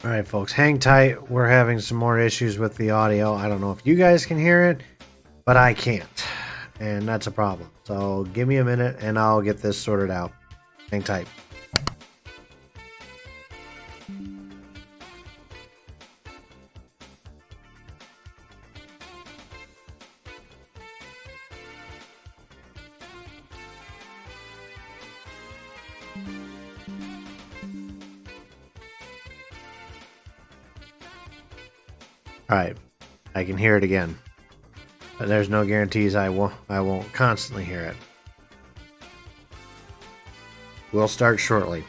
All right, folks, hang tight. We're having some more issues with the audio. I don't know if you guys can hear it, but I can't, and that's a problem. So give me a minute, and I'll get this sorted out. Hang tight. All right, I can hear it again, but there's no guarantees I won't constantly hear it. We'll start shortly.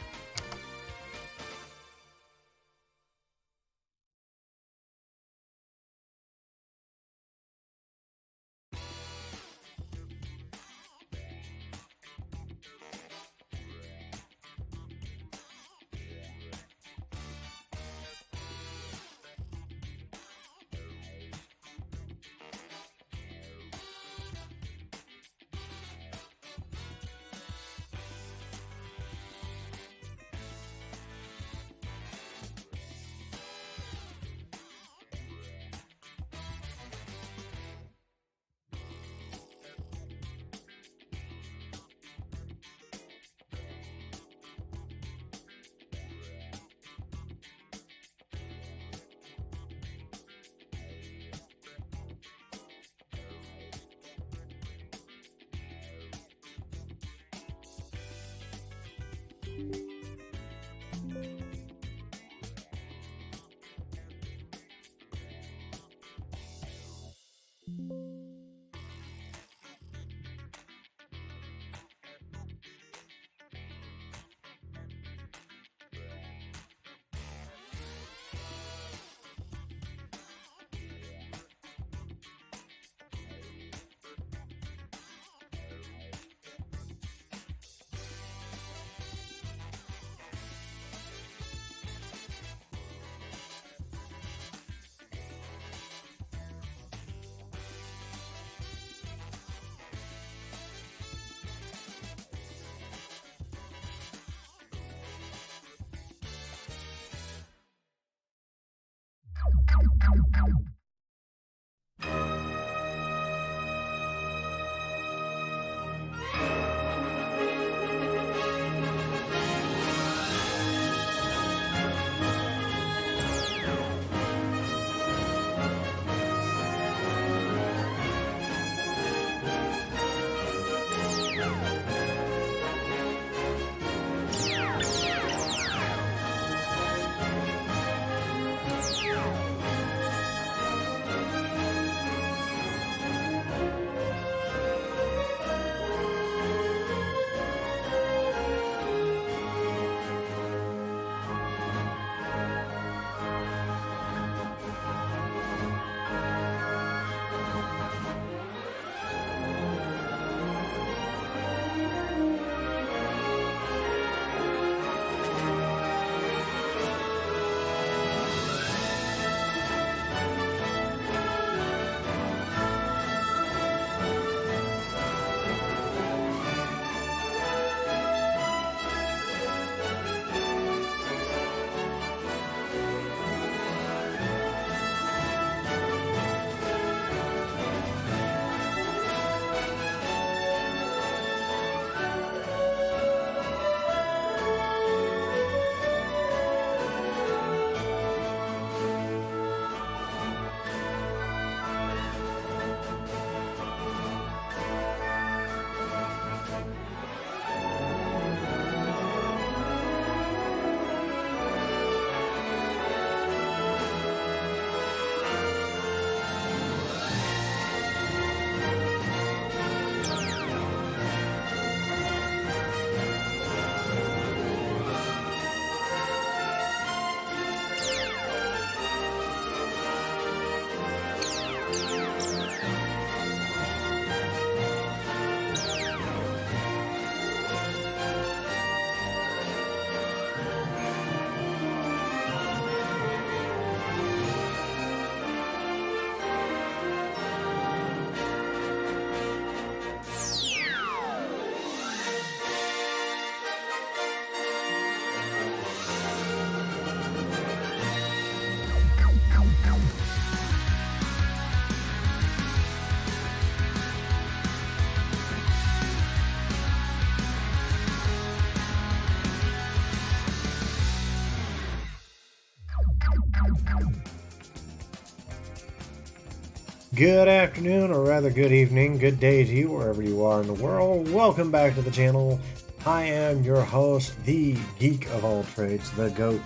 Good afternoon, or rather good evening, good day to you, wherever you are in the world. Welcome back to the channel. I am your host, the geek of all trades, the GOAT,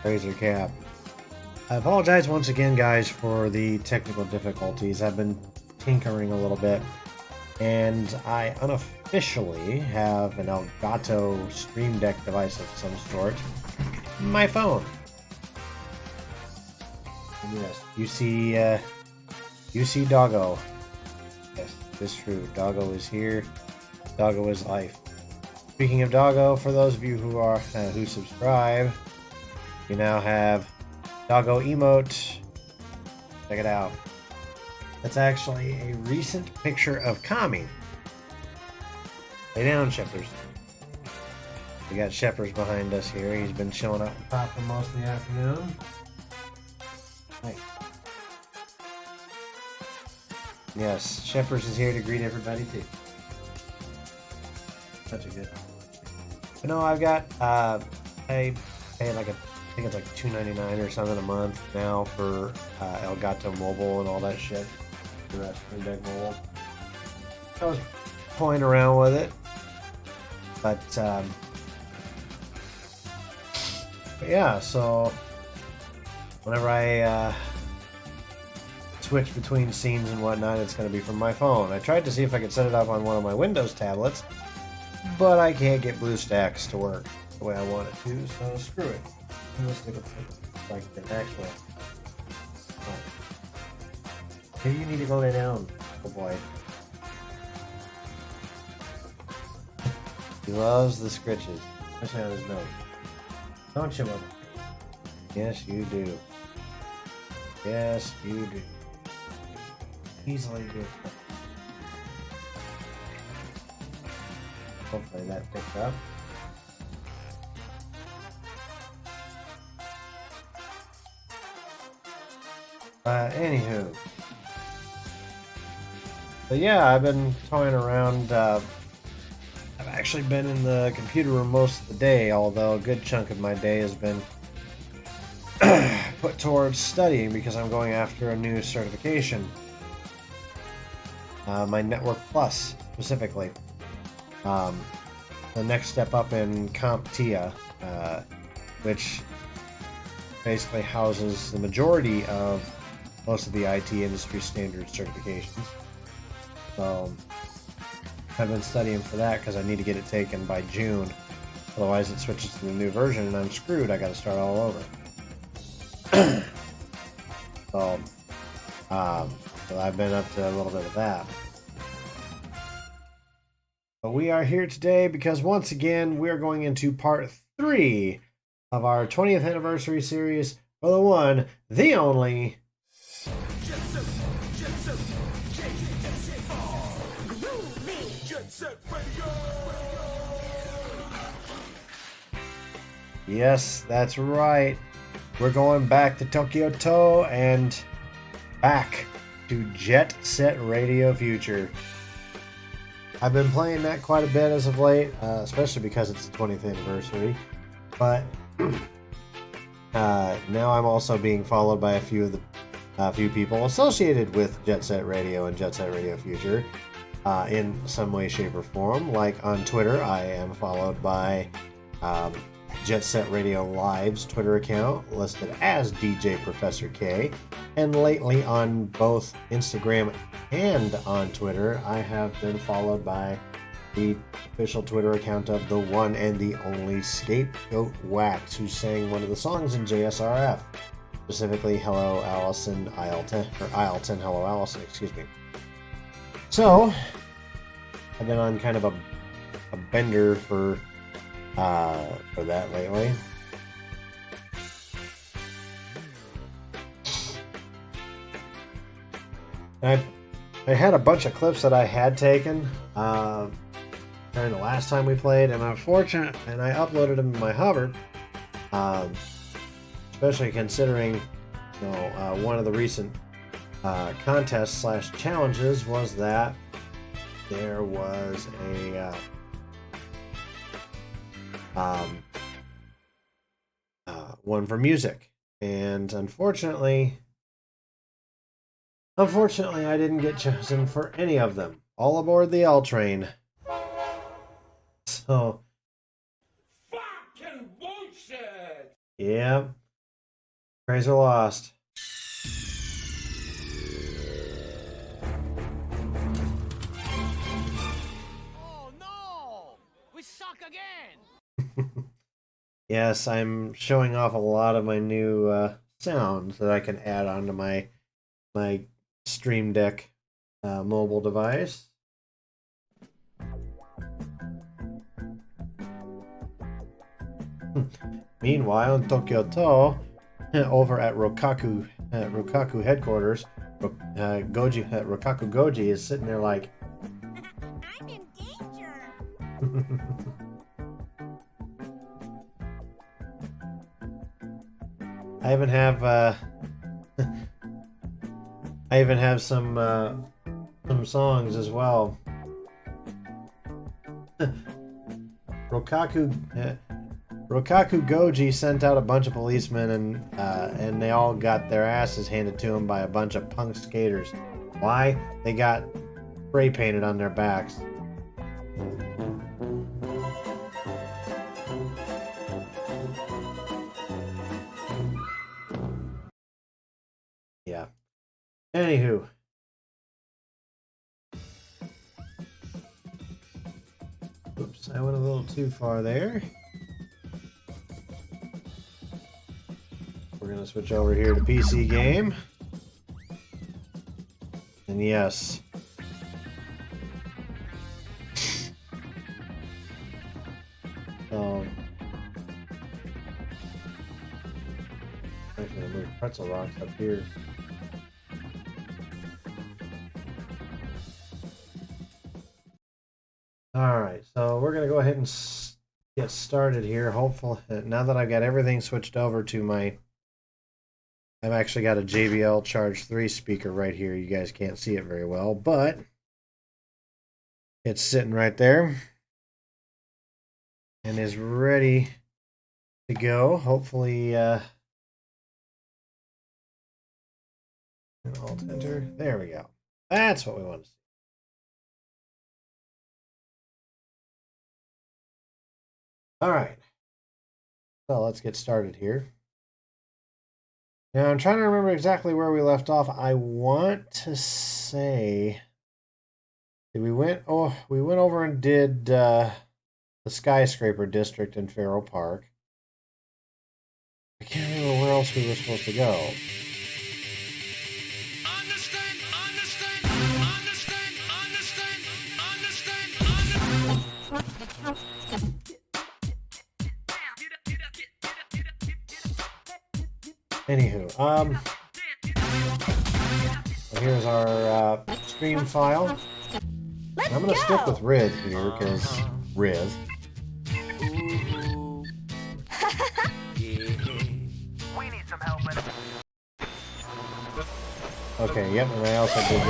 KrazerKap. I apologize once again, guys, for the technical difficulties. I've been tinkering a little bit, and I unofficially have an Elgato Stream Deck device of some sort. My phone. And yes, you see Doggo. Yes, it's true. Doggo is here. Doggo is life. Speaking of Doggo, for those of you who subscribe, you now have Doggo emote. Check it out. That's actually a recent picture of Kami. Lay down, Shephers. We got Shephers behind us here. He's been chilling out on top for most of the afternoon. Hey. Yes, Shephers is here to greet everybody too. Such a good. But no, I've got I pay like I think it's like $2.99 or something a month now for Elgato Mobile and all that shit. The Stream Deck Mobile. I was playing around with it, but yeah. So whenever I switch between scenes and whatnot, it's going to be from my phone. I tried to see if I could set it up on one of my Windows tablets, but I can't get BlueStacks to work the way I want it to, so screw it. I'm just going to put like the actual. Hey, you need to go lay down, oh boy. He loves the scritches, especially on his nose. Don't you, mother? Yes, you do. Yes, you do. Easily do. Hopefully that picked up. Anywho. But yeah, I've been toying around. I've actually been in the computer room most of the day, although a good chunk of my day has been put towards studying because I'm going after a new certification. My Network Plus, specifically. The next step up in CompTIA, which basically houses the majority of most of the IT industry standard certifications. So I've been studying for that because I need to get it taken by June. Otherwise it switches to the new version and I'm screwed. I got to start all over. So I've been up to a little bit of that. But we are here today because once again we're going into part 3 of our 20th anniversary series for the one, the only Yes, that's right. We're going back to Tokyo To and back to Jet Set Radio Future. I've been playing that quite a bit as of late, especially because it's the 20th anniversary. But now I'm also being followed by a few people associated with Jet Set Radio and Jet Set Radio Future in some way, shape, or form. Like on Twitter, I am followed by Jet Set Radio Live's Twitter account, listed as DJ Professor K. And lately on both Instagram and on Twitter, I have been followed by the official Twitter account of the one and the only Scapegoat Wax, who sang one of the songs in JSRF, specifically Hello Allison, Aisle 10, or Aisle 10 Hello Allison, excuse me. So, I've been on kind of a bender for that lately. I had a bunch of clips that I had taken during the last time we played, and I'm fortunate, and I uploaded them in my Hover, especially considering, one of the recent contests / challenges was that there was a one for music, and unfortunately Unfortunately, I didn't get chosen for any of them. All aboard the L train. So. Fucking bullshit! Yeah. Krazer lost. Oh no! We suck again! Yes, I'm showing off a lot of my new sounds that I can add onto my Stream Deck mobile device. Meanwhile, in Tokyo To, over at Rokaku headquarters, Rokaku Goji is sitting there like, I'm in danger. I even have some songs as well. Rokaku Goji sent out a bunch of policemen, and they all got their asses handed to them by a bunch of punk skaters. Why? They got spray painted on their backs. Yeah. Anywho. Oops, I went a little too far there. We're going to switch over here to PC game. And yes. So, actually, I'm going to move pretzel rocks up here. Alright, so we're going to go ahead and get started here. Hopefully, now that I've got everything switched over to my... I've actually got a JBL Charge 3 speaker right here. You guys can't see it very well, but it's sitting right there and is ready to go. Hopefully, Alt enter. There we go. That's what we want to see. All right. So let's get started here. Now I'm trying to remember exactly where we left off. I want to say we went over and did the skyscraper district in Faro Park. I can't remember where else we were supposed to go. Anywho, here's our stream file. I'm gonna stick with Riv here because Riv. We need some help. Okay, yep, and I also did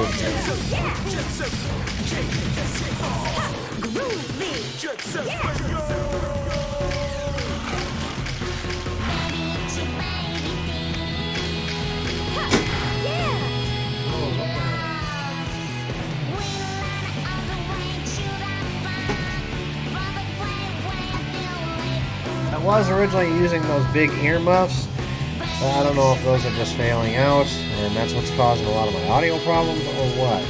I was originally using those big earmuffs, but I don't know if those are just failing out, and that's what's causing a lot of my audio problems, or what.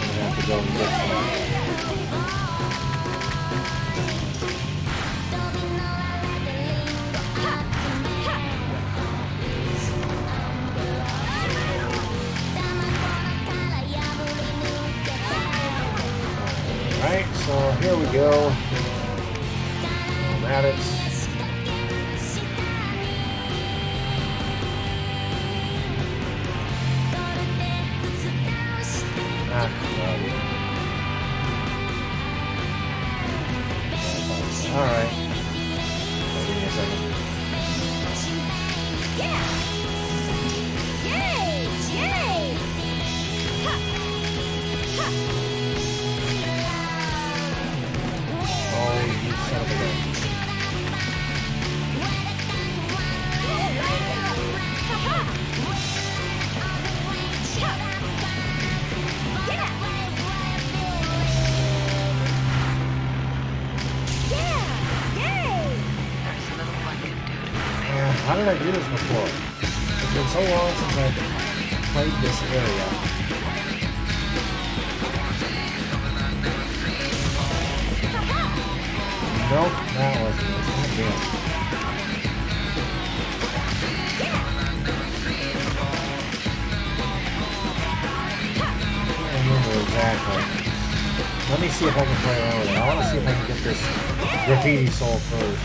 I have to go and get some. Alright, so here we go. I'm at it. Alright. Give me a second. Oh, you son of a gun. did I do this before? It's been so long since I've played this area. Nope, that wasn't it. God damn. I don't remember exactly. Let me see if I can play around with it. I want to see if I can get this graffiti soul first.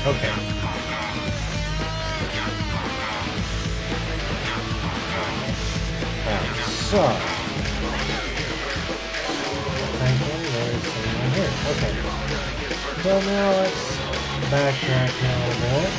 Okay. Alright, so thankfully there's someone here. Okay. So now let's backtrack now a bit.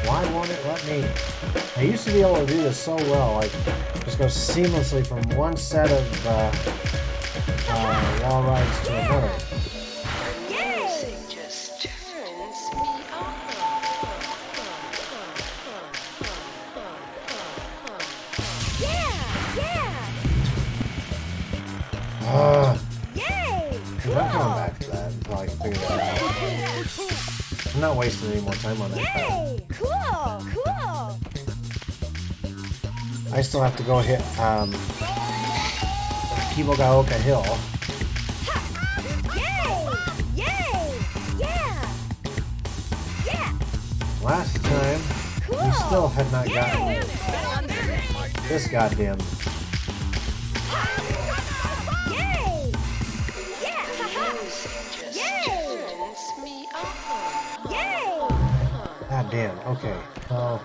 Why won't it let me? I used to be able to do this so well, like just go seamlessly from one set of wall rides to another. I'm coming back to that until I can figure that out. I'm not wasting any more time on that. Yay! Cool! Cool! I still have to go hit Kibogaoka Hill. Yay! Yay! Yeah! Yeah! Last time, we still had not gotten this goddamn. Yay! Yeah! Yay! Yay! God damn. Okay. Oh.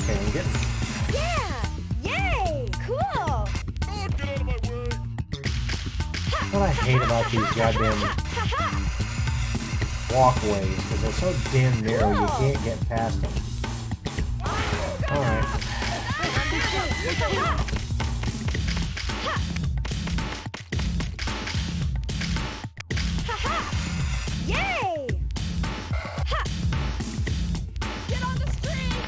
Okay, I'm getting. What I hate about these goddamn walkways because they're so damn narrow you can't get past them. Alright. Yay! Get on the street!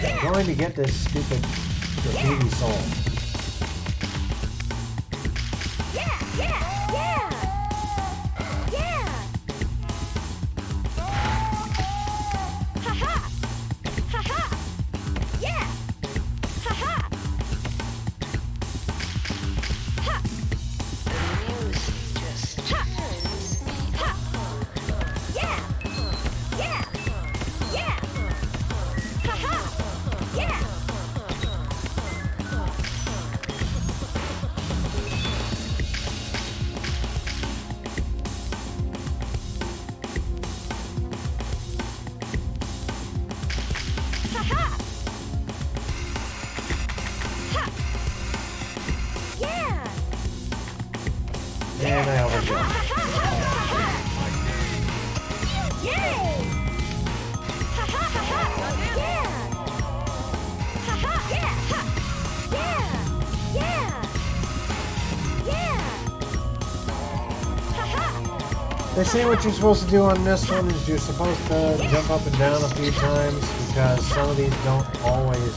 I'm going to get this stupid graffiti soul. Yeah! Yeah! Yeah! Yeah! Ha-ha! Ha-ha! Yeah! Ha-ha! Ha! Yeah! Yeah! Yeah! Ha-ha! Yeah! you. Yay! Ha ha ha ha! Yeah! Ha ha! Yeah! Ha! Yeah! Yeah! Yeah! Ha ha! They say what you're supposed to do on this one is you're supposed to jump up and down a few times because some of these don't always.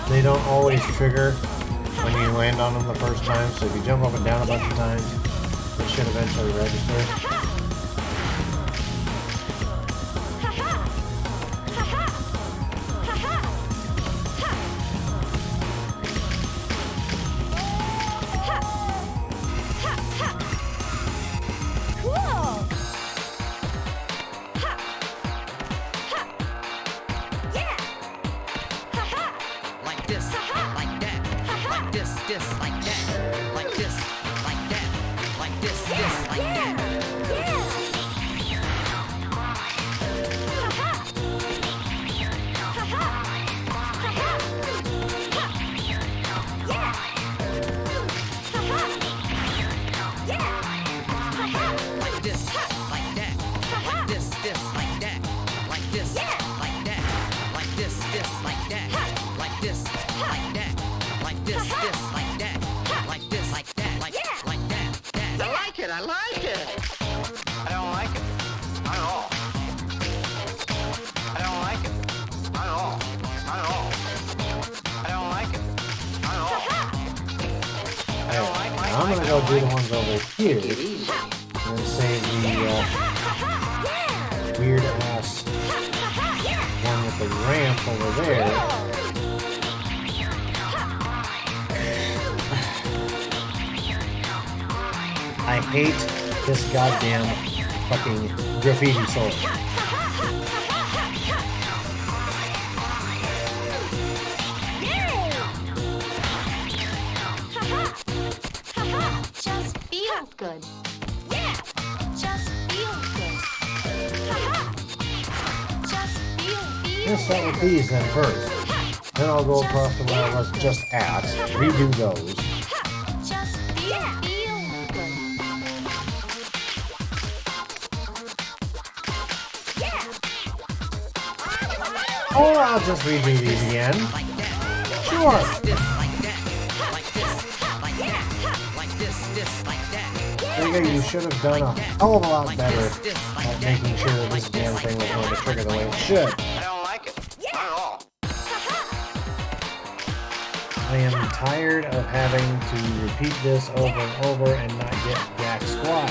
They don't always trigger when you land on them the first time, so if you jump up and down a bunch of times, it should eventually register. Like this, like that, like this, like that, like this, like that, like this, like that. Like this, like that, like this, like that, like this, like that, like this, like that, like this, like that, like this, like that, like this, like that, like that, that. I like it, I like it. I don't like it, not at all. I don't like it, not at all, not at all. I don't like it, not at all. I'm gonna go do the ones over here and save the weird ass one with the ramp over there. I hate this goddamn fucking graffiti sword. Just feels good. Yeah. Just feels good. Just feel. Let's start with these then first. Then I'll go across to where I was just at, redo those. Just feel good. Yeah. Or I'll just redo these again. Sure. Figure you should have done a hell of a lot better at making sure that this damn thing was going to trigger the way it should. I don't like it, not at all. I am tired of having to repeat this over and over and not get jack squat.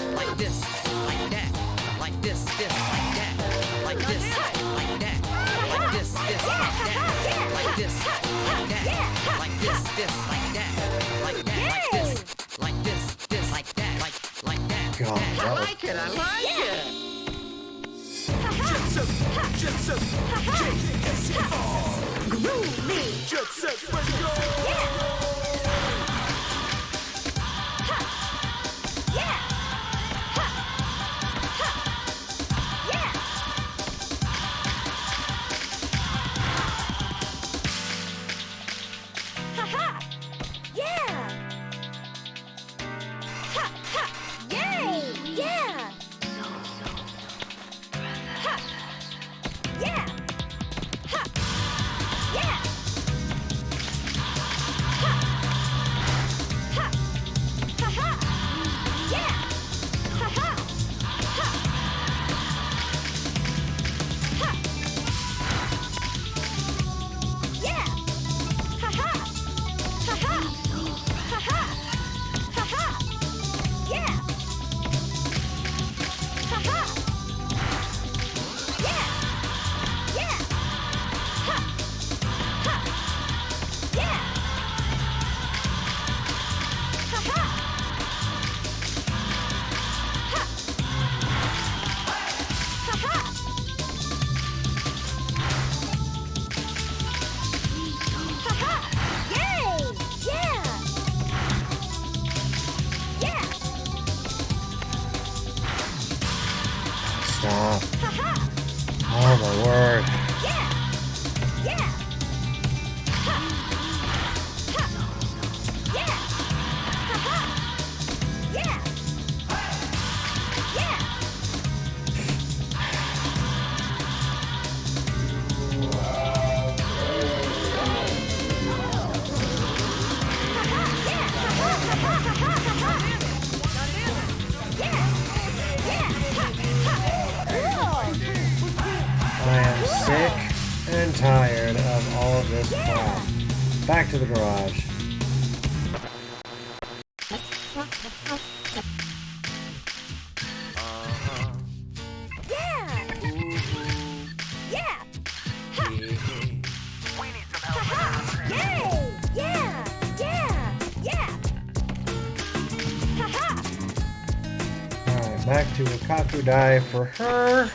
Like this, like that, like this, like that, like this, like that, like this, like that, like this, like that, like this, like that, like that, like this, like that, like that. God, I like it, I like it. stop. Oh my word. I am sick and tired of all of this crap. Back to the garage. Alright, back to Rikaku Die for her.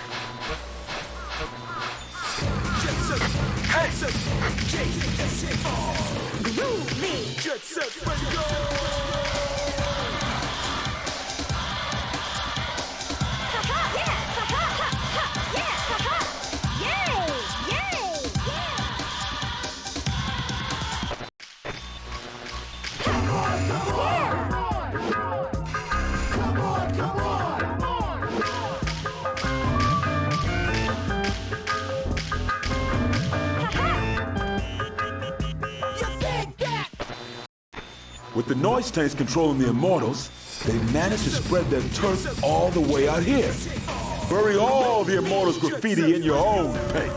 With the noise tanks controlling the Immortals, they managed to spread their turf all the way out here. Bury all the Immortals graffiti in your own paint.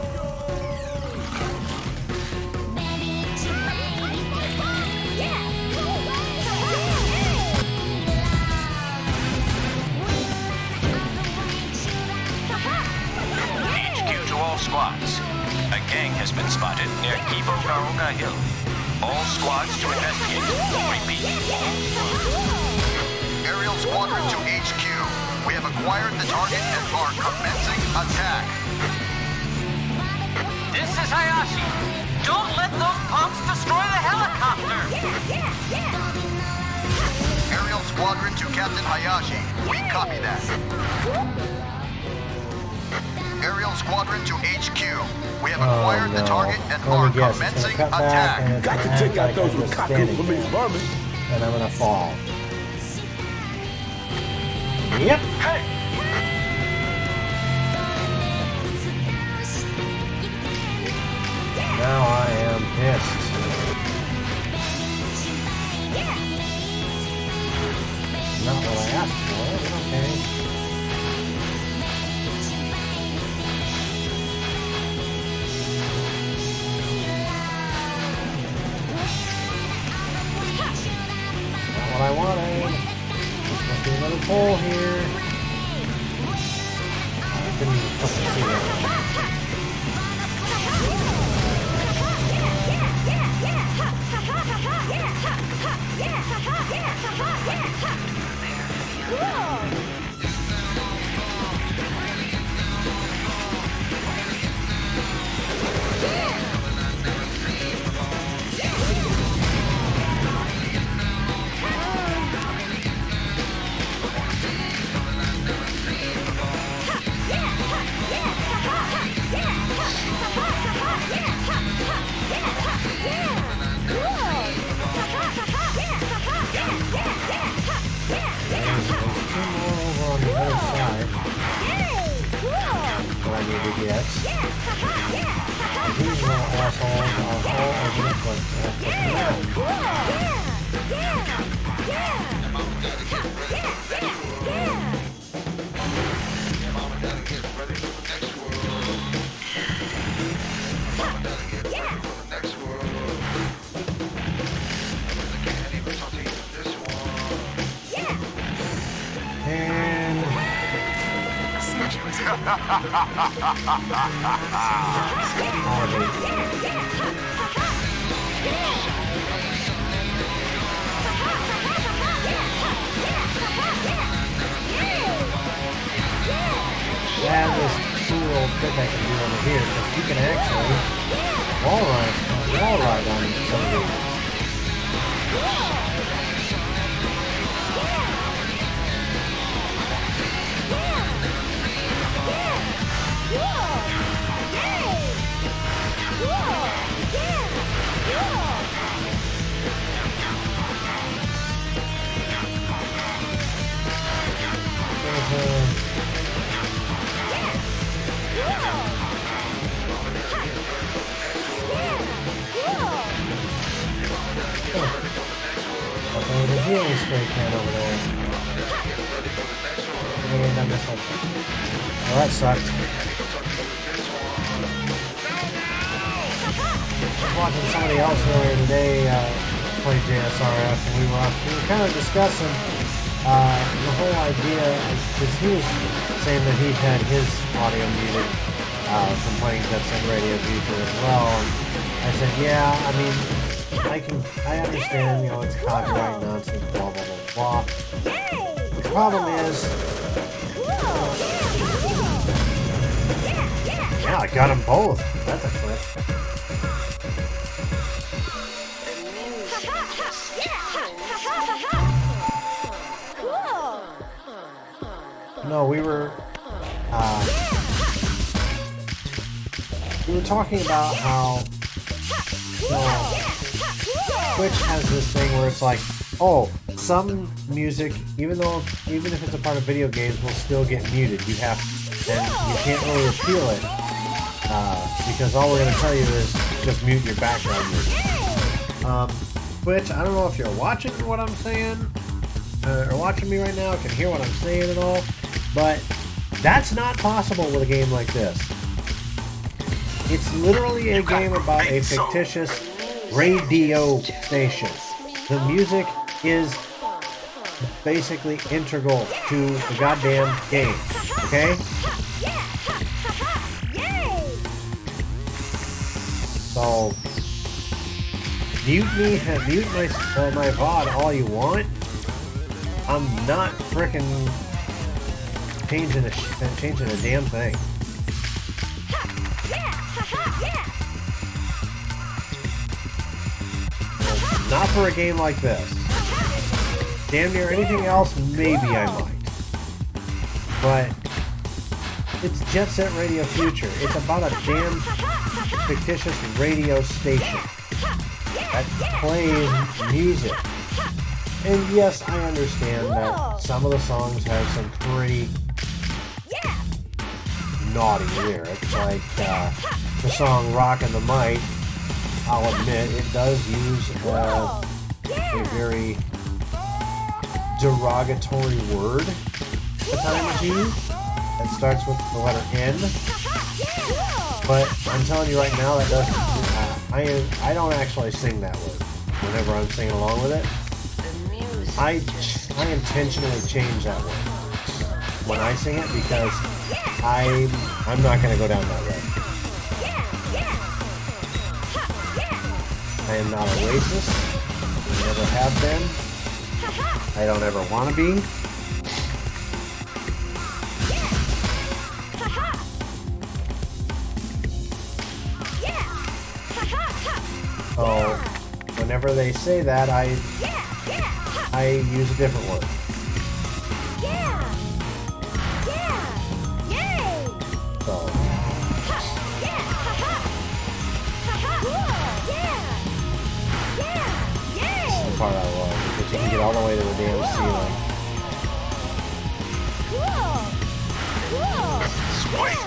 HQ to all squads. A gang has been spotted near Kibo Garuga Hill. All squads to investigate. Repeat. Aerial Squadron to HQ. We have acquired the target and are commencing attack. This is Hayashi. Don't let those punks destroy the helicopter. Aerial Squadron to Captain Hayashi. We copy that. Aerial Squadron to HQ. We have acquired the target and are commencing attack. Got to take out those Rikaku police vermin. And I'm gonna fall. Yep. Hey! Now I am pissed. Not what I asked for, but okay. What I wanted. This must be another pole here. I couldn't even fucking see that. Yes. These little assholes are all over the place. That is a cool little trick I can do over here, because you can actually wall ride on some of these. spray can over there. And I missed one. Well, that sucked. I was watching somebody else earlier today play JSRF, and we were kind of discussing the whole idea, because he was saying that he had his audio muted from playing SET RADIOOOOO as well. And I said, yeah, I mean, I understand, you know, it's copyright nonsense, blah, blah, blah, blah. The problem is, yeah, I got them both. That's a clip. No, we were talking about how, you know, Twitch has this thing where it's like, oh, some music, even if it's a part of video games, will still get muted. And you can't really appeal it because all we're going to tell you is just mute your background music. Twitch, I don't know if you're watching what I'm saying or watching me right now, can hear what I'm saying at all, but that's not possible with a game like this. It's literally a game about a fictitious radio station. The music is basically integral to the goddamn game, okay? So, mute my VOD all you want. I'm not frickin' changing a damn thing. Not for a game like this. Damn near anything else, maybe I might. But it's Jet Set Radio Future. It's about a damn fictitious radio station that plays music. And yes, I understand that some of the songs have some pretty naughty lyrics, like the song Rockin' the Mic. I'll admit, it does use a very derogatory word at times used that starts with the letter N. But I'm telling you right now, that doesn't. I don't actually sing that word whenever I'm singing along with it. I intentionally change that word when I sing it because I'm not going to go down that road. I am not a racist. I never have been. I don't ever want to be. So, whenever they say that, I use a different word. So, that's the part I love, because you can get all the way to the damn ceiling. Sweet!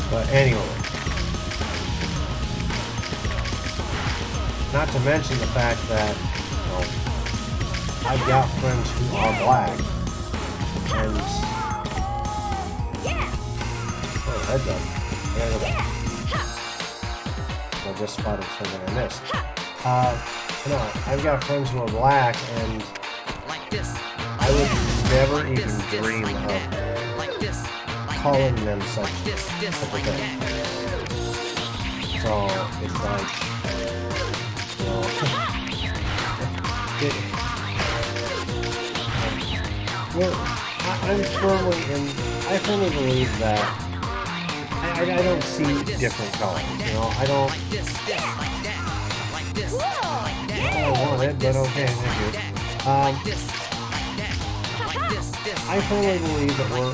But anyway, not to mention the fact that, you know, I've got friends who are black, and oh, heads up, I gotta go back. I just spotted something I missed. No, I've got friends who are black, and I would never even dream of calling them such a thing. So it's like, you know, I firmly believe that I don't see different colors. You know, I don't want it, but okay, thank you. I firmly believe that we're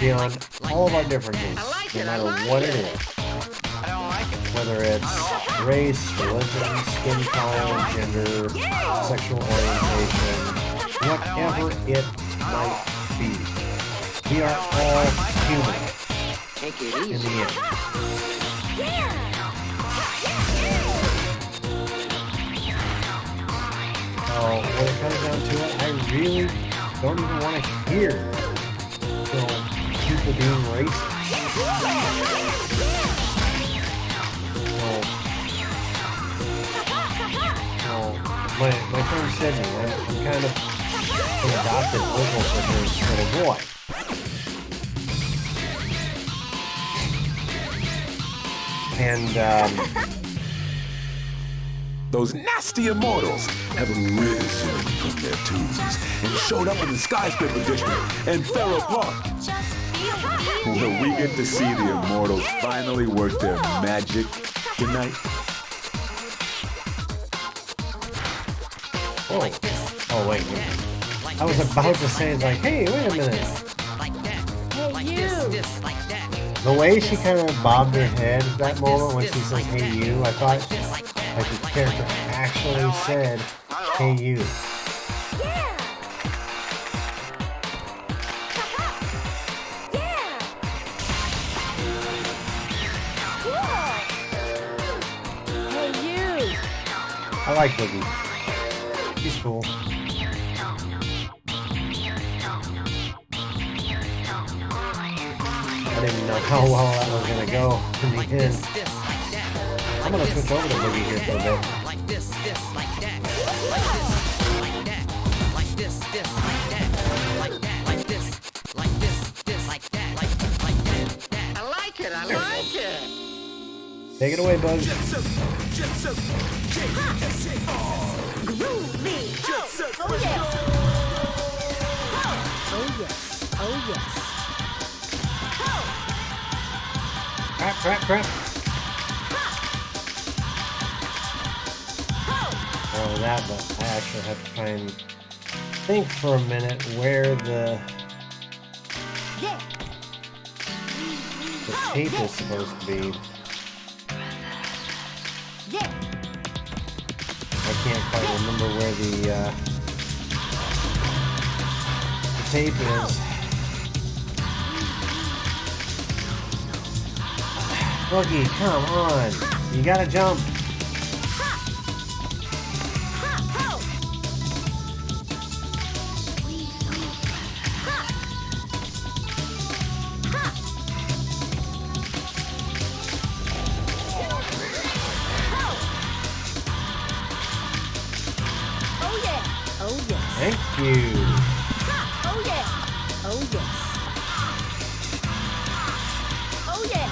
beyond all of our differences, no matter what it is. I don't like it. whether it's race, religion, skin color, gender, sexual orientation, whatever it might be. We are all human in the end. So when it comes down to it, I really don't even want to hear people being racist. My friend Sydney, I'm kind of an adopted uncle for his little boy. And those nasty immortals have risen from their tombs and showed up in the skyscraper district and Pharaoh Park. Will we get to see the immortals finally work their magic tonight? Oh wait. I was about to say, like, hey, wait a minute. Hey, you! The way she kind of bobbed her head at that moment when she says, hey, you, I thought like the character actually said, hey, you. I like Boogie. He's cool. I didn't know how well that was going to go in the end. I'm going to switch over to Boogie here for a bit. Like this, like that. Like this, like that. Like this, like that. Like that, like this, like this, like that. Like that. I like it. Take it away, Bug. Oh yes. Crap. Oh, that, but I actually have to try and think for a minute where the tape is supposed to be. I can't quite remember where the tape is. Boogie, come on. You gotta jump. Thank you. Oh yeah. Oh yes. Oh yeah.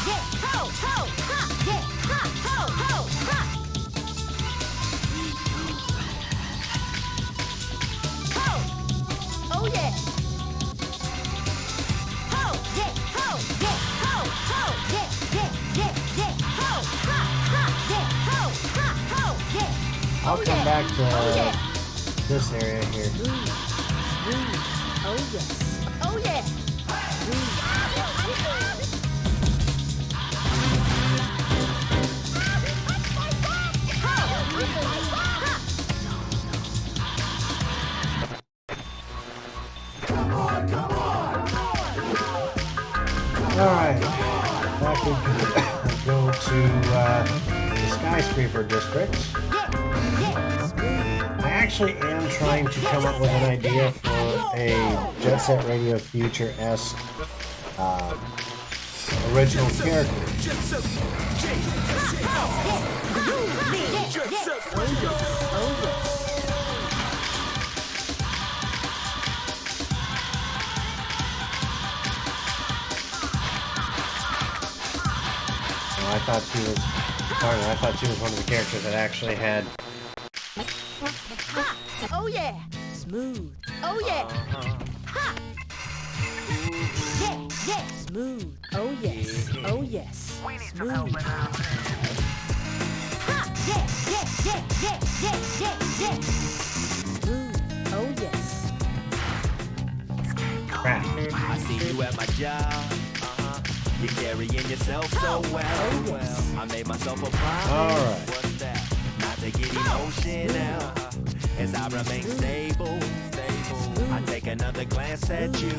Yeah. Ho ho ha. Yeah. Ha ho ho ha. Ho. Oh yeah. Ho. Yeah. Ho. Yeah. Ho. Ho. Yeah. Ho. Ha ha. Yeah. Ho. Ha ho. Yeah. I'll come back to this area here. Oh yes. Oh yeah. Alright. Back we go to the skyscraper district. I actually am trying to come up with an idea for a Jet Set Radio Future-esque original character. I thought she was one of the characters that actually had. Oh yeah. Smooth. Oh yeah. Ha. Yeah, yeah. Smooth. Oh yes. Oh yes. Smooth. Ha. Yeah, yeah. Smooth. Oh yes. Crap. I see you at my job. You're carrying yourself so well. I made myself a promise. All right. What's that? Not to get emotional. As I remain stable. I take another glance at you.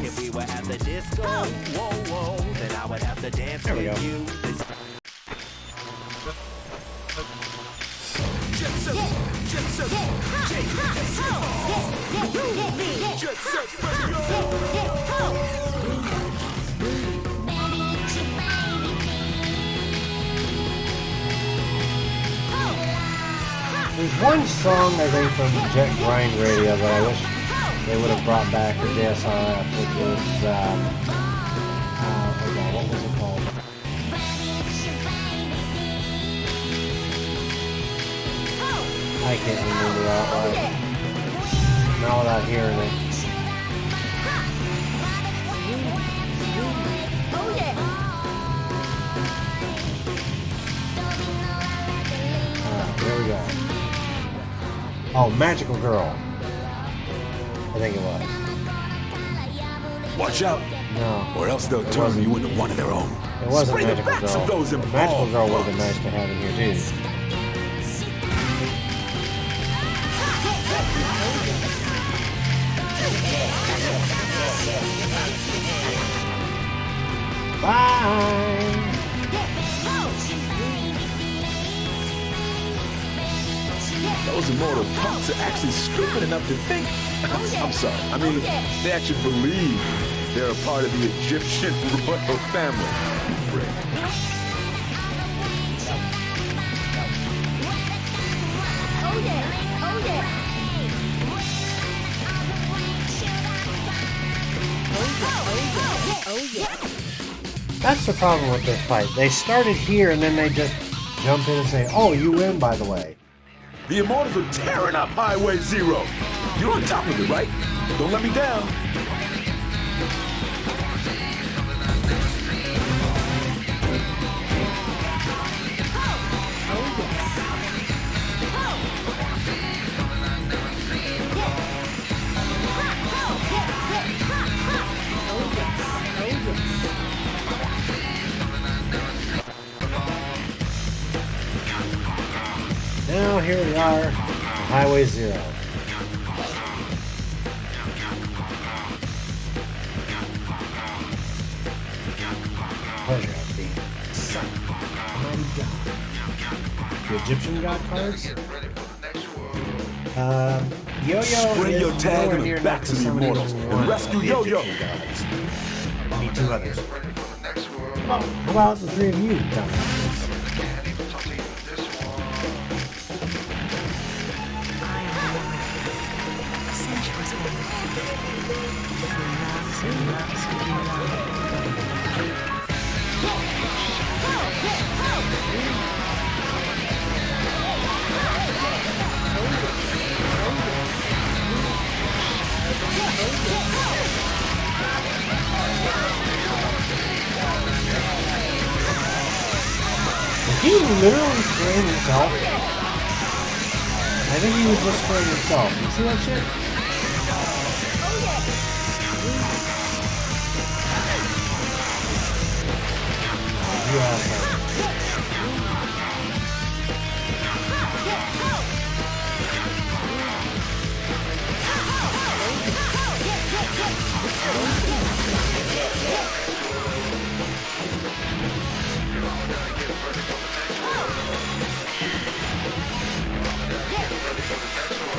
If we were at the disco, whoa, then I would have to dance There we with go. you. There's one song I think from Jet Grind Radio that I wish they would have brought back for JSRF, which was what was it called? I can't remember outright. Not without hearing it. Alright, here we go. Oh, Magical Girl. I think it was. Watch out, No. or else they'll turn you into one of their own. It wasn't Spray the Magical backs of Girl. those in Magical ball Girl would have been clubs. nice to have in here too. Bye. Those immortal punks are actually stupid enough to think. I'm sorry. I mean, they actually believe they're a part of the Egyptian royal family. That's the problem with this fight. They started here and then they just jump in and say, "Oh, you win, by the way." The Immortals are tearing up Highway 0. You're on top of it, right? Don't let me down. Now here we are, on Highway 0. Pleasure of being son of Almighty God. The Egyptian god cards? Yo-Yo Spray is your tag nowhere in near the backs of the some of Immortals these and ones rescue of the Yo-Yo. Egyptian gods. I need 2 others. How about the 3 of you, dumbasses? Did he literally spraying himself? I think he was just spraying himself. You see that shit? You asshole.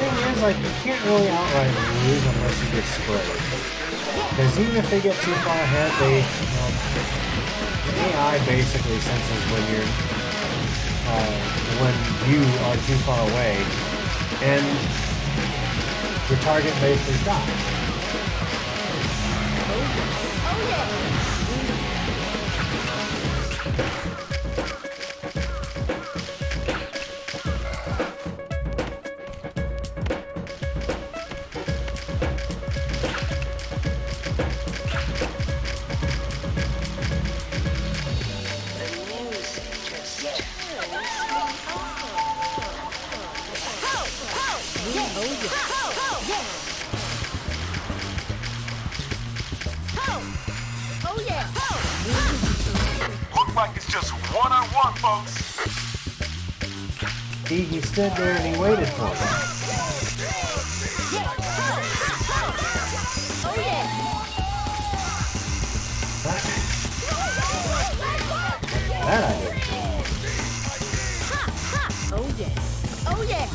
Thing is, like, you can't really outright lose unless you get sprayed. Because even if they get too far ahead, the AI basically senses when you are too far away, and your target basically stops. Look like it's just one-on-one, folks. He stood there and he waited for me. Oh yeah. That I did. Oh yeah. Oh yeah.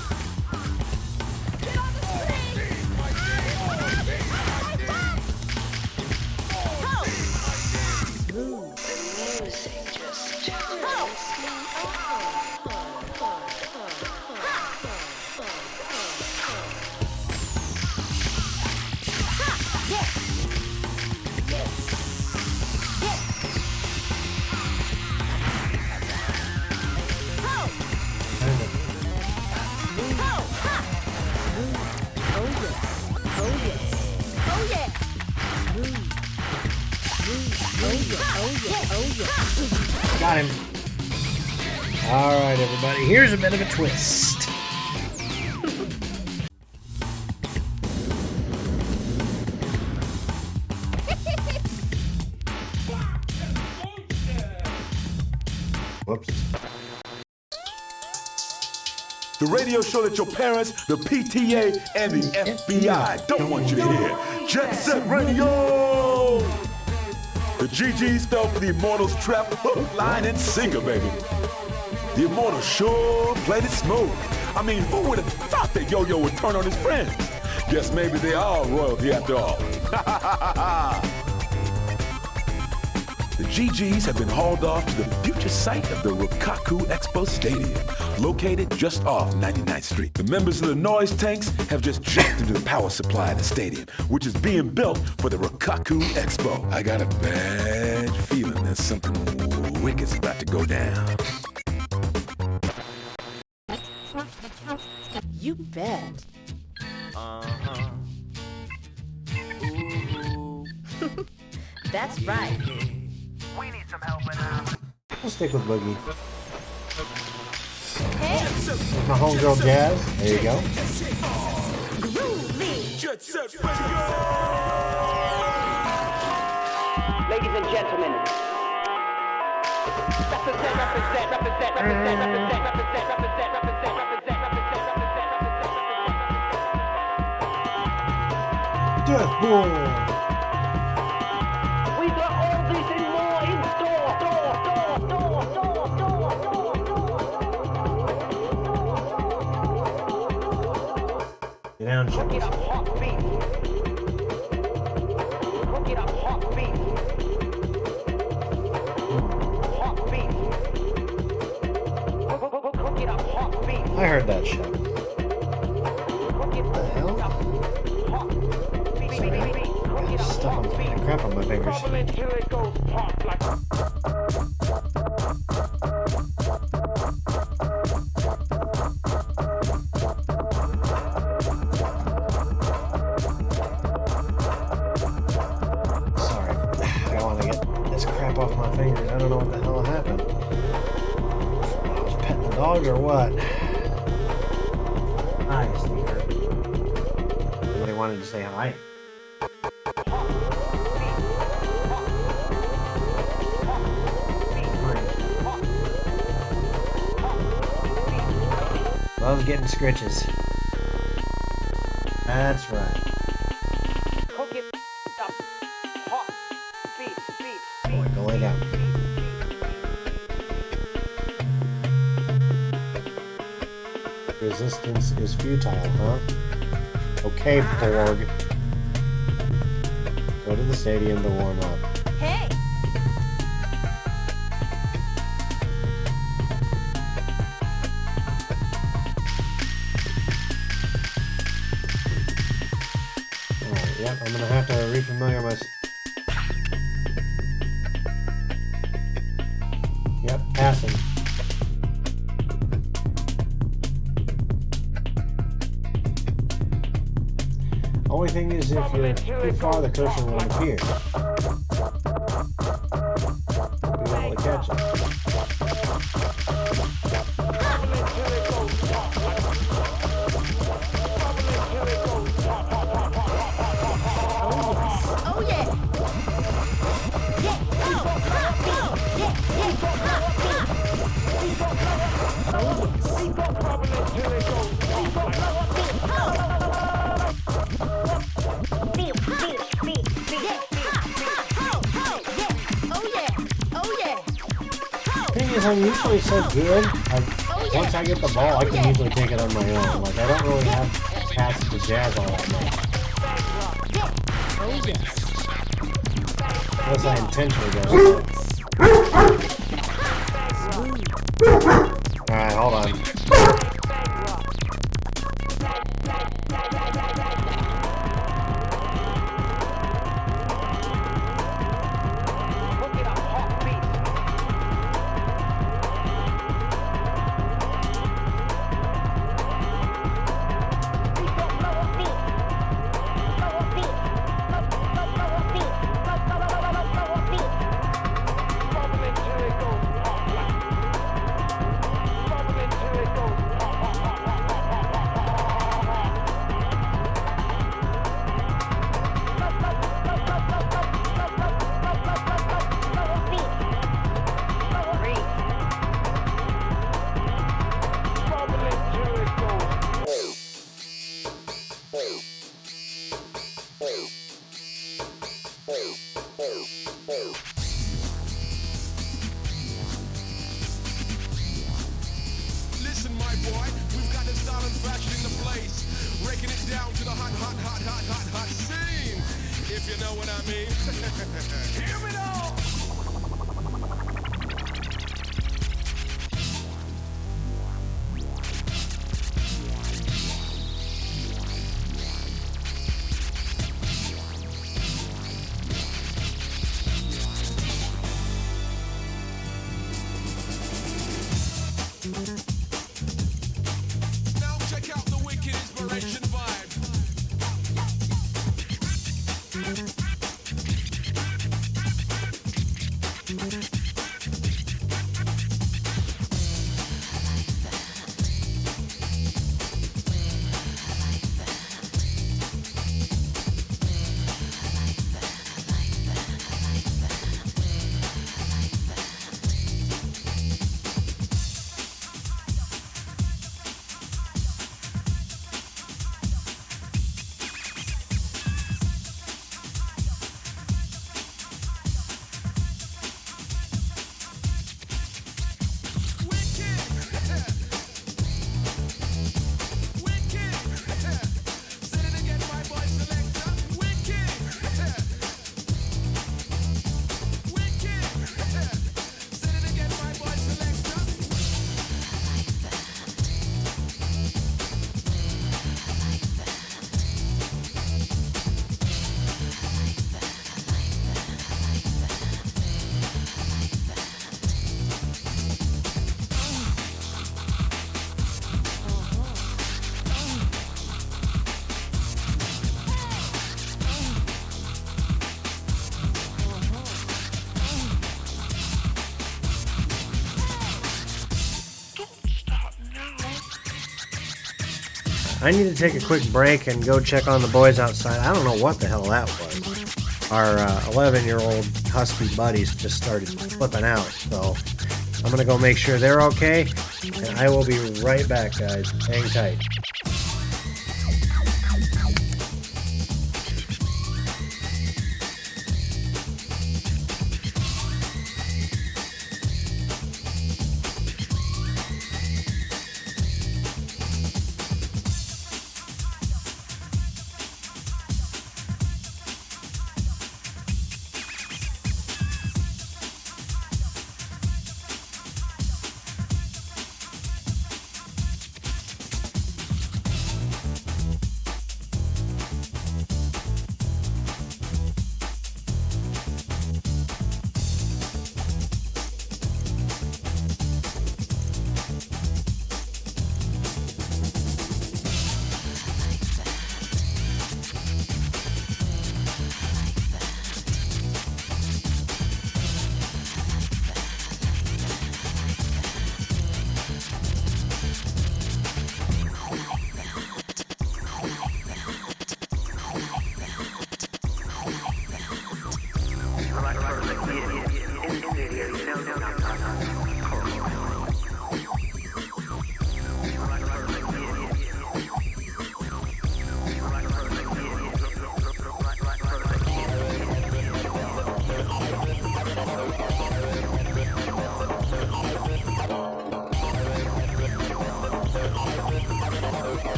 Got him. All right, everybody. Here's a bit of a twist. Whoops. The radio show that your parents, the PTA, and the FBI don't want you to hear. Jet Set Radio! The GGs fell for the Immortals trap, hook, line, and sinker, baby. The Immortals sure played it smooth. I mean, who would have thought that Yo-Yo would turn on his friends? Guess maybe they are royalty after all. The GGs have been hauled off to the future site of the Rokkaku Expo Stadium, located just off 99th Street. The members of the Noise Tanks have just jumped into the power supply of the stadium, which is being built for the Rokkaku Expo. I got a bad feeling that something wicked's about to go down. You bet. Uh-huh. Ooh. That's right. We need some help now. We'll stick with Boogie. Hey, There's my homegirl Jazz. There you go. Jet Set Radio! Ladies and gentlemen, represent. Death Bull. We got all this and more in store. Get down, Cook it Shepard. up hot beef. Cook it up hot beef. Hot beef. Cook it up hot beef. I heard that shit. Cook it What the hell? up hot beef. Cook it up Stuff hot on beef. crap on my fingers. Bubble until it goes pop like. Sorry. I want to get this crap off my fingers. I don't know what the hell happened. I was petting the dog or what? Hi, Sneaker. Somebody wanted to say hi. Loves getting scritches. That's right. Cook it up hot beef. Boy, go lay down. Resistance is futile, huh? Okay, Borg. Go to the stadium to warm up. hey. Alright, yep, I'm gonna have to refamiliar myself. Yep, passing. Only thing is, if you're too far, the cushion won't appear. Won't be able to catch it. Oh yeah. Yeah. Go. Go. Yeah. I'm usually so good. Once I get the ball, I can usually take it on my own. Like, I don't really have passes to Jazz all that much. Unless I intentionally go. Alright, hold on. Listen, my boy, we've got this style and fashion in the place, breaking it down to the hot scene, if you know what I mean. Hear me now. Now check out the wicked inspiration vibe. I need to take a quick break and go check on the boys outside. I don't know what the hell that was. Our 11-year-old husky buddies just started flipping out, so I'm going to go make sure they're okay, and I will be right back, guys. Hang tight.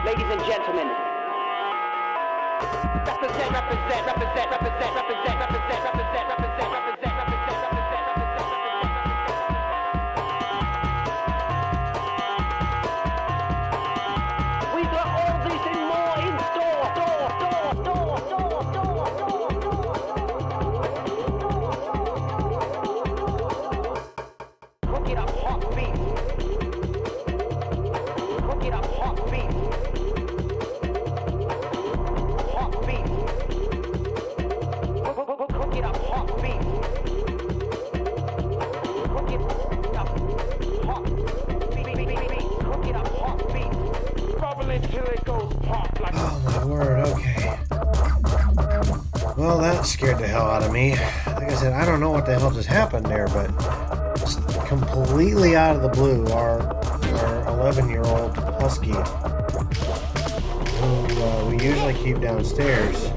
Ladies and gentlemen, represent, represent, represent, represent, represent, represent, represent, represent, represent, represent, we got all this and more in store. Cook it up hot beef. Cook it up hot beef. Hot beef. Cook it up hot beef. Cook it up hot beef. Cook it up hot beef. Bubble it till it goes pop like. Oh my word, okay. Well, that scared the hell out of me. Like I said, I don't know what the hell just happened there, but just completely out of the blue, our 11-year-old husky, who we usually keep downstairs,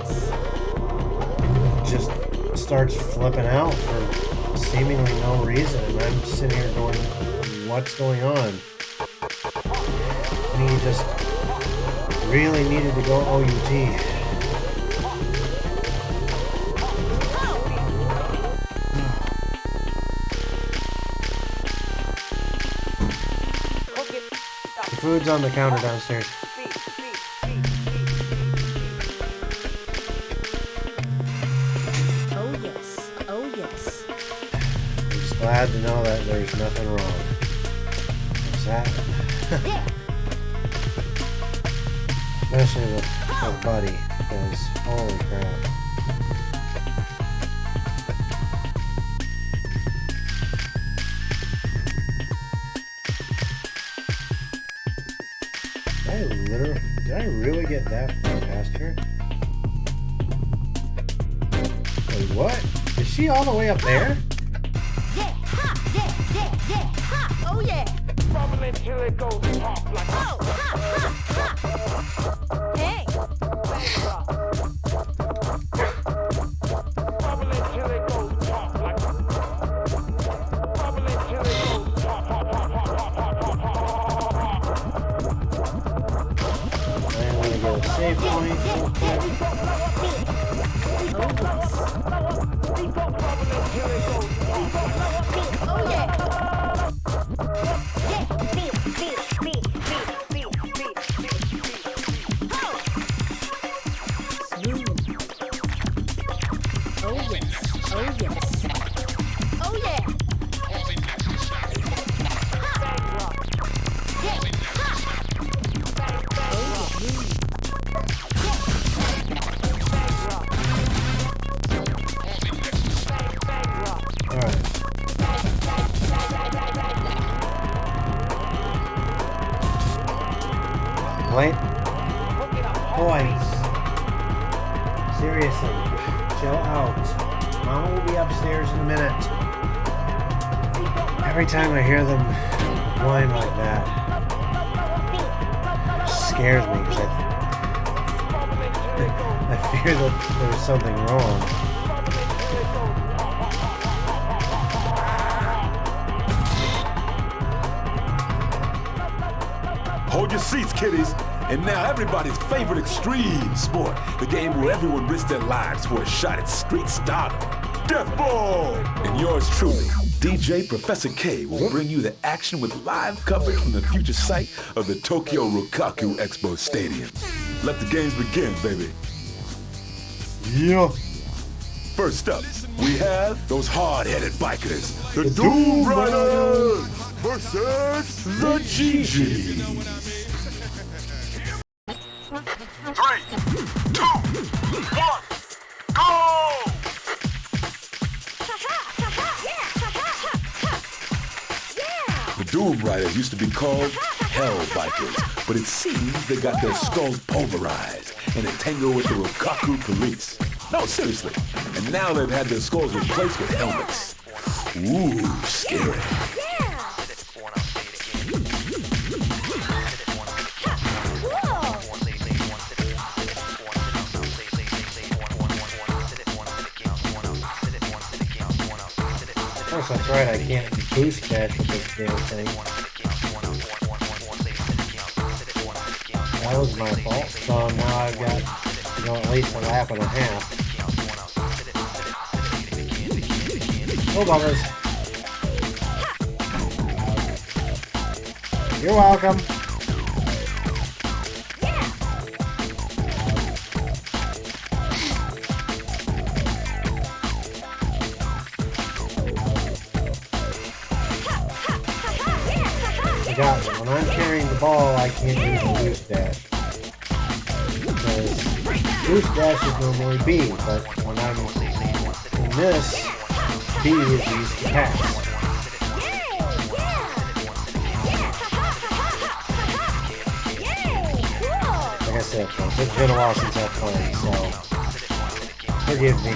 just starts flipping out for seemingly no reason, and I'm sitting here going, what's going on? And he just really needed to go OUT. The food's on the counter downstairs. Oh yes, oh yes. I'm just glad to know that there's nothing wrong. Is that? Especially with Buddy, because holy crap. Did I really get that far past her? Wait, what? Is she all the way up there? Yeah, ha, yeah, yeah, yeah, ha, oh until it goes pop like Hey. bubble until it goes pop like bubble until it goes pop pop pop pop pop pop pop pop. I'm gonna go save point real quick. Oh yeah. Wait. Boys. Seriously. Chill out. Mama will be upstairs in a minute. Every time I hear them whine like that, it scares me because I fear that there's something wrong. Hold your seats, kiddies. And now everybody's favorite extreme sport, the game where everyone risks their lives for a shot at street stardom, Death Ball! And yours truly, DJ Professor K will bring you the action with live coverage from the future site of the Tokyo Rokkaku Expo Stadium. Let the games begin, baby. Yeah. First up, we have those hard-headed bikers, the Doom Riders versus the GGs. 3, 2, 1, go! The Doom Riders used to be called Hell Bikers, but it seems they got their skulls pulverized and entangled with the Rokkaku police. No, seriously. And now they've had their skulls replaced with helmets. Ooh, scary. Oh, that's right, I can't boost dash with this damn thing. That was my fault. So now I've got, at least a lap and a half. Oh, buggers. You're welcome. When I'm carrying the ball, I can't use the boost dash. Because boost dash is normally B, but when I'm in this, B is used to pass. Like I said, folks, it's been a while since I've played, so forgive me.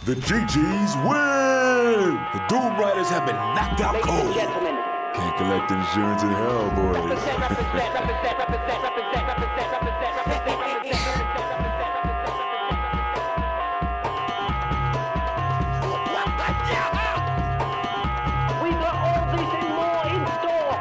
The GGs win! The Doom Riders have been knocked out cold. Can't collect insurance in hell, boys. We got all this and more in store.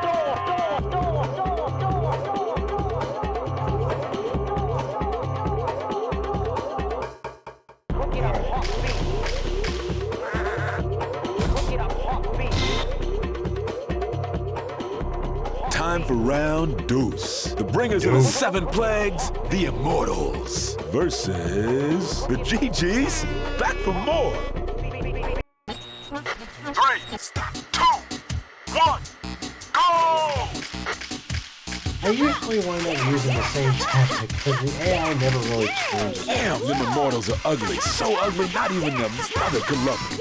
Time for round deuce. The bringers of the 7 plagues, the Immortals, versus the GGs, back for more. 3, 2, 1, go! I usually wind up using the same tactic because the AI never really changes. Damn, them immortals are ugly. So ugly, not even the mother could love them.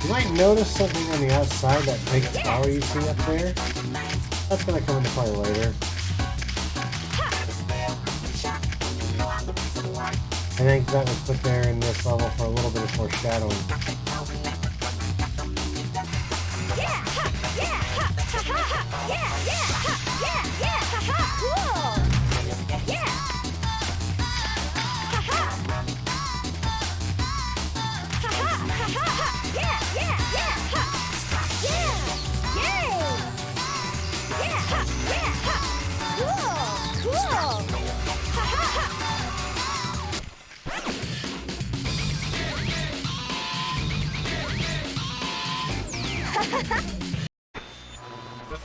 You might notice something on the outside, that big tower you see up there. That's going to come into play later. I think that was put there in this level for a little bit of foreshadowing.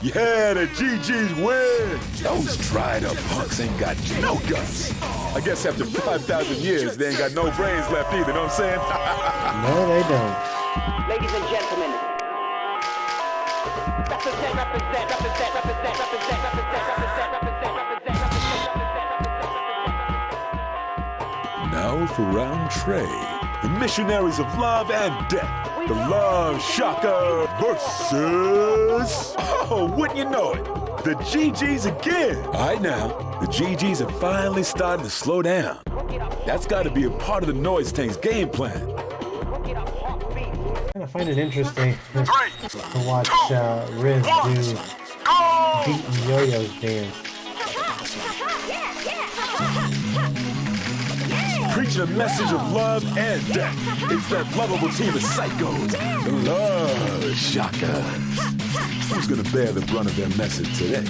Yeah, the GGs win! Those dried up punks ain't got no guts. I guess after 5,000 years, they ain't got no brains left either, know what I'm saying? No, they don't. Ladies and gentlemen, represent. Now for round Trey, the missionaries of love and death. The Love Shaka versus... Oh, wouldn't you know it? The GGs again. All right now, the GGs are finally starting to slow down. That's got to be a part of the Noise Tank's game plan. I find it interesting to watch Riz do Beat and Yo-Yo's dance. Preaching a message of love and death. It's that lovable team of psychos, the Love Shaka. Who's gonna bear the brunt of their message today?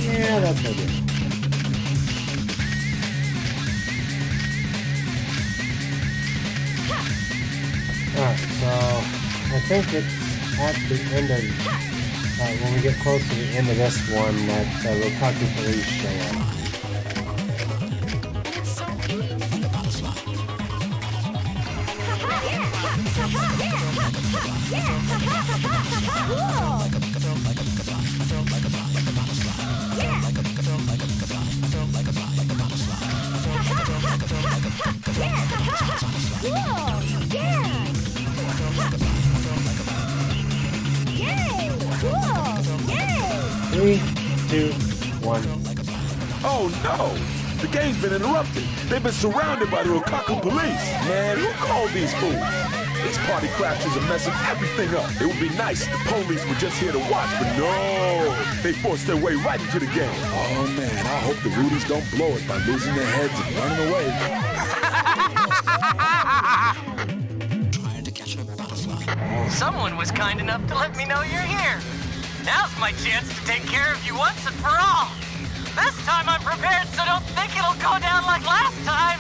Yeah, that's no good. Alright, so I think it's at the end of, when we get close to the end of this one, that Rokaku police show up. Three, two, one. Oh no! The game's been interrupted. They've been surrounded by the Rokaku police. Man, who called these fools? These party crashers are messing everything up. It would be nice if the police were just here to watch, but no! They forced their way right into the game. Oh man, I hope the Rudies don't blow it by losing their heads and running away. Someone was kind enough to let me know you're here. Now's my chance to take care of you once and for all. This time I'm prepared, so don't think it'll go down like last time.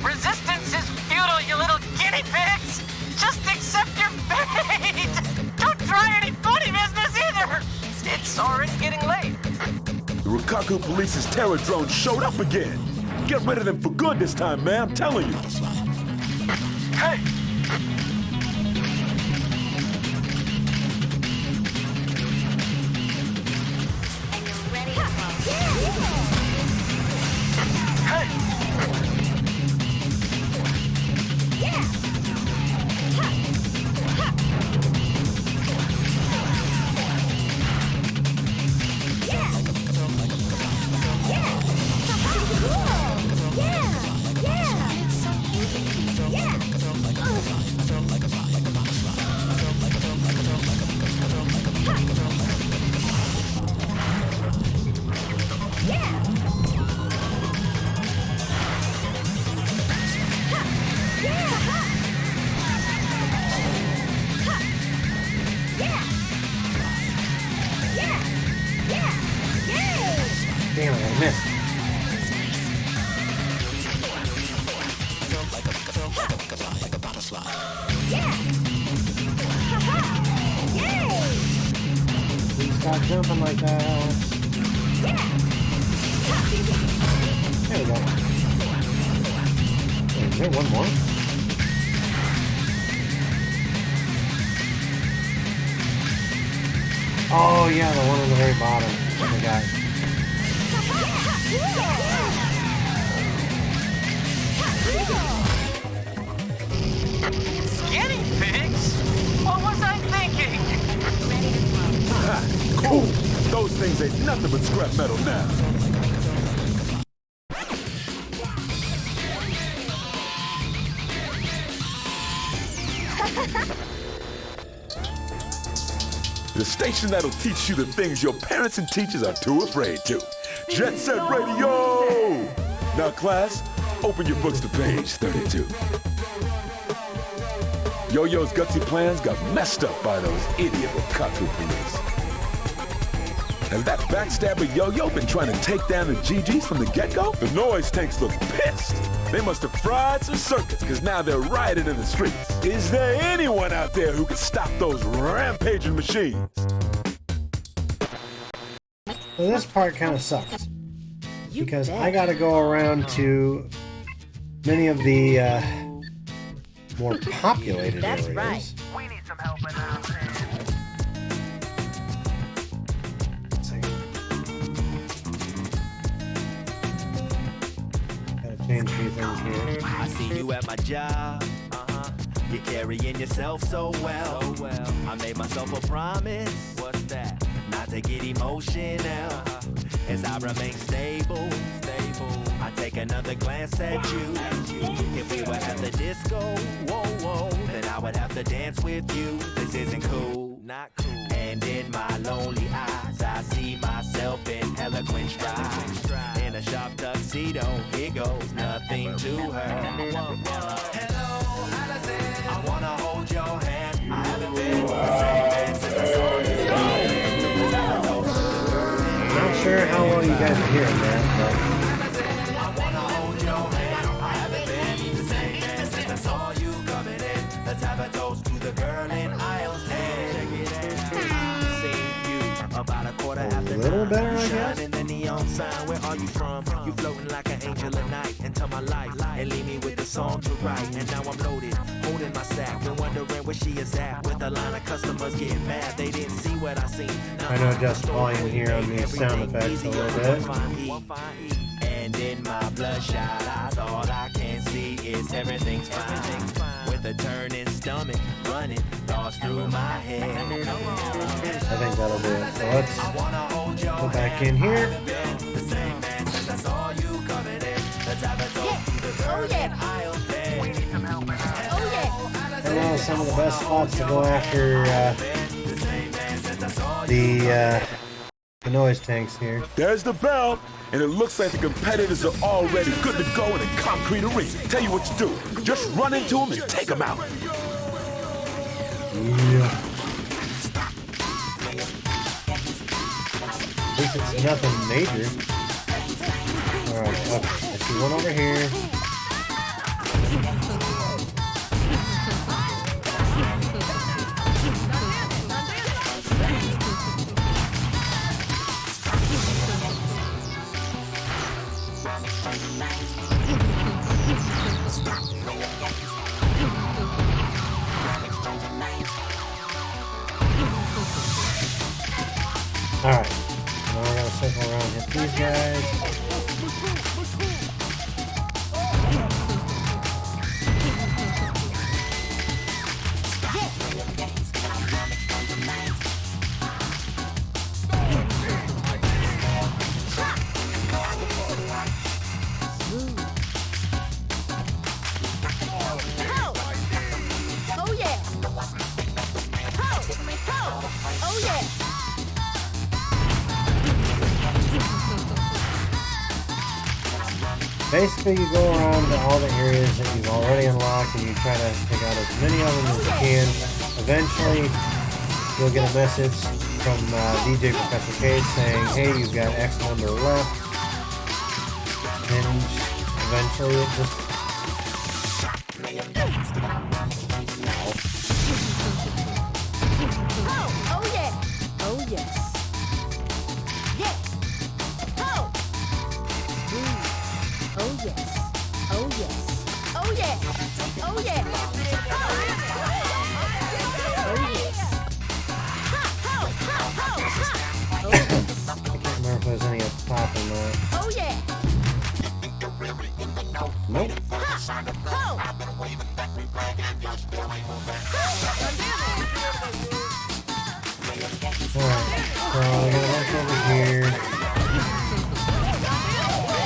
Resistance is futile, you little guinea pigs. Just accept your fate. Don't try any funny business either. It's already getting late. The Rokaku police's terror drone showed up again. Get rid of them for good this time, man, I'm telling you. Hey! Missed. Please stop jumping like that. There we go. Is there one more? Oh yeah, the one on the very bottom. I forgot. Skinny pigs? What was I thinking? Cool. Those things ain't nothing but scrap metal now. The station that'll teach you the things your parents and teachers are too afraid to. Jet Set Radio! Now, class, open your books to page 32. Yo-Yo's gutsy plans got messed up by those idiot Wakatu police. Has that backstabber Yo-Yo been trying to take down the GGs from the get-go? The noise tanks look pissed. They must have fried some circuits, because now they're rioting in the streets. Is there anyone out there who can stop those rampaging machines? So this part kind of sucks. Because I gotta go around to many of the more populated areas. Right. We need some help in our town. Gotta change a few things here. I see you at my job. You're carrying yourself so well. I made myself a promise. What's that? Not to get emotional. As I remain stable. I take another glance at you. If we were at the disco, then I would have to dance with you. This isn't cool, not cool. And in my lonely eyes, I see myself in eloquent stride. In a sharp tuxedo, here goes nothing to her. Hello, Allison. I wanna hold your hand. I haven't been the same man since I saw you. Not sure how well you guys are hearing that, but Let's have a toast to the girl in aisle 10. Check it out. Seen you about a quarter after a little better, I guess. in the neon sign. Where are you from? You floating like an angel at night into my life and leave me with the song to write. And now I'm loaded, holding my sack and wondering where she is at. With a line of customers getting mad, they didn't see what I seen. I know adjust volume here on these sound effects a little bit. And in my bloodshot eyes, all I can see is everything's fine. With a turning stomach, running thoughts through my head. I think that'll do it. So let's go back in here. Oh yeah. Oh yeah. I know some of the best spots to go after the noise tanks here. There's the bell, and it looks like the competitors are already good to go in a concrete arena. Tell you what to do. Just run into them and take them out. Yeah. At least it's nothing major. Alright, okay. I see one over here. Alright, now we're gonna circle around and hit these guys. Oh yeah. Oh yeah. Basically, you go around to all the areas that you've already unlocked and you try to pick out as many of them as you can. Eventually, you'll get a message from DJ Professor Cage saying, hey, you've got X number left. hinge eventually. It just Oh yeah. Oh yes. Yeah. Oh. Oh yes. Oh yes. Oh yeah. Oh yeah. Oh yes. I can't remember if there's any up top or not. Oh yeah. Nope. Alright, so we're gonna look over here.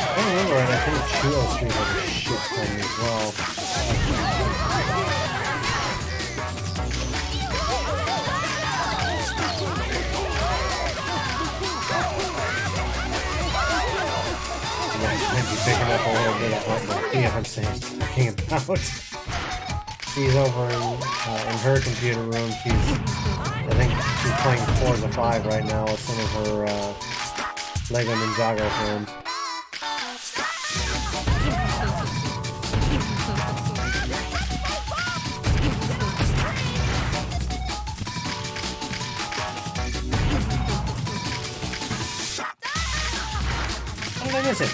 I don't remember, and I think Chuo Street has a shit ton as well. Might be picking up a little bit of what my fiance's talking about. She's over in her computer room. I think she's playing Forza 5 right now with some of her Lego Ninjago friends. How did I miss it?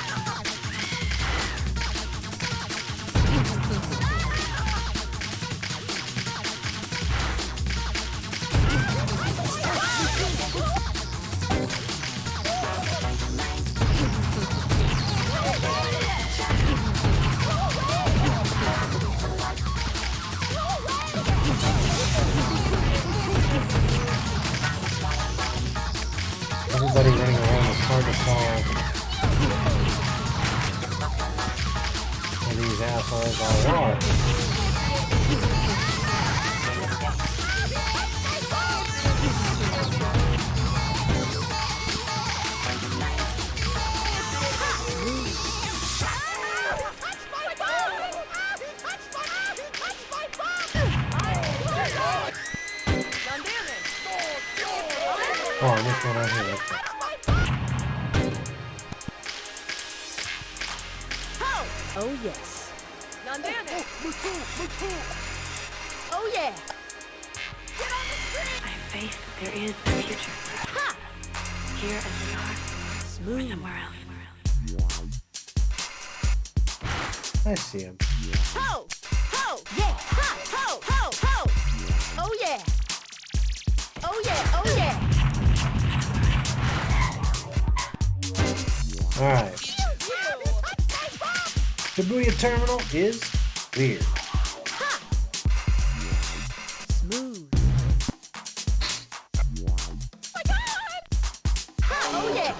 Everybody running around is hard to solve. And these assholes all are. Oh, and this one out here. Okay. Oh yes. Oh yeah. I have faith there is a future. Here as we are, or somewhere else. I see him. Ho! Ho! Yeah! Ha! Ho! Ho! Ho! Oh yeah! Oh yeah! Oh yeah! Alright. Shibuya Terminal is clear. Smooth. Oh yeah!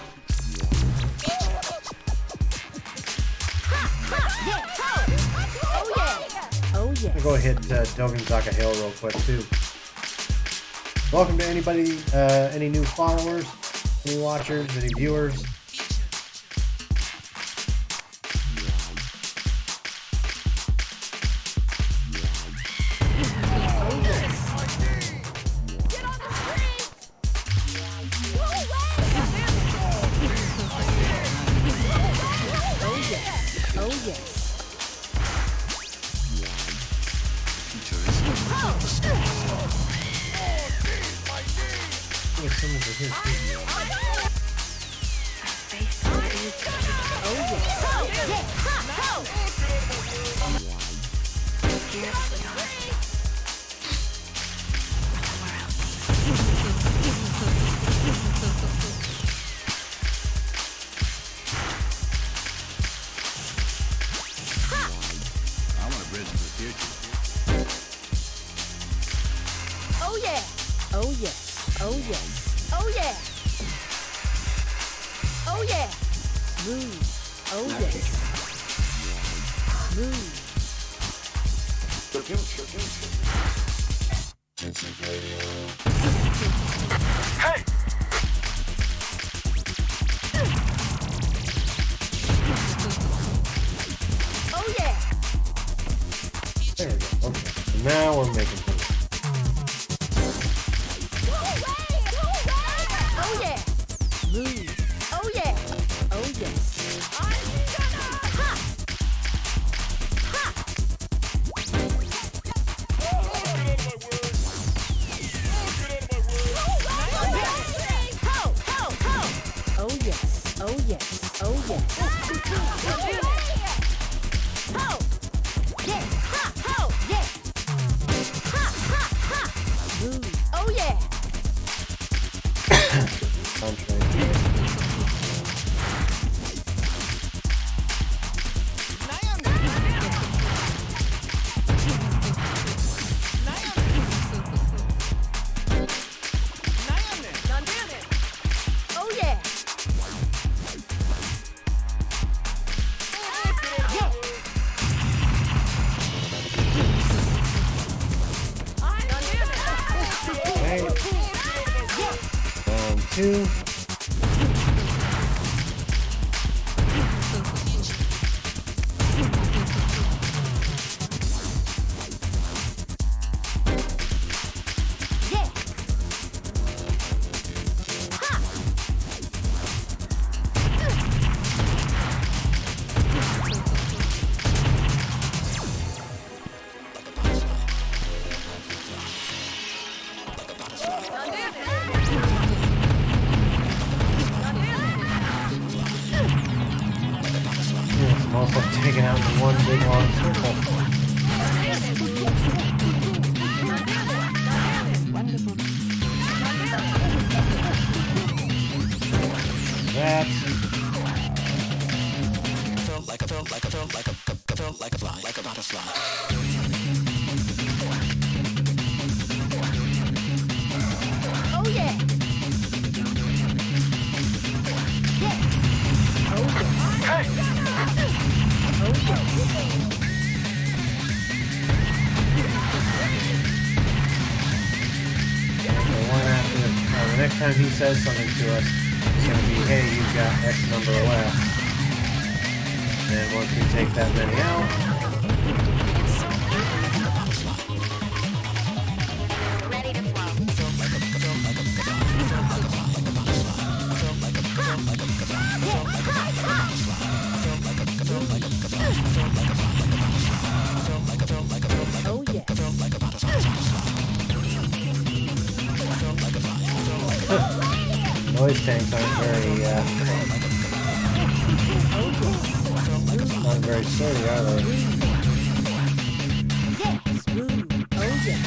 Yeah! Ho! Oh yeah! Oh yeah! I'll go hit Doganzaka Hill real quick too. Welcome to anybody, any new followers, any watchers, any viewers. Oh yeah! Oh yes! Oh yes! Oh yeah! Oh yeah! Smooth! Oh yes! Smooth! Hey! Oh yeah! There we go. Okay. Now we're making things. Oh yeah! Smooth! Oh yeah! Oh yes! I'm gonna Oh yeah. Ho! Yeah. Ha! Ho! Yeah. Ha! Ha! Ha! Oh yeah. Oh yeah. Okay. Round 2. I'm also taking out the one big long circle. That. Oh yeah. The next time he says something to us, it's going to be, hey, you've got X number left. And once we take that many out, Ready to flow. Oh yeah. noise tanks aren't very, not very sturdy, are they? Oh yes.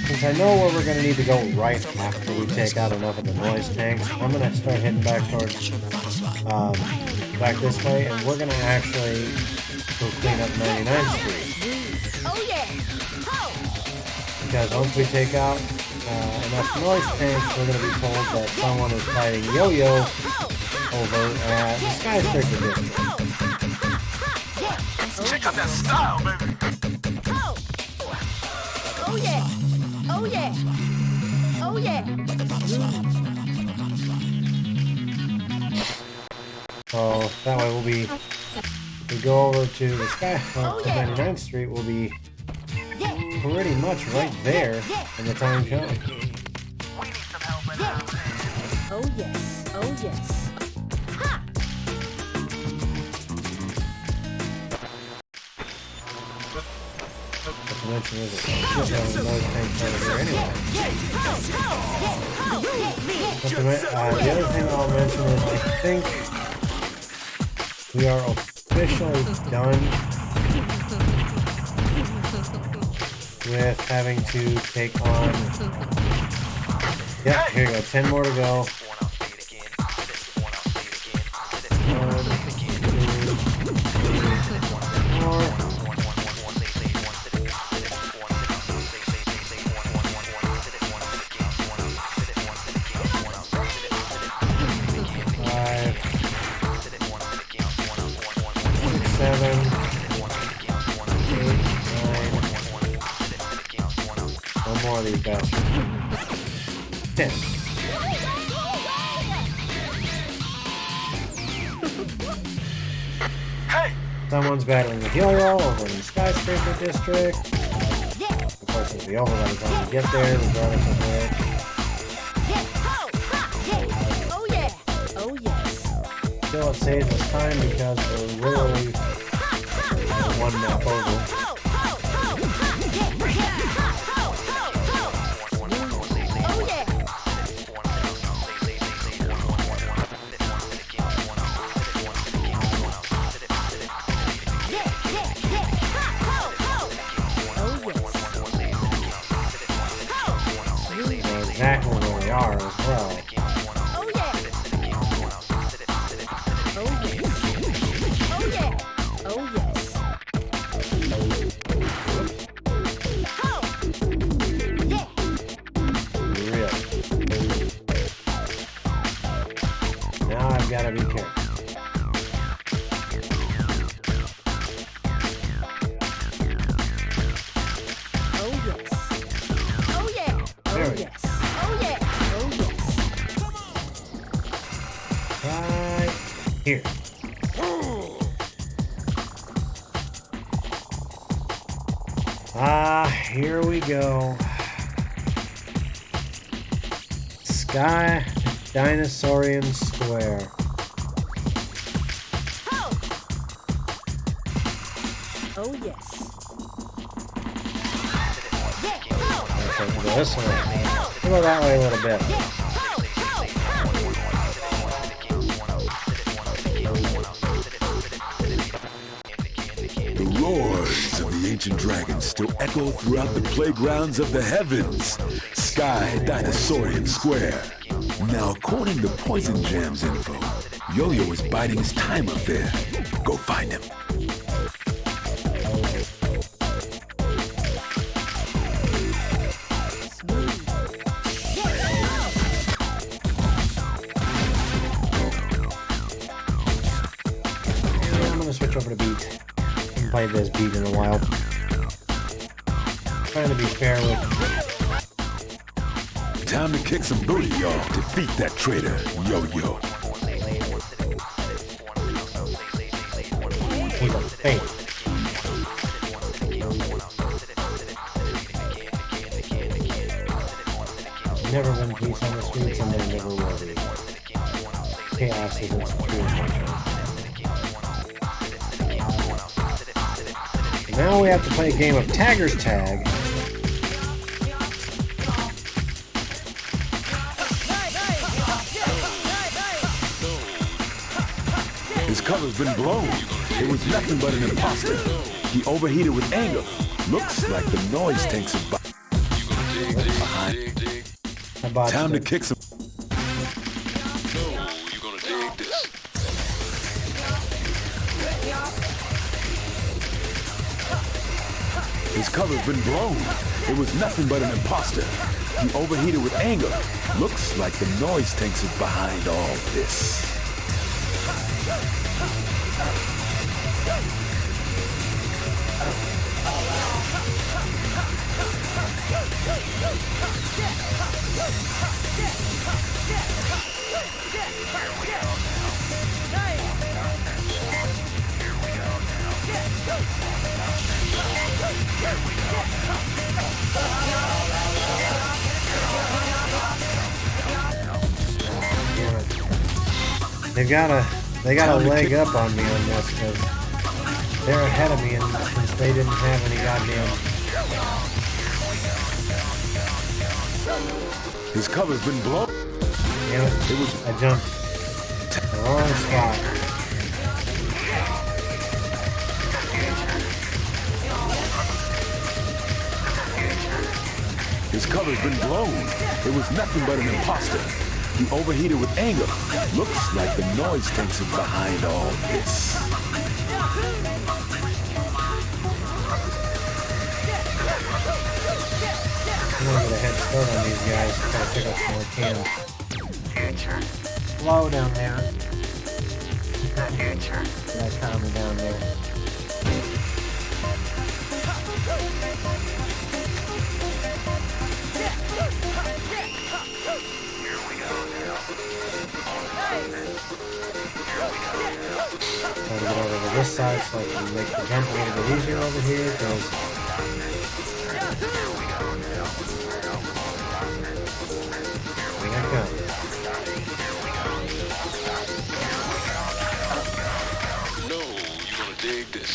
Since I know where we're going to need to go right after we take out enough of the noise tanks, I'm going to start heading back towards, back this way, and we're going to actually go clean up 99th Street. Oh yeah. Because once we take out enough noise tanks, we're going to be told that someone is fighting Yo-Yo over at the Skyscraper District. Check out that style, baby. Oh yeah. Oh yeah. Oh yeah. So that way we'll be, if we go over to the to 99th Street, we'll be pretty much right there in the time shown. Oh yes. Oh yes. Ha! Not to mention there's a shitload of noise tanks over here anyway. The other thing I'll mention is I think we are officially done with having to take on. Yep, here you go. 10 more to go. 1, 2, 3, 4. 7, 8, 9, 1 more of these bastards. 10. Hey! Someone's battling with Yo-Yo over in the Skyscraper District. Of course, it'll be over by the time we get there, regardless of where. Oh yeah. Oh yes. Still, it saves us time because we're literally one map over. Exactly where we are as well. Now I've got to be careful. Right here. Here we go. Sky Dinosaurian Square. Oh yes. Okay, go this way. Go that way a little bit. The roars of the ancient dragons still echo throughout the playgrounds of the heavens. Sky Dinosaurian Square. Now, according to Poison Jam's info, Yo-Yo is biding his time up there. Go find him. I'm gonna switch over to beat. I haven't played this beat in a while. Trying to be fair with. Time to kick some booty, y'all. Defeat that traitor, Yo-Yo. He's a fake. Never been peace on the streets, and there never will be. Chaos isn't true. Now we have to play a game of Tagger's Tag. His cover's been blown. It was nothing but an imposter. He overheated with anger. Looks like the noise tanks are behind. Time to kick some. His cover's been blown. It was nothing but an imposter. He overheated with anger. Looks like the noise tanks are behind all this. They got a leg up on me on this because they're ahead of me, and since they didn't have any goddamn. His cover's been blown. Damn it! I jumped the wrong spot. His cover's been blown. It was nothing but an imposter. He overheated with anger. Looks like the noise tanks are behind all this. I'm gonna get a head start on these guys. Gotta pick up some more cans. Slow down there. That calm me down there. Try to get over to this side so I can make the jump a little bit easier over here, because here I come. No, you're gonna dig this.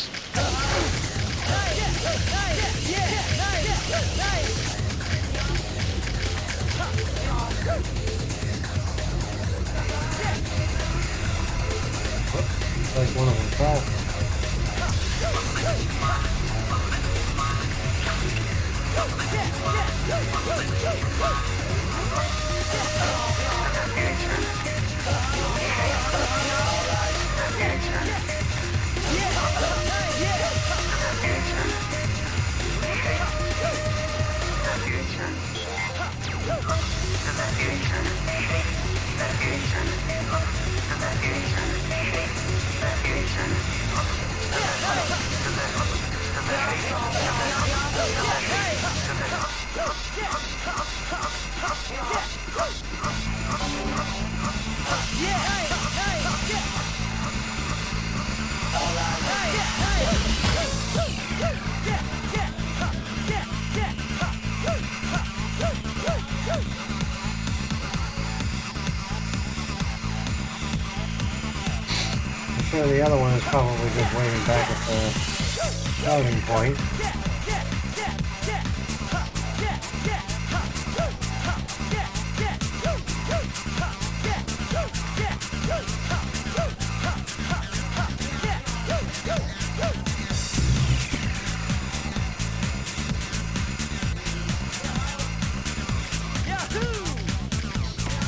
Well. I'm sure the other one is probably just waiting back at the starting point.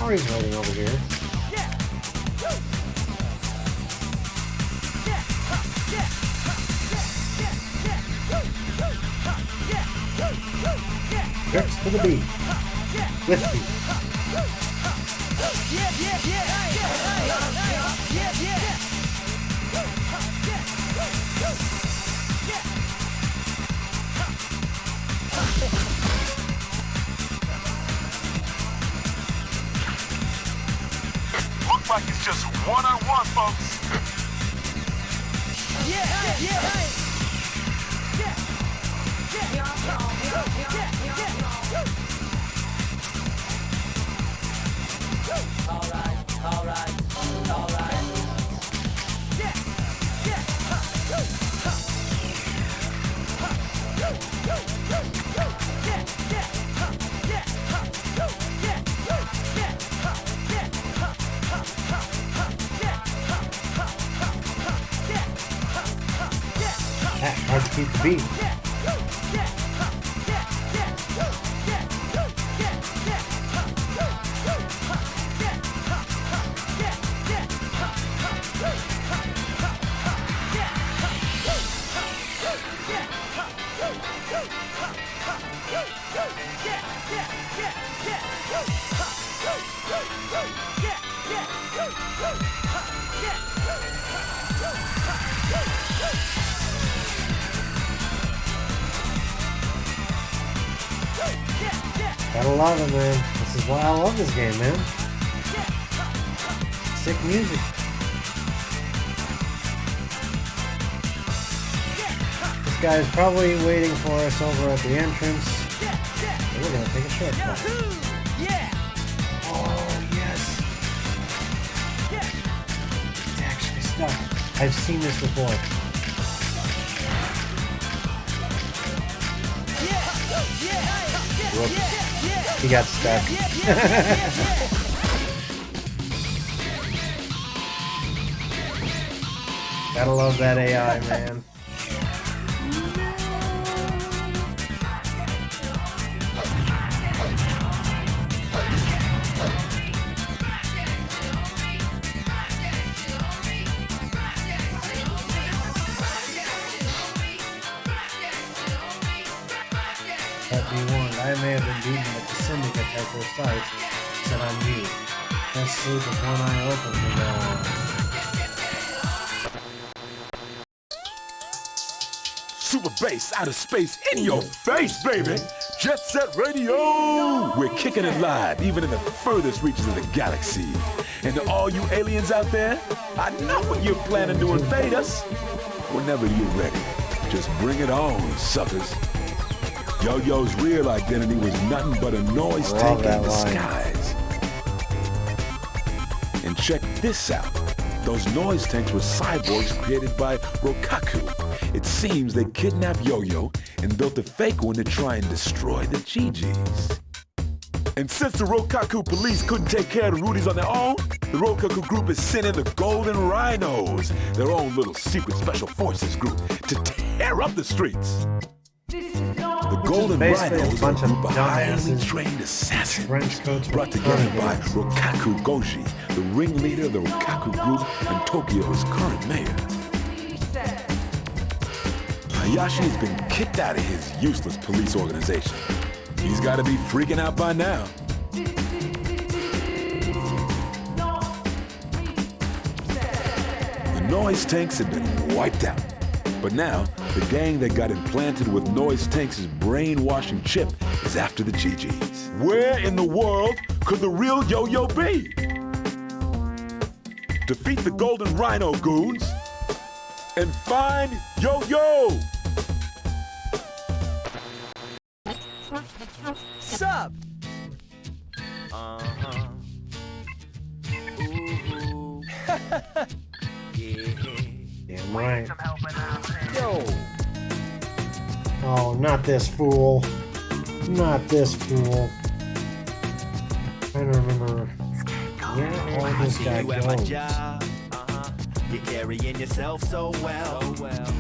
Ari's waiting over here. Tricks to the beat. With beat. Looks like it's just one-on-one, folks. Hard to keep the beat. Gotta love it, man. This is why I love this game, man. Sick music. This guy is probably waiting for us over at the entrance. So we're gonna take a shortcut. Oh, yes. It's actually stuck. I've seen this before. Whoops. He got stuck. Gotta love that AI, man. But be warned, I may have been beaten at the syndicate at their site. Said I'm you. Best sleep with one eye open from now on. Super bass, outer space, in your face, baby. Jet Set Radio. We're kicking it live, even in the furthest reaches of the galaxy. And to all you aliens out there, I know what you're planning to invade us. Whenever you're ready, just bring it on, suckers. Yo-Yo's real identity was nothing but a noise tank in disguise. And check this out. Those noise tanks were cyborgs created by Rokaku. It seems they kidnapped Yo-Yo and built a fake one to try and destroy the GGs. And since the Rokaku police couldn't take care of the Rudies on their own, the Rokaku group is sending the Golden Rhinos, their own little secret special forces group, to tear up the streets. The Golden Rhinos are a group of highly trained assassins brought together by Rokaku Goji, the ringleader of the Rokaku group and Tokyo's current mayor. Hayashi has been kicked out of his useless police organization. He's got to be freaking out by now. The noise tanks have been wiped out. But now, the gang that got implanted with noise tanks' brainwashing chip is after the GGs. Where in the world could the real Yo-Yo be? Defeat the Golden Rhino goons and find Yo-Yo! Sup? Ooh. Yeah. Damn right. Yo. Oh, not this fool. Not this fool. Trying to remember where all this guy goes. You're carrying yourself so well.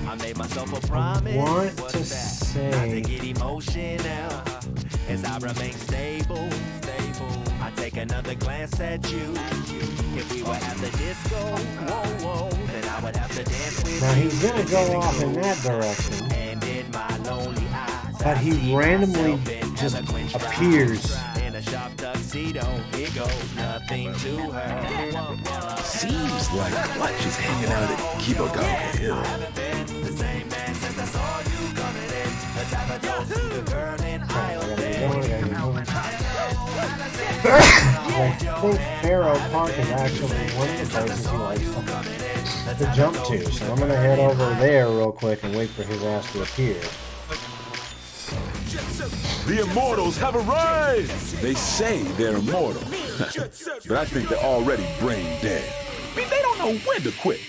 I made myself a promise. I want to say not to get emotional as I remain stable. I take another glance at you. If we were at the disco, whoa, then I would have to dance with now you. he's gonna go off in that direction, And in my lonely eyes, but he randomly just appears. in a sharp tuxedo. Here goes nothing to her. Seems like Clutch is hanging out at Kibogawa Hill. The same man since I saw you coming in. The time I told you the girl in aisle I think Faro Park is actually one of the places he likes to jump to, so I'm gonna head over there real quick and wait for his ass to appear. The Immortals have arrived! They say they're immortal, but I think they're already brain dead. I mean, they don't know when to quit.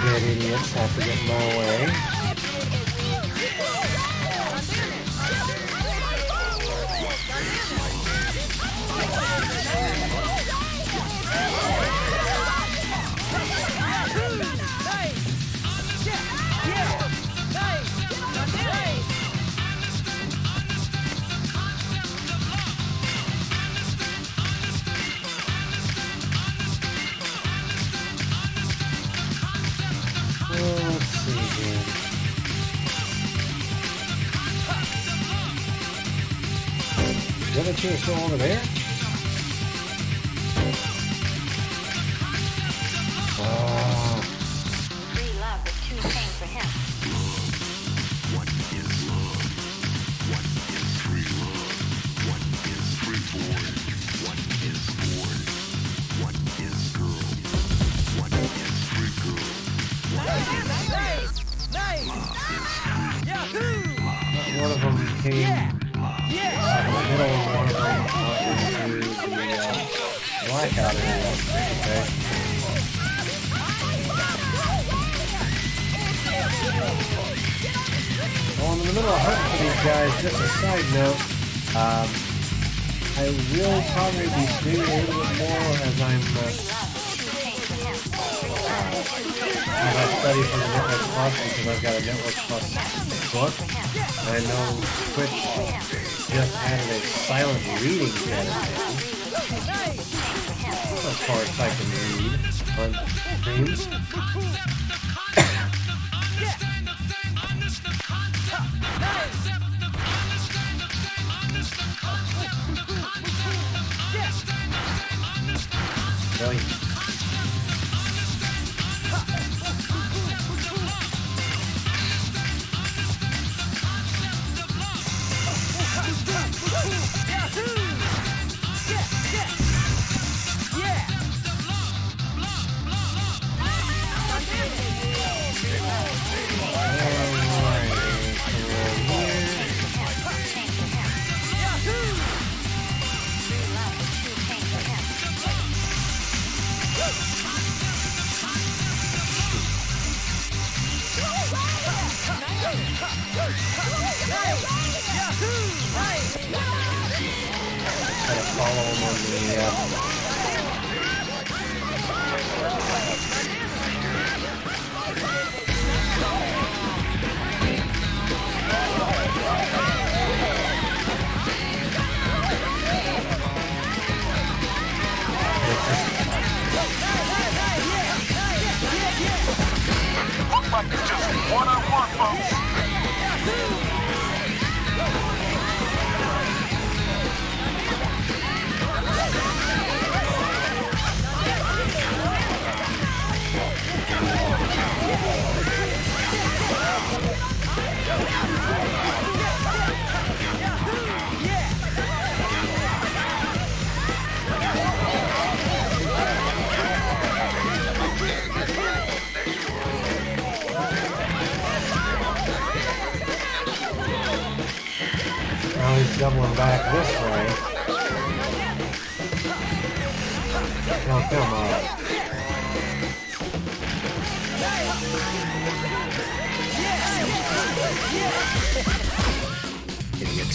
Dead idiots have to get in my way. Let's see here. The other two are still over there? Free love with two things for him. What is love? What is free love? What is free boy? What is boy? What is girl? What is free girl? One of them came. The middle one of them into the blackout area. Okay. Well, I'm in the middle of hunting for these guys. Just a side note, I will probably be streaming a little bit more as I study for the Network Plus because I've got a Network Plus book. I know Twitch just added a silent reading category. As far as I can read on streams. Really? Follow him on Looks like it's just one-on-one, folks. Now he's doubling back this way. Oh, come on. Idiot.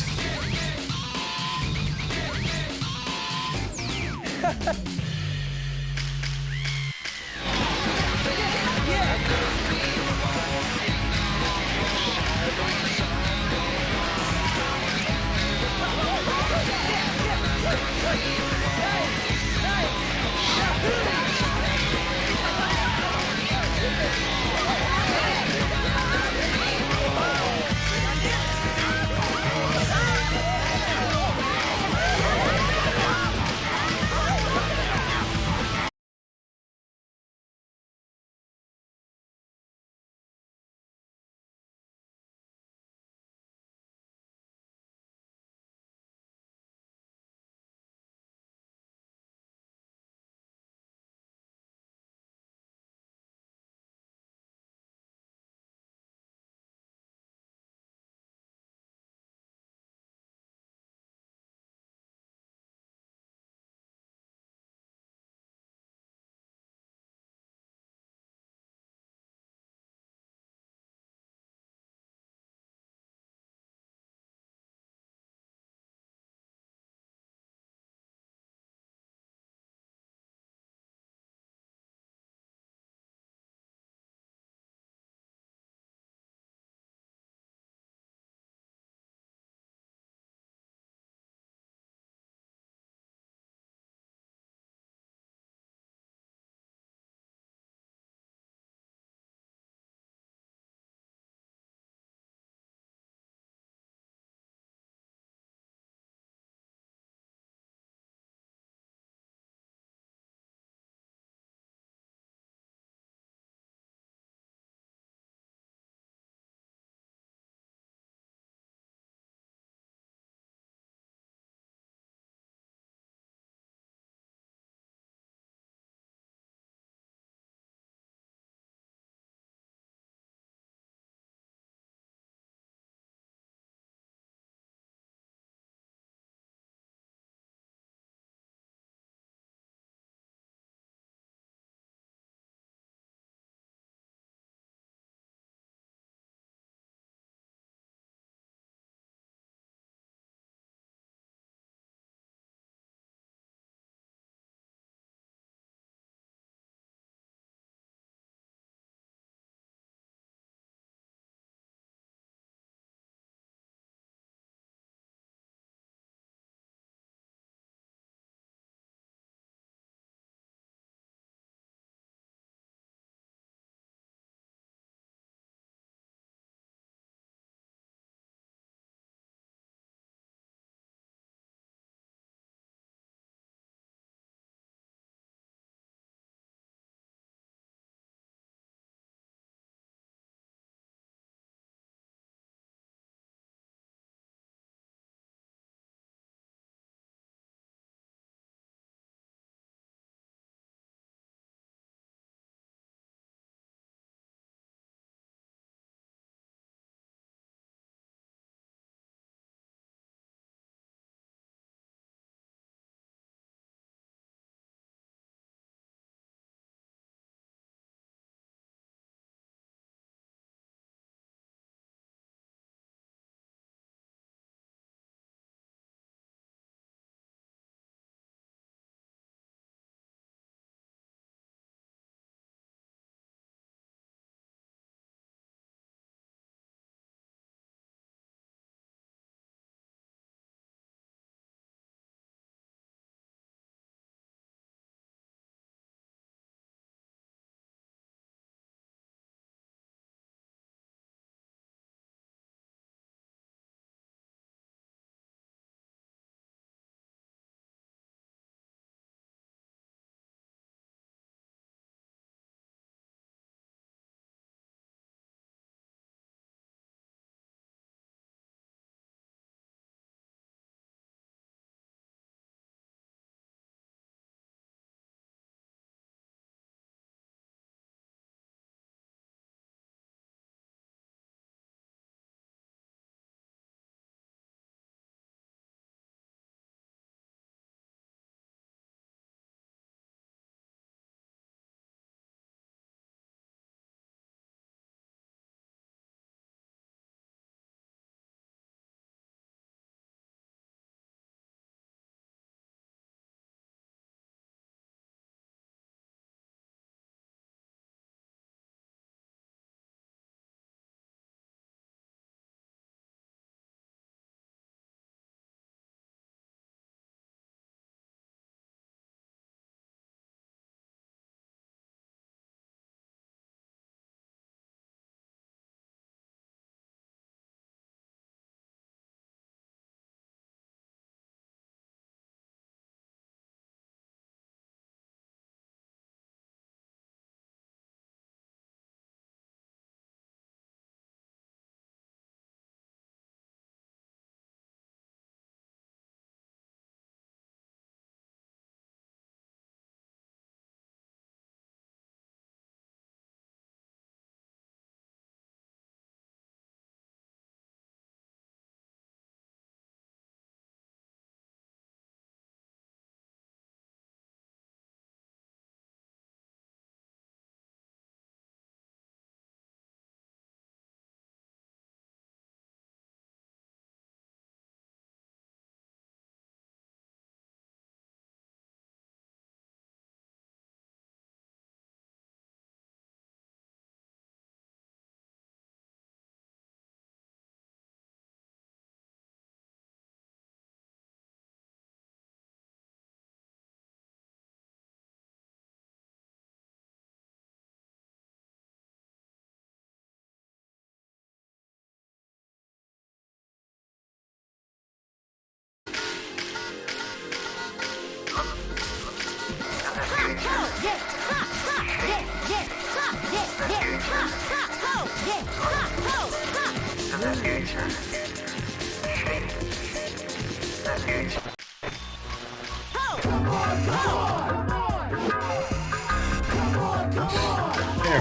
There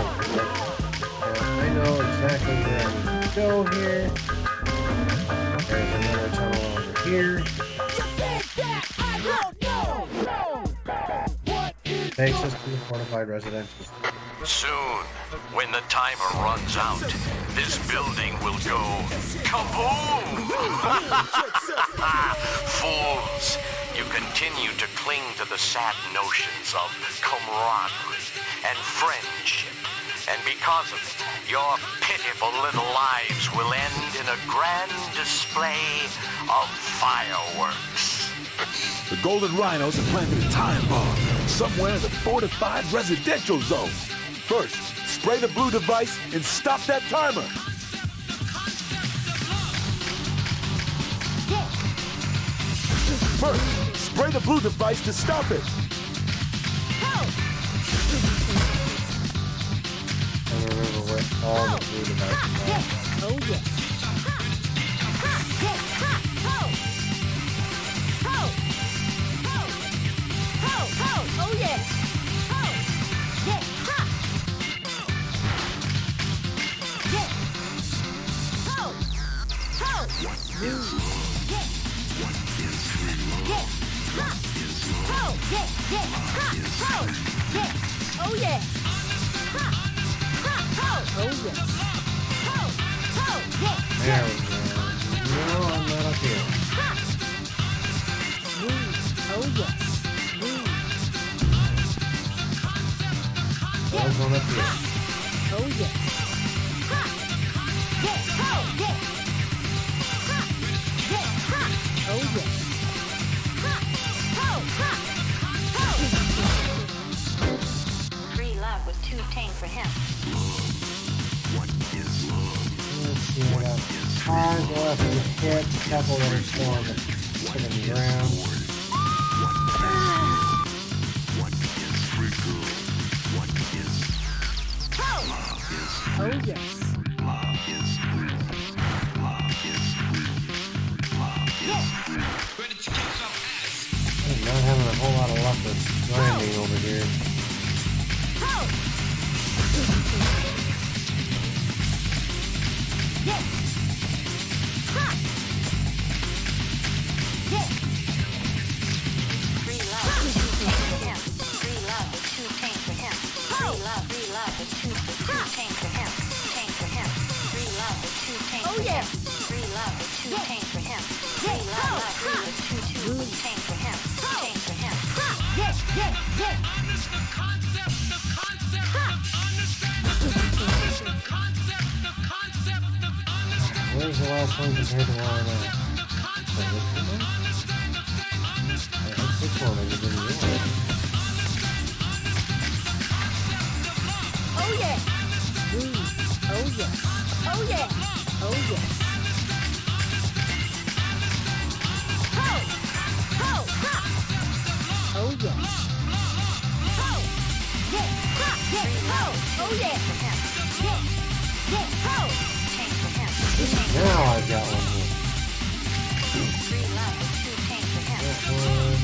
we go. I know exactly where I need to go here. There's another tunnel over here. Takes us to the fortified residential. Soon, when the timer runs out, this building will go kaboom! Fools, you continue to cling to the sad notions of camaraderie and friendship. And because of it, your pitiful little lives will end in a grand display of fireworks. The Golden Rhinos have planted a time bomb somewhere in the fortified residential zone. First, spray the blue device and stop that timer. First, spray the blue device to stop it. I remember where all the blue devices are. Oh yeah. Oh yeah. Oh yeah. There we go. No, I'm not up here. Oh yes. There's one up here. Oh yes. Oh yes. Free love was too tame for him. Let's see, I got 5 left to hit, a couple that are still on the ground. Oh yes. I'm not having a whole lot of luck with grinding over here. Free love was too tame for him. Free love was too tame for him. Free love was too tame for him. Tame for him. Free love was too tame for him. Free love was too tame for him. Free love was too tame for him. Tame for him. Where's the last one compared to where I'm at? That's this one I didn't realize. Oh yeah. Oh yes. Oh yeah. Oh yes. Oh yes. Oh yeah. Now I've got one more. That one.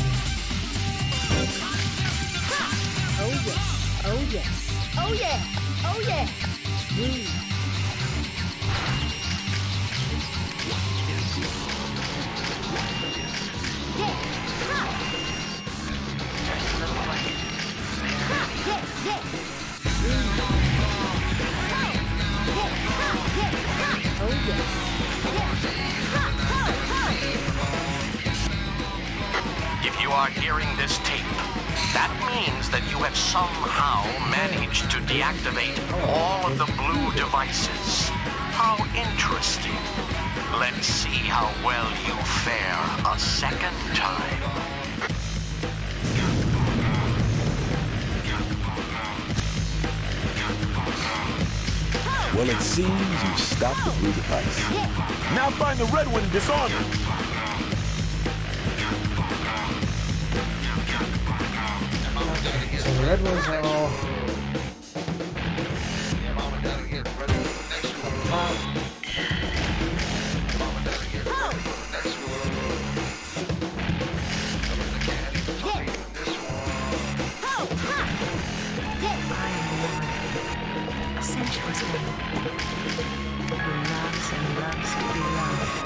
Oh yes. Oh yes. Oh yeah. Oh yeah. If you are hearing this tape, that means that you have somehow managed to deactivate all of the blue devices. How interesting. Let's see how well you fare a second time. Well, it seems you've stopped the blue device. Now find the red one and disarm it. So the red ones are all centuries old. Who loves and loves to be loved.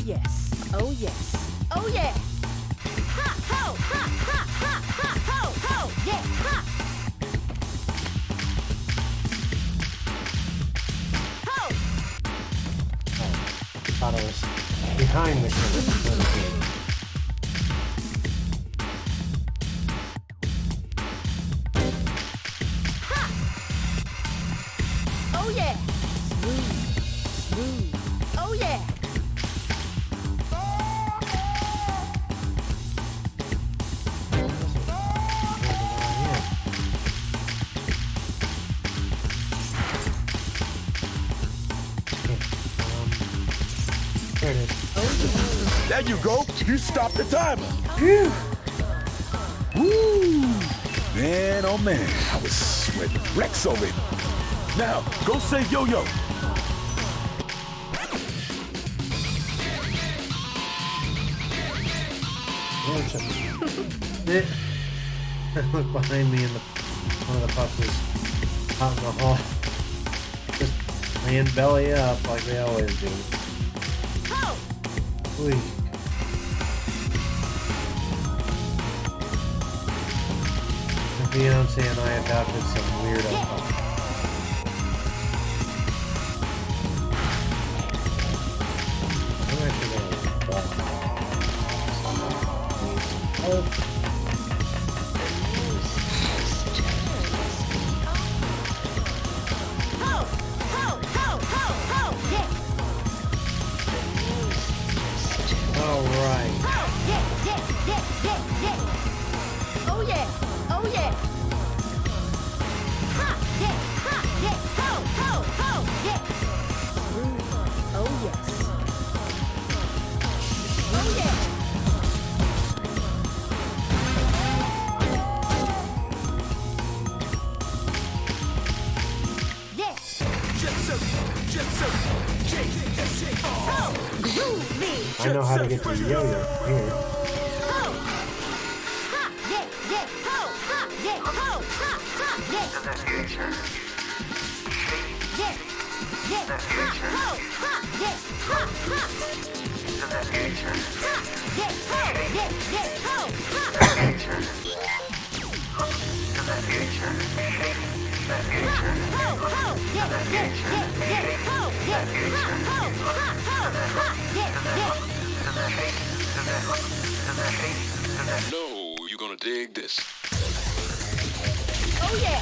yes. Oh yes. Oh yeah. Ha ho ha ha ha ha ho ho yeah ha. Ho. Thought I was behind the camera. Oh yeah. Smooth. Smooth. Oh yeah. There it is. There you go. You stopped the timer. Phew. Woo. Man, oh man, I was sweating Rex already. Now, go save Yo-Yo. Look behind me, and one of the pups is out in the hall, just laying belly up like they always do. Ooh. My fiance and I adopted some weirdo pup. I'm actually gonna walk. Oh. All right. Oh yeah. Oh yeah. Ha yeah. Ha yeah. Ho ho ho yeah. Oh yes. Oh yeah. I know how to get to the yo-yo here. No, you're gonna dig this. Oh yeah.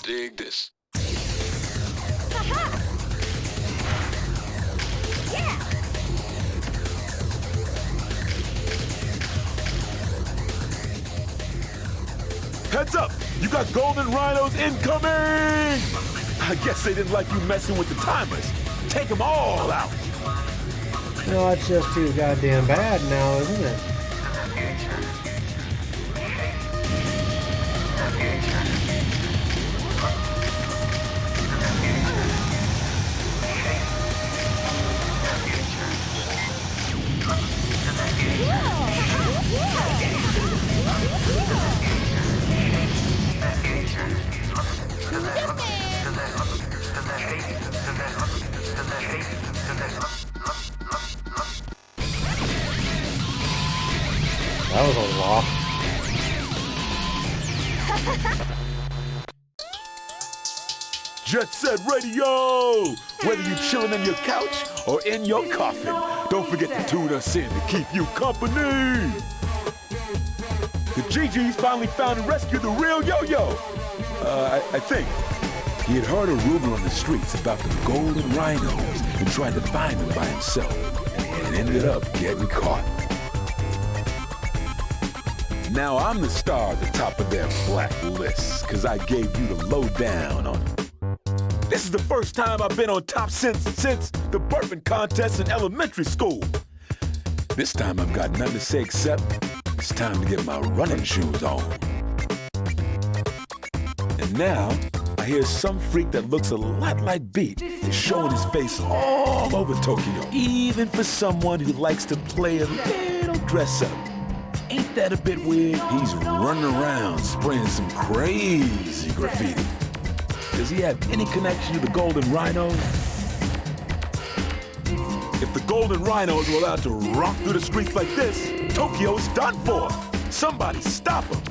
Dig this. Heads up! You got golden rhinos incoming! I guess they didn't like you messing with the timers. Take them all out! You know, it's just too goddamn bad now, isn't it? That was a law. Jet Set Radio! Whether you're chilling in your couch or in your coffin, don't forget to tune us in to keep you company! The GGs finally found and rescued the real Yo-Yo! I think. He had heard a rumor on the streets about the golden rhinos and tried to find them by himself, and ended up getting caught. Now I'm the star at the top of their black list, cause I gave you the lowdown on it. This is the first time I've been on top since the burping contest in elementary school. This time I've got nothing to say except it's time to get my running shoes on. And now I hear some freak that looks a lot like Beat is showing his face all over Tokyo, even for someone who likes to play a little dress up. Ain't that a bit weird? He's running around spraying some crazy graffiti. Does he have any connection to the Golden Rhinos? If the Golden Rhinos were allowed to rock through the streets like this, Tokyo's done for. Somebody stop them.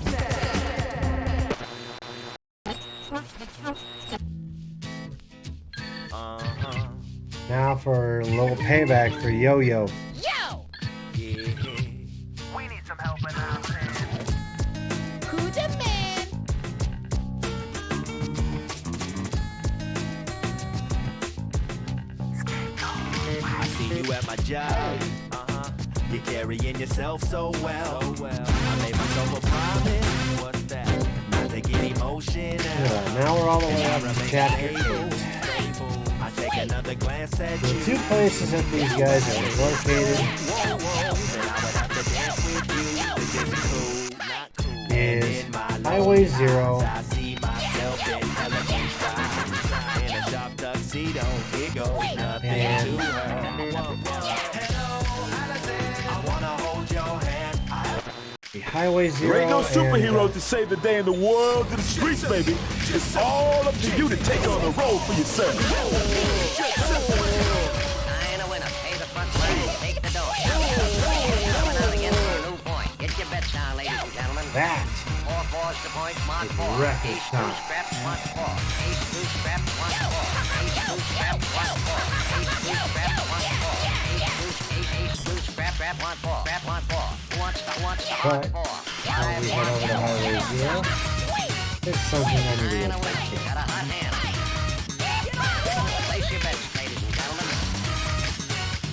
Now for a little payback for Yo-Yo. At my job, you're carrying yourself so well. I made myself a promise. What's that? Not to get emotional. Yeah, now we're all the way up to chapter 8. I take another glance at The you. two places that these guys are located is Highway 0 I see myself in elegant style. In a sharp tuxedo, it goes nothing and to her. Highway 0. There ain't no superhero and, to save the day in the world to the streets, baby. It's all up to you to take on the road for yourself. I ain't a winner. Pay the front line. Take the door. Coming out again for a new point. Get your bets down, ladies and gentlemen. that 4 4's the point. Mark 4. record Ace 2 time. scraps. Mark 4. Ace 2 scraps. Mark 4. Ace 2 scraps. Mark 4. Ace 2 scraps. Mark 4. Ace 2 scrap. Scrap. Mark 4. Scrap. Mark 4. Who wants the Mark 4? Now we head over to Highway 0. There's something I need to And a get winner. back Got a hot hand. Place your bets, ladies and gentlemen.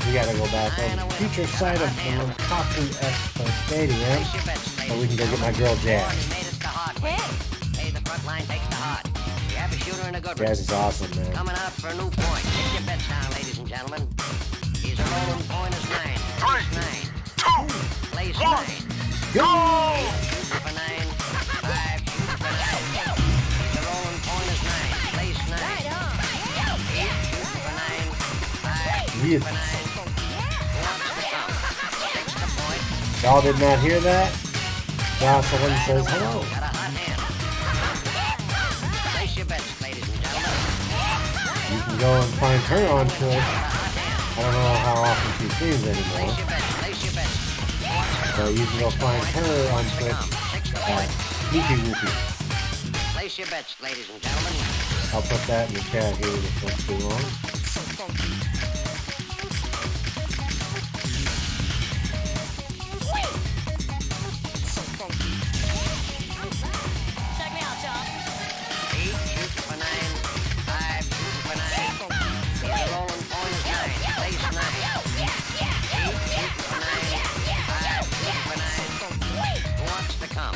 We gotta go back over the future side of the Lukaku Expo Stadium Place your bets, so ladies we can go get my girl Jazz. made us the hard way. Hey, the front line takes the hard. You have a shooter and a good one. Jazz is awesome, man. Coming out for a new point. Get your bets down, ladies and gentlemen. He's a rolling point is 9. 2, Place 1, 9. go! Shoot for 9. 5. Shoot for 9. He's a rolling point is 9. Place 9. 8. Shoot for 9. 5. Shoot Yes. for 9. Who wants to come? 6 the point. Y'all did not hear that? Jocelyn says hello. Got a hot hand. Place your bets, ladies and gentlemen. You can go and find her on Twitch. I don't know how often she streams anymore, Place your bets. Place your bets. but you can go find her on Twitch at Wookie Wookie. Place your bets, ladies and gentlemen. I'll put that in the chat here if that's too long. Check me out, y'all. 8 shooting for 9. 5 shooting for 9. He's a rolling point is 9. Place 9. 8 shooting for 9. 5 shooting for 9. Who wants to come?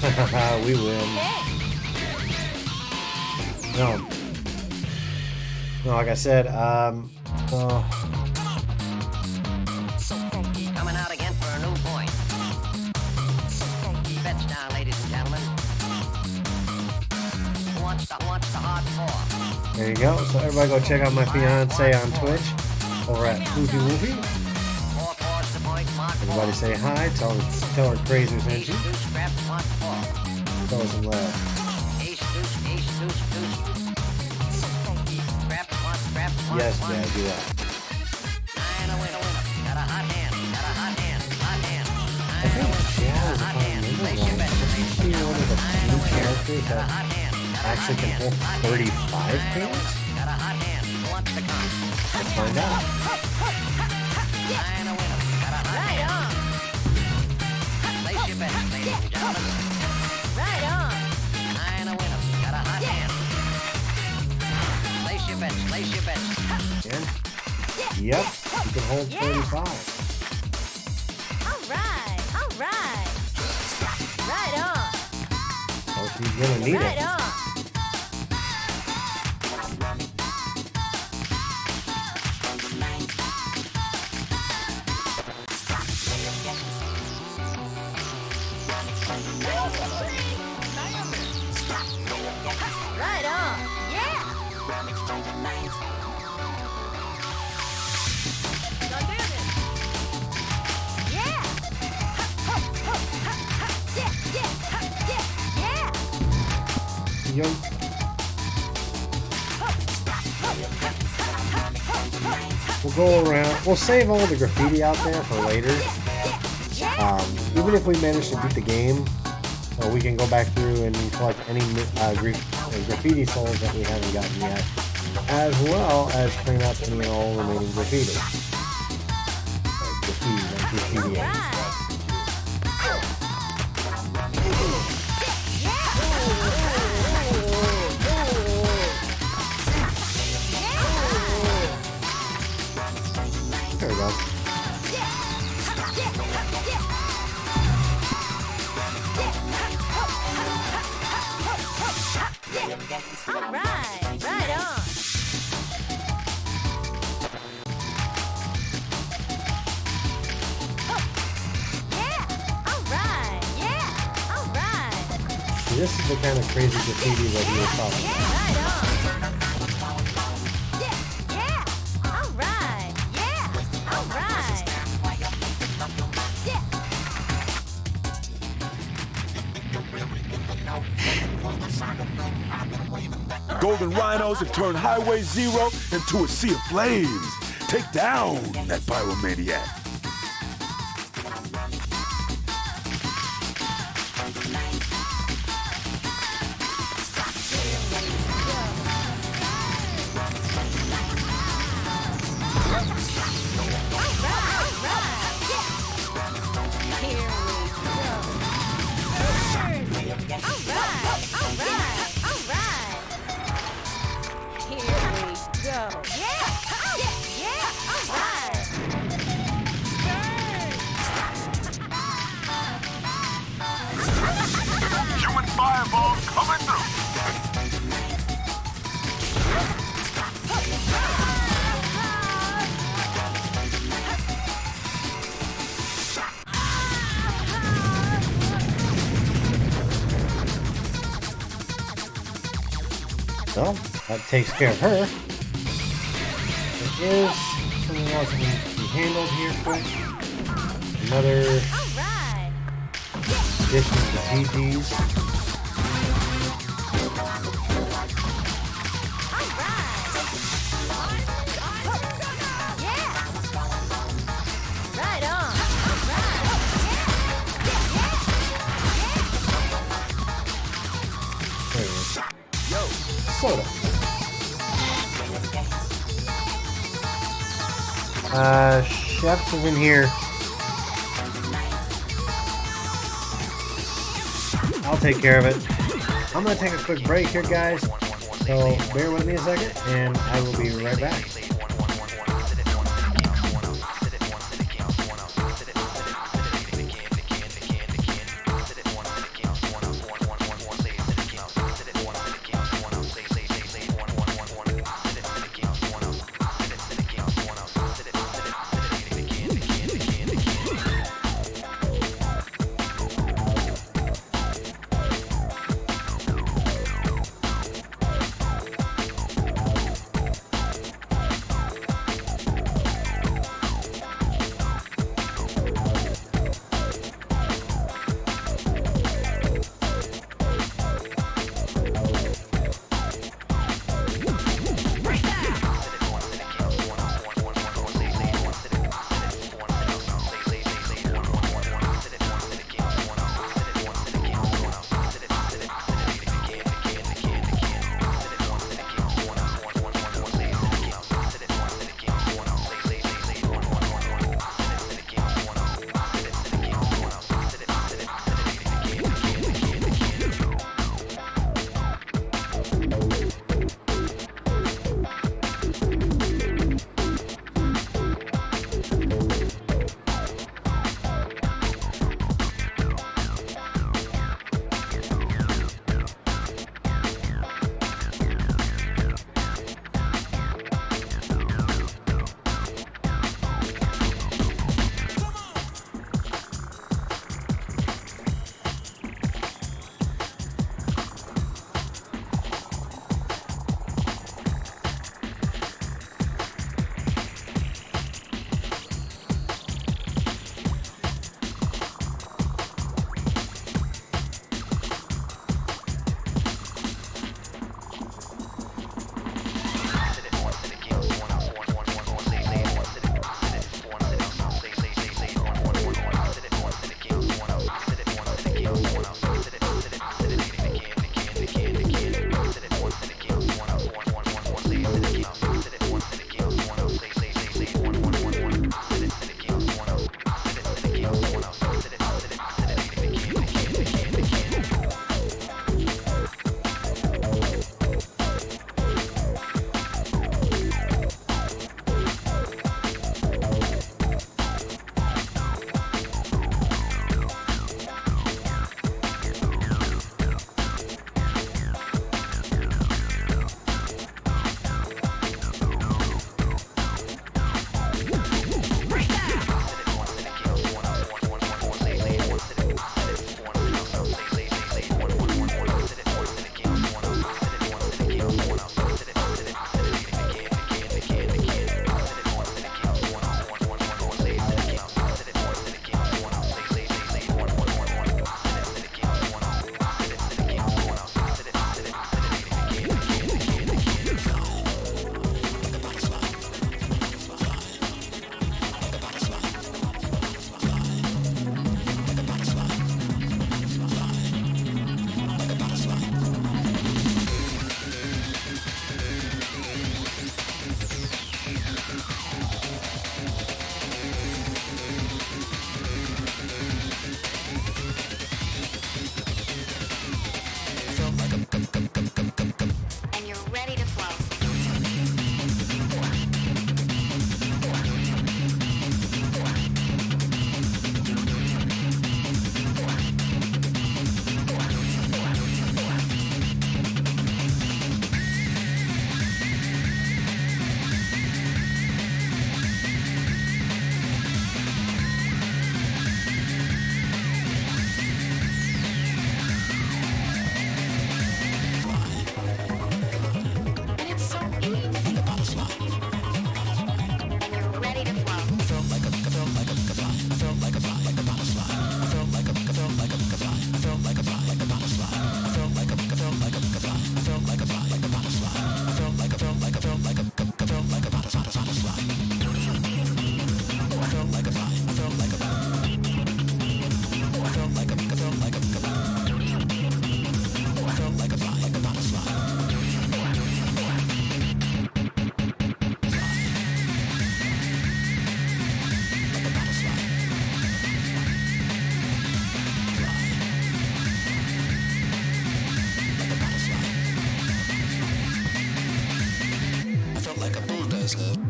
We win. No, like I said, Coming out again for a new point. Bets down, ladies and gentlemen. Who wants the hardcore? there you go. So everybody go check out my fiance on Twitch over at Poofy Woofy. Everybody say hi. Tell her Krazer sent you. Throw some love. Yes, Dad, do that. I think Jazz, if I remember right, isn't she one of the few characters that actually can hold 35 pants? Let's find out. Right on. Place your bets, ladies and gentlemen. Right on. Nine of winners, got a hot hand. Place your bets, place your bets. Again? Yep, she can hold 35. Alright. Right on. Oh, she's gonna need Right it. on. Right on. Yeah. Yeah. Young. We'll go around. We'll save all the graffiti out there for later. Even if we manage to beat the game, we can go back through and collect any graffiti souls that we haven't gotten yet, as well as clean up any and all remaining graffiti. Graffiti. There we go. Alright. Right on. See, this is the kind of crazy graffiti that he was talking about. Golden rhinos have turned Highway Zero into a sea of flames. Take down that pyromaniac. Human fireball coming through. Well, that takes care of her. There is something else that needs to be handled here quick. Another addition to GG's. There it is. Sort of. Chefs is in here. I'll take care of it. I'm gonna take a quick break here, guys. So bear with me a second, and I will be right back.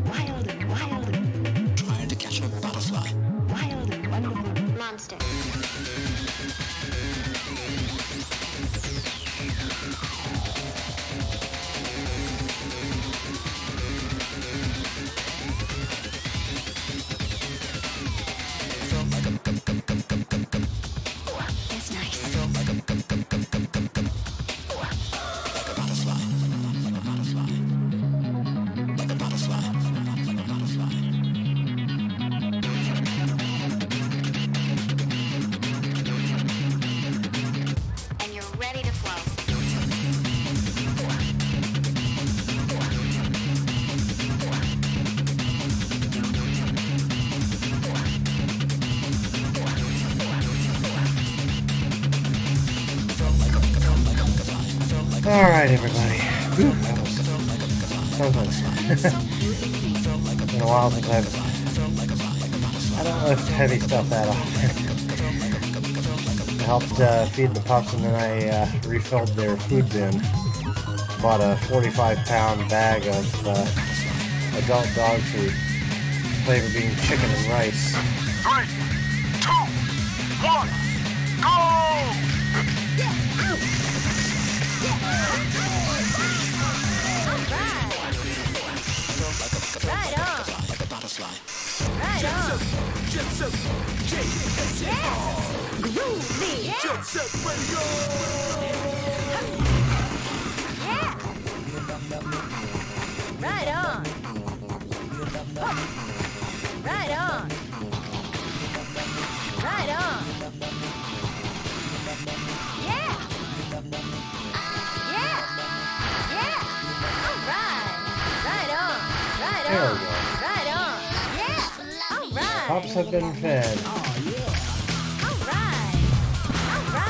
Wild and wild. Trying to catch a butterfly. Wild and wonderful. Monster. That's nice. And you're ready to flow. All right, everybody. Whew, that was so good. It's been a while since I don't lift heavy stuff that often. I helped feed the pups, and then I refilled their food bin. Bought a 45-pound bag of adult dog food, flavor being chicken and rice. 3, 2, 1, go! Right on. Right on. Yes. Groovy. Yeah. Yeah. Right on. Right on. Right on. Yeah. Yeah. Yeah. All right. Right on. Right There we on. go. Right on. Yeah. All right. Pups have been fed. All right. All right.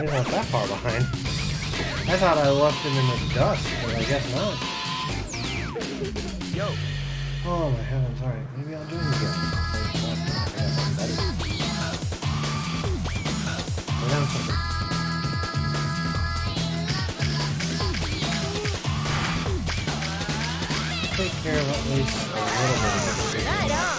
He's not that far behind. I thought I left him in the dust, but I guess not. Yo. Oh my heavens, alright, maybe I'll join you guys. Go down something. Take care of at least a little bit of it. Right on.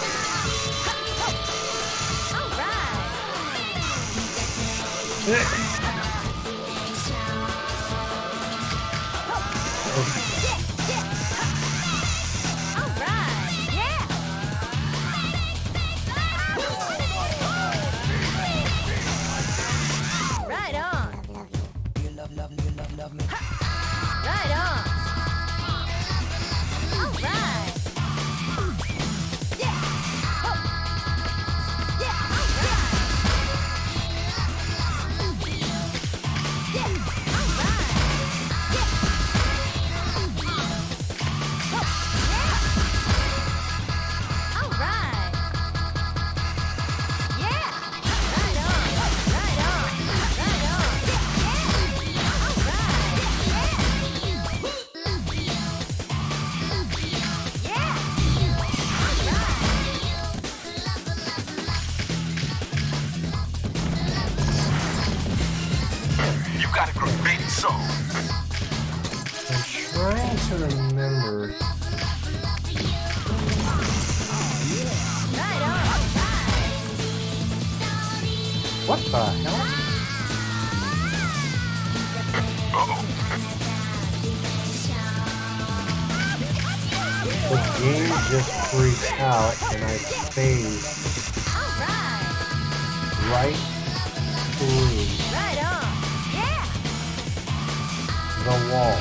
What the hell? The game just freaked out and I phased right through the wall.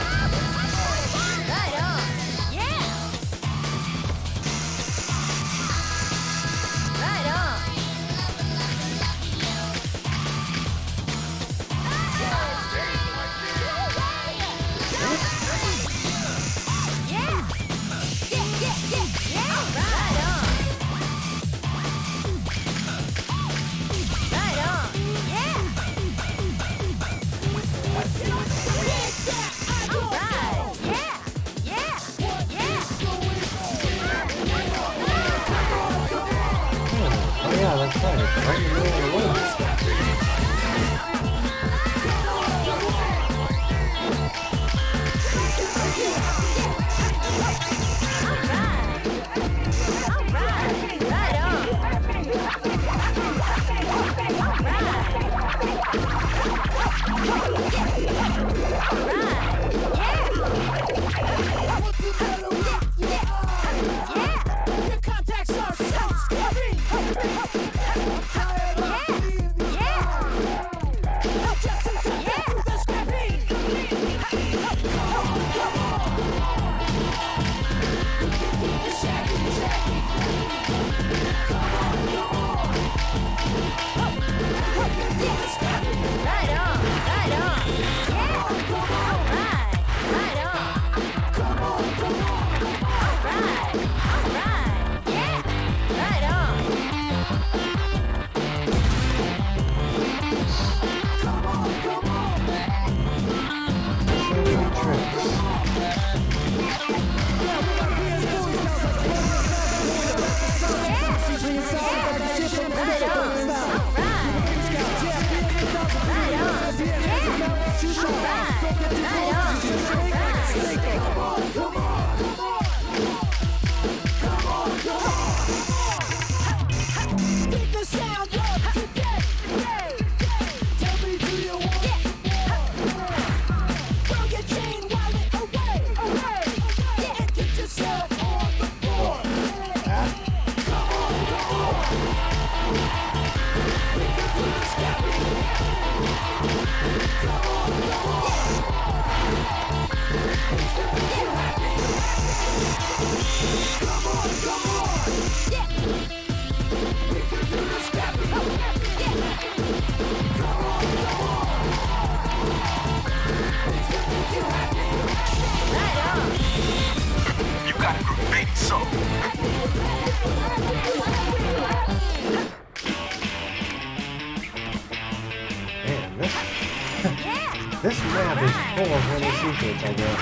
This map is full of little secrets, I guess.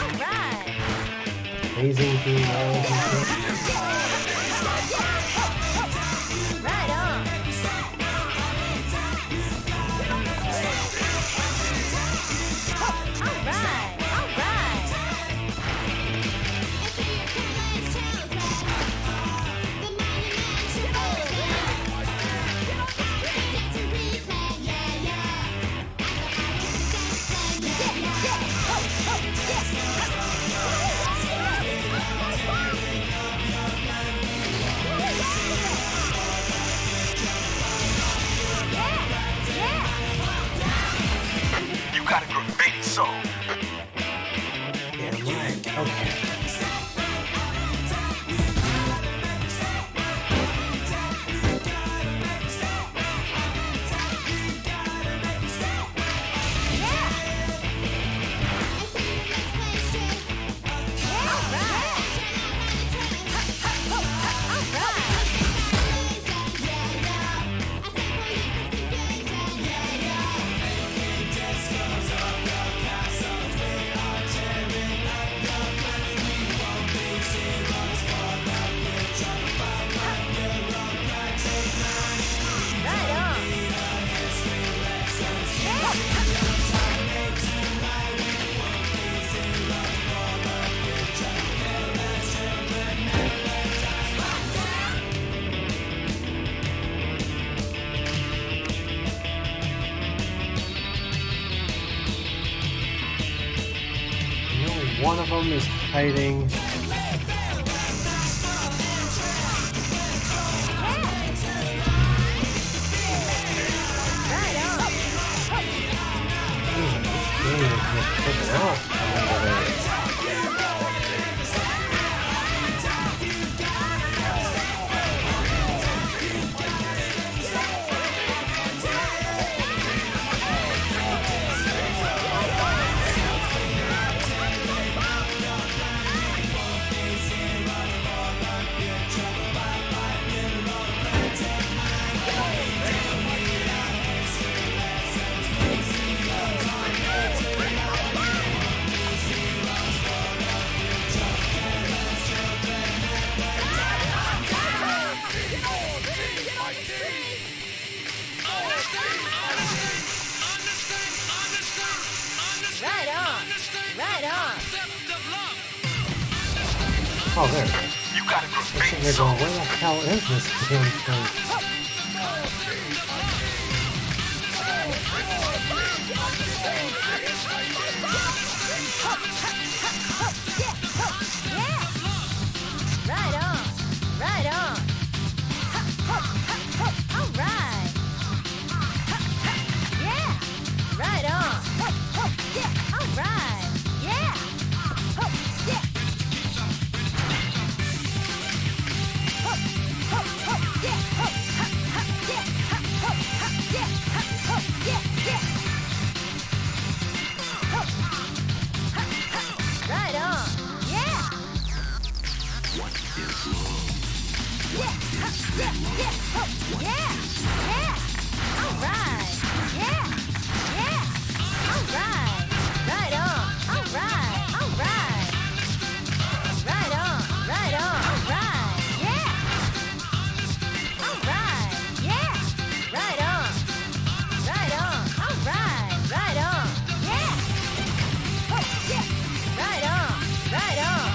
Amazing females and shit. Right on. All right. You got a graffiti soul. Damn right. Okay. One of them is hiding. Oh, there it is. You got a I'm graffiti sitting there soul. going, where the hell is this damn thing? Right on. Right on. All right. Yeah. Right on. All right. Yeah. Right on. Yeah. What is love? Yeah. All right. Yeah. All right. Right on. All right. All right. Right on. Right on. All right. Yeah. All right. Yeah. Right on. Right on. All right. Right on. Yeah. Right on. Right on.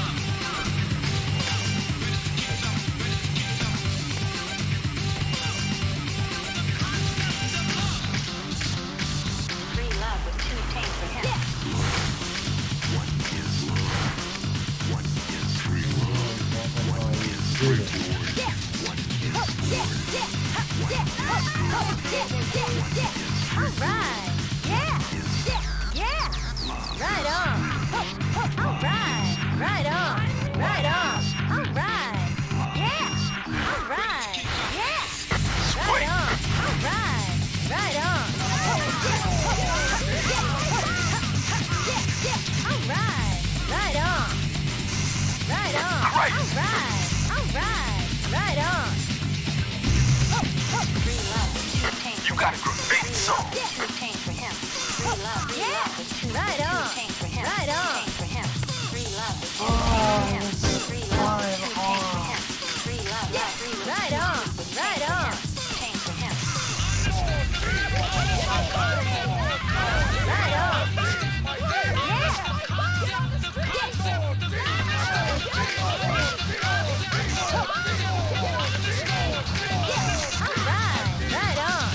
Free love with two tanks for him. What is love? What is free love? What is free board? What is All right. Yeah. Right on. All right. Right on. Right on. All right. Yeah. All right. Yeah. Right on. All right. Right on. All right. Right on. Right on. All right. All right. Right on. Free love with two tanks You for got him. a graffiti soul. Two tanks for him. Free love with two Right on. Two chains for him. Right on. Chains for him. Free love. Two Oh, chains for him. that's Free love. fine. Two chains for him. Free love. Yeah. Free love. Right on. Right on. Chains for him. Right on. Alright, right on.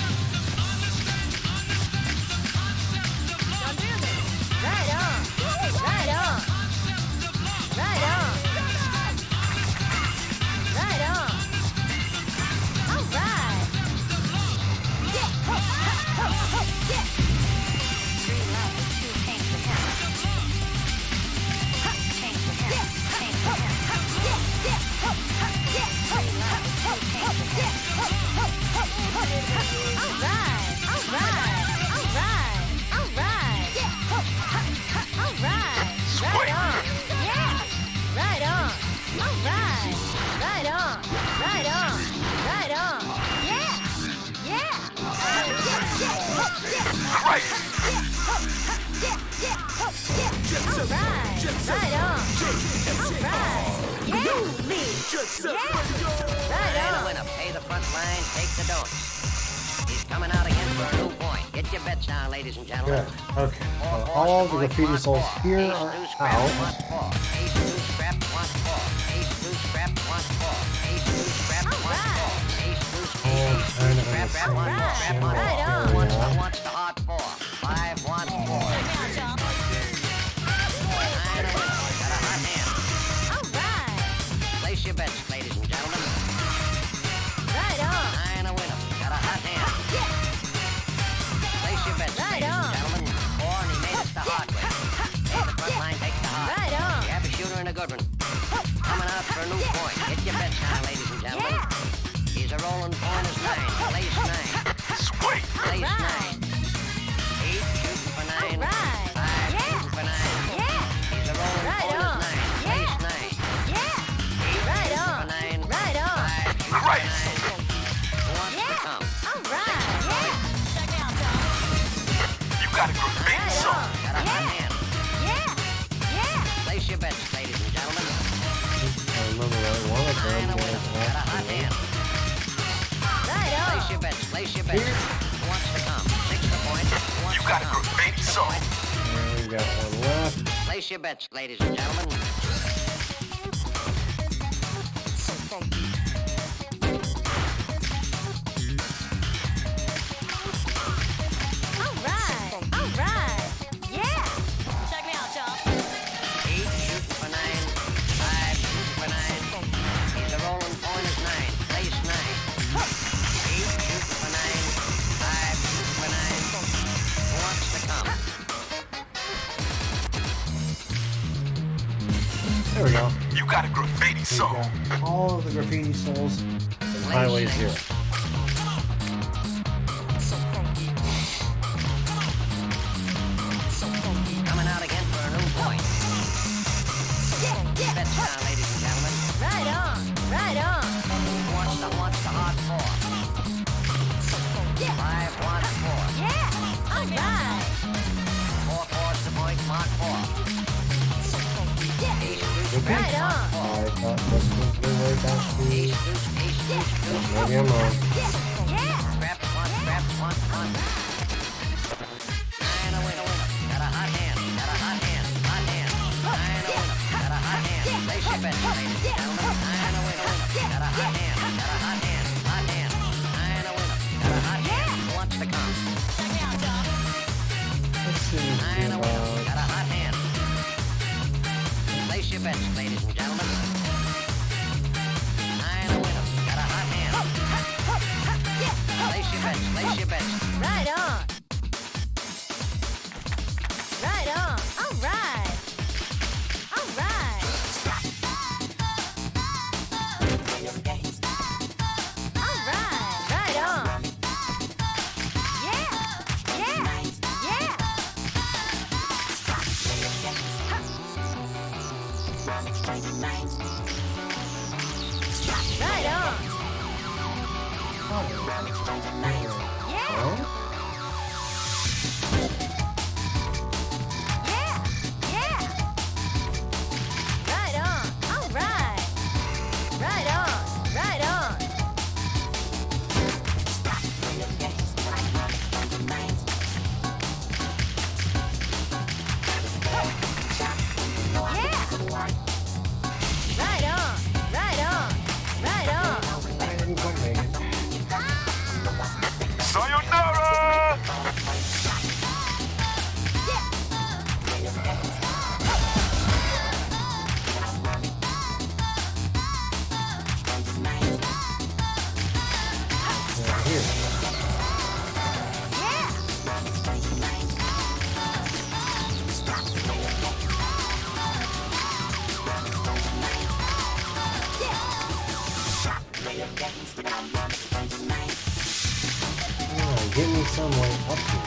Right on. Right on. Right on. Right on. Alright. Free love. Two chains for him. Chains for him. Chains for him. Free love. Two chains for him. Alright. Alright. Alright. Alright. Alright. Right on. Yeah. Right on. Alright. Right on. Right on. Right on. Yeah. Yeah. Right. Alright. Right on. Alright. Yeah. Right Line a on. winner, pay the front line, take the donut. He's coming out again for a new point. Get your bets down, ladies and gentlemen. Good. Okay. So all the graffiti souls here are out. Ace two scrap, one four. Ace two scrap, one four. Ace two scrap, one four. Ace two Kind of in the scrap, same one four. general Right on. area. What's the hard four? 5, 1, 4. Nine a winner, got a hot hand. Alright. Place your bets, ladies and gentlemen. Right on. Nine a winner, got a hot hand. Place your bets, Right ladies on. and gentlemen. 4 and he made it the hard way. Take the front line, take the hard. Right on. You have a shooter and a good one. Coming out for a new point. Get your bets down, ladies and gentlemen. Yeah. He's a rolling point is 9. Place 9. Sweet. Place 9. 8 Alright. shooting for 9. Alright. 5 Yeah. shooting for 9. Yeah. He's a rolling Right point on. is 9. Yeah. Place 9. Yeah. Right on. For 9. Right on. 5 shooting for 9. Who wants to Yeah. come? Alright. Yeah. You got a graffiti Right song. on. Got a hot Yeah. hand. Yeah. Yeah. Place your bets, ladies and gentlemen. I remember that one of Nine them a winner. was Got a hot last year. hand. Right Place on. your bets. Place your bets. Who wants to come? 6 the point. Who wants You to got a come? graffiti 6 the song. point. And we got one left. Place your bets, ladies and gentlemen. Alright. Alright. Yeah. Check me out, y'all. 8 shooting for 9. 5 shooting for 9. He's a rolling point is 9. Place 9. 8 shooting for 9. 5 shooting for 9. Who wants to come? There we go. You got a graffiti We song. got all of the graffiti souls in Highway 0. Coming out again for a new point. Bets down, ladies and gentlemen. Right on. Right on. Who wants the hard 4? 5 1 4. Yeah. Alright. 4 4's the point. Mark 4. Ace deuce Right scrap. on. I thought this was the way back Ace to... deuce deuce. Maybe I'm wrong. Yeah. Scrap 1. 9 a winner. Got a hot hand. Got a hot hand. Hot hand. 9 a winner. Got a hot hand. Place your bets, ladies and gentlemen. 9 a winner. Got a hot hand. Got a hot hand. Hot hand. 9 a winner. Got a hot hand. Who wants to come? Let's see. 9 a winner. About... Got a hot hand. Place your bets, ladies and gentlemen. 9 a winner. Got a hot hand. Place your bets. Place your bets. Right on. Right on. Alright. Alright. Alright. Right on. Yeah. Yeah. Yeah. Right on. Yeah. Oh? Get me some way up here.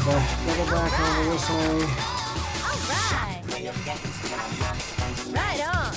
Double back over this way. Alright. Right on.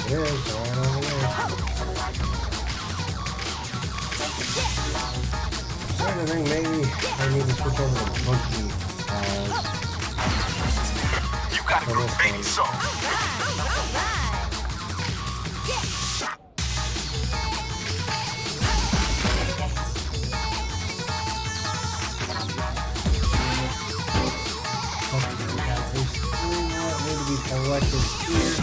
There is going over there. I think maybe I need to switch over to monkey. You gotta go baby so. Need to be collected here.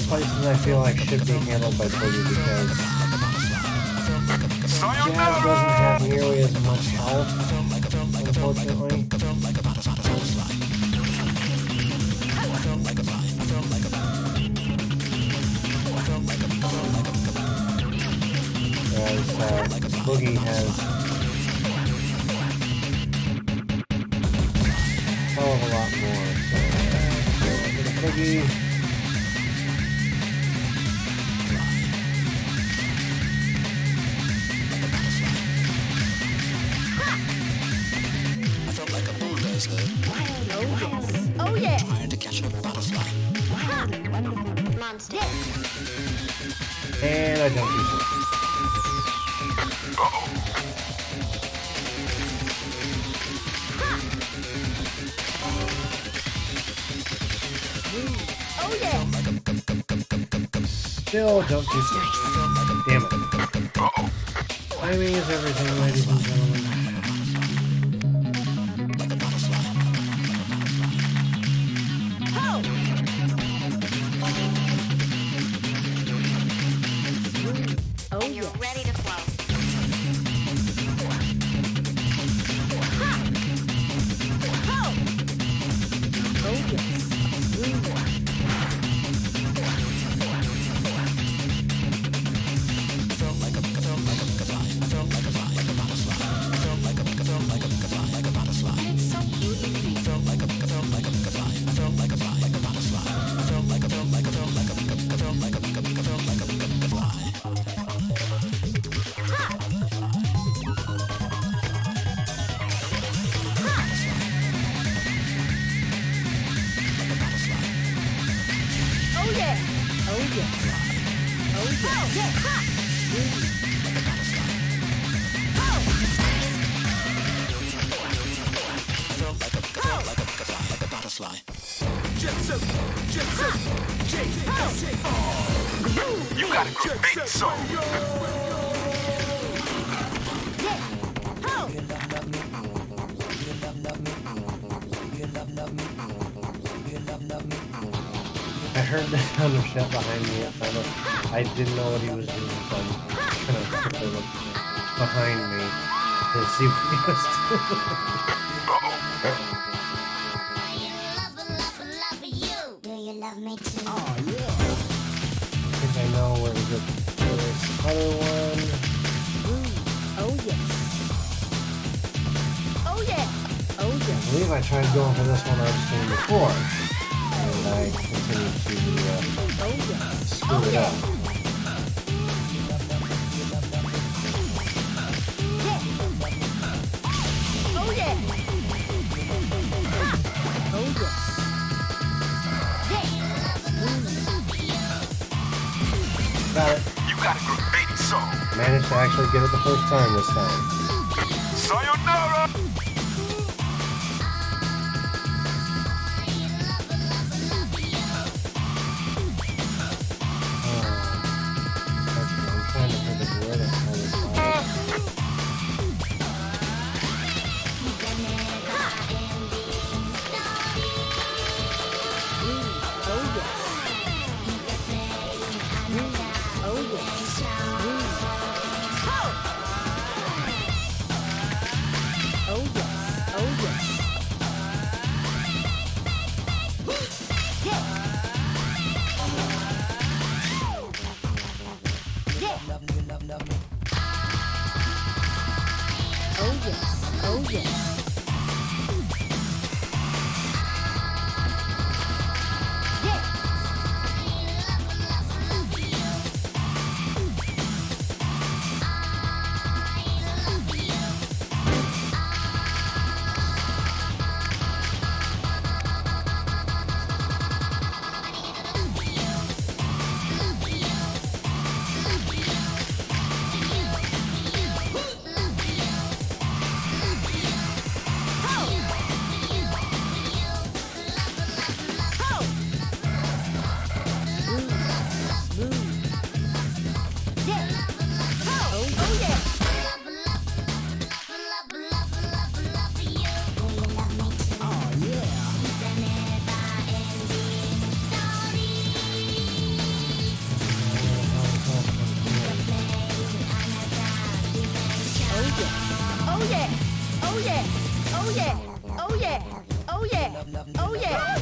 places I feel like should be handled by Boogie because Jazz doesn't have nearly as much health, unfortunately. Whereas Boogie has a hell of a lot more. So, Boogie. Oh yeah. Trying to catch a butterfly. Monster. And I don't do so. Oh yeah. Still jump too soon. Damn it. Timing is everything, ladies and gentlemen. Oh, you're ready to flow. Oh, yes. Oh yeah! Oh yes! Oh yes! You got a great song. I heard the sound of shit behind me. I didn't know what he was doing, so I'm kind of quickly look behind me to see what he was doing. Do you love me too? I think I know where to get this other one. Oh yes! Oh yeah! Oh I yes! believe I tried going for this one on stream before, and I continued to screw it up. Oh yeah! Oh yes! Got it. You got a great song. Managed to actually get it the first time this time. Sayonara. I'm trying to think of where the hell this is. Oh yeah. Oh yeah. Oh yeah. Oh yeah. Oh yeah.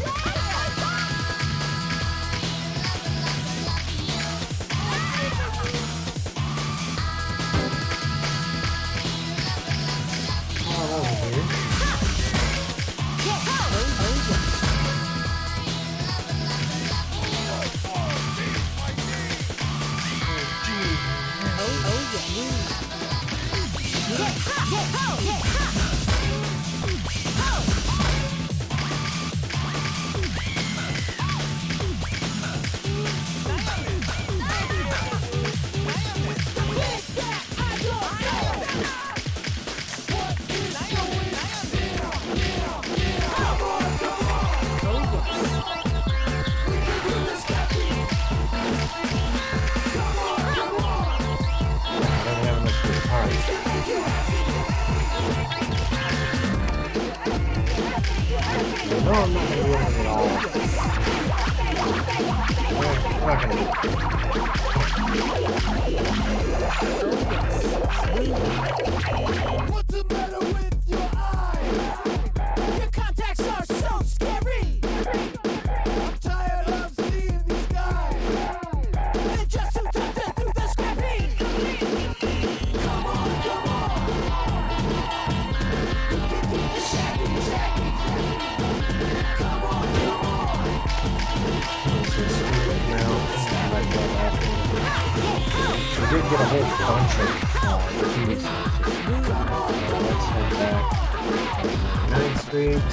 No, I'm not going to be able to at all. We're not going to What's the matter with your eyes? Your contacts are so scary. I'm tired of seeing these guys. They're just too tough to do the scrapping. Come on, come on. You can do the shaggy, shaggy. Come on, come on. We did get a whole bunch of TV sponsors. Let's head back. 9th Street.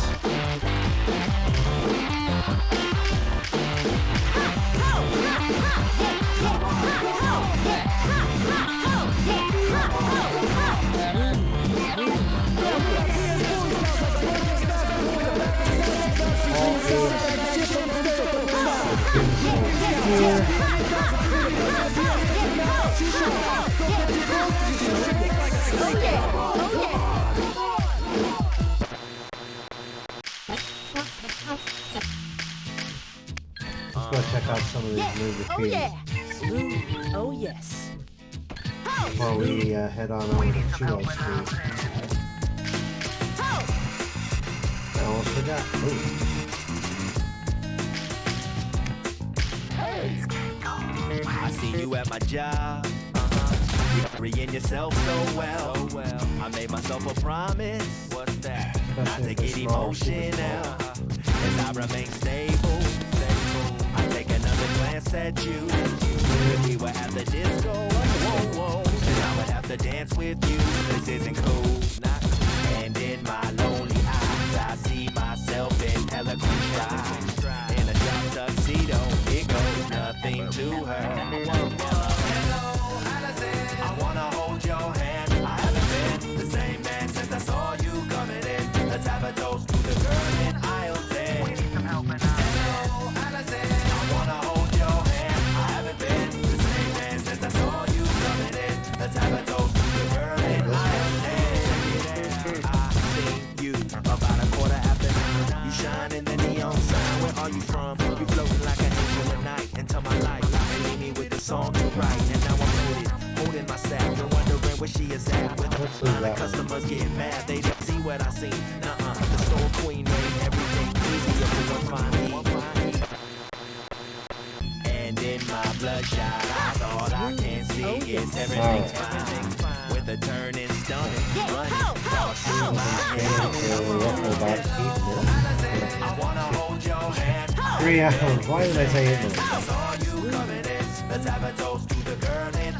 Let's go check out some of these new graffiti. Oh yes. Before we head on over to 2nd Street. I almost forgot. Ooh. I see you at my job. You freeing yourself so well. I made myself a promise. What's that? Not to get emotional. As I remain stable. I take another glance at you. If we were at the disco, whoa, then I would have to dance with you. This isn't cool. And in my lonely eyes, I see myself in eloquent stride. In a drop tuxedo, it goes nothing to her. Hello, Allison. I wanna hold your hand. I haven't been the same man since I saw you coming in. Let's have a toast to the girl in aisle 10. We need some help in Hello, Allison. I wanna hold your hand. I haven't been the same man since I saw you coming in. Let's have a toast to the girl in aisle 10. I seen you about a quarter after 9. You shine in the neon sign. Where are you from? You floating like an angel at night into my life. And leave me with the song to write. And now I'm loaded, holding my sack and wondering where she is at. With a line of customers getting mad, they didn't see what I seen. The store queen made everything easier for one fine me. And in my bloodshot eyes, all I can see is everything's fine. With a turn and stunning, running, all through my head. I wanna hold your hand. 3 hours. Why did I say 8 minutes? I saw you coming in. Let's have a toast to the girl in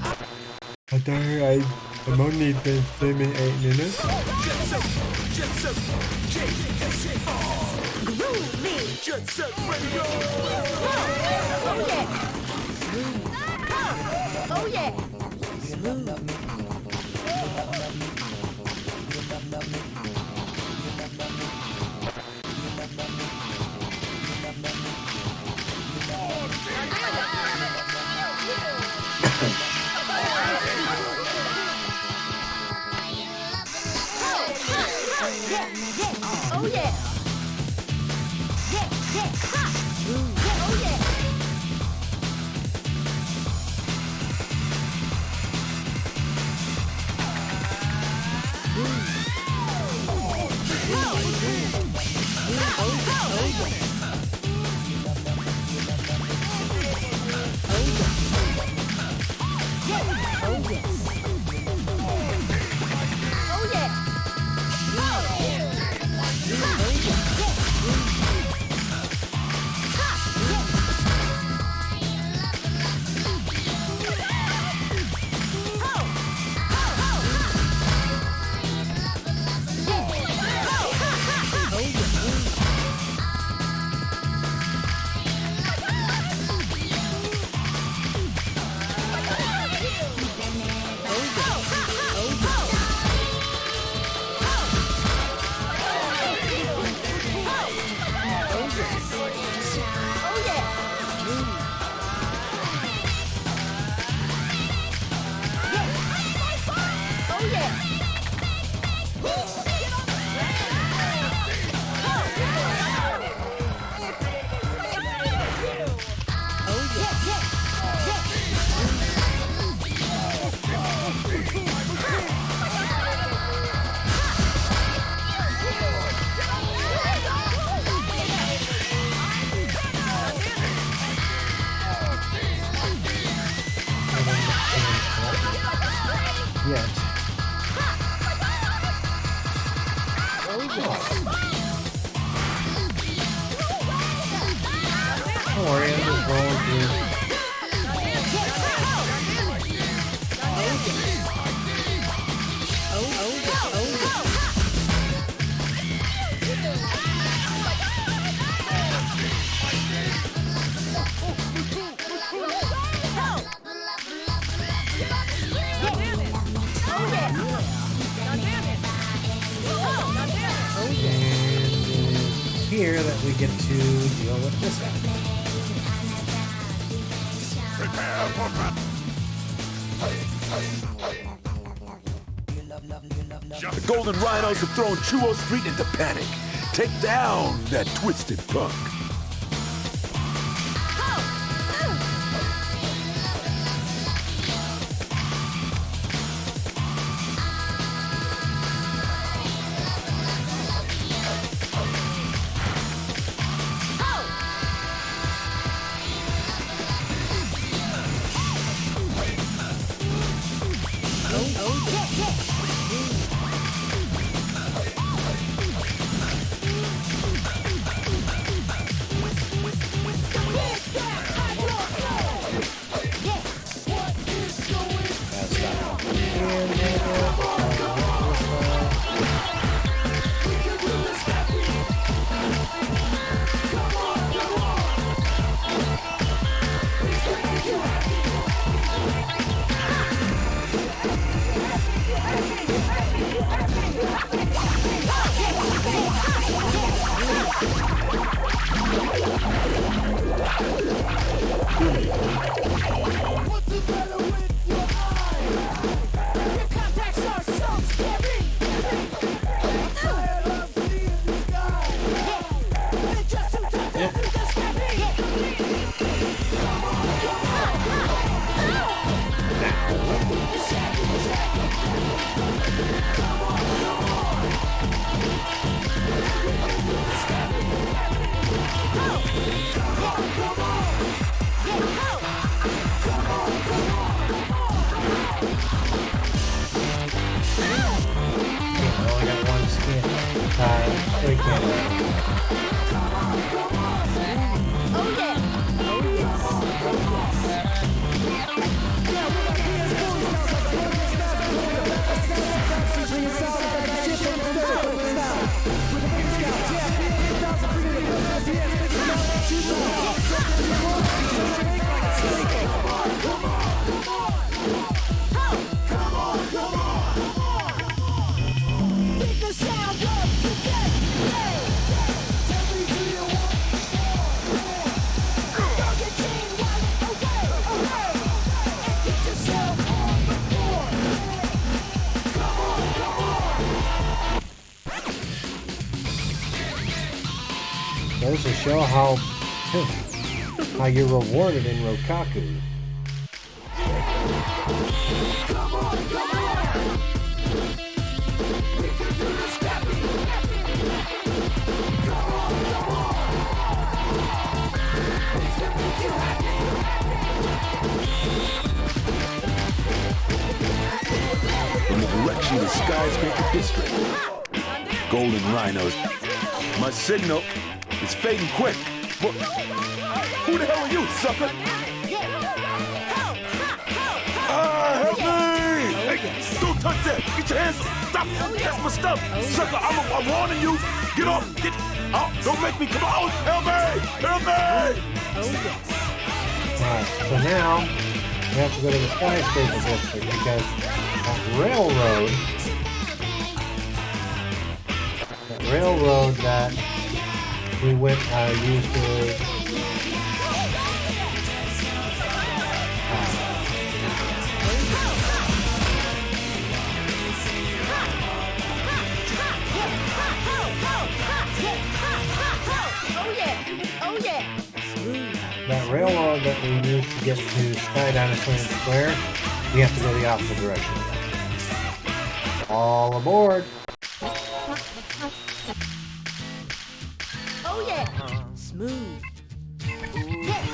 I thought I'm only been filming 8 minutes. Jet Set Radio. Oh yeah. Oh yeah. Oh yeah. Oh yeah. yet. Don't worry, I'm just rolling through. Here that we get to deal with this guy. Prepare for battle. The Golden Rhinos have thrown Chuo Street into panic. Take down that twisted punk. Goes to show how you're rewarded in Rokaku. In the direction of the Skyscraper District. Golden Rhinos. My signal is fading quick. But who the hell are you, sucker? Help me! Hey, don't touch that! Get your hands! Stop! That's my stuff! Sucker, I'm warning you! Get off! Get out! Don't make me come out! Help me! Help me! Alright, so now we have to go to the Skyscraper District because that railroad that we went used to that railroad that we used to get to Sky Dinosaur Square, we have to go the opposite direction. All aboard! Oh yeah! Smooth. Yeah.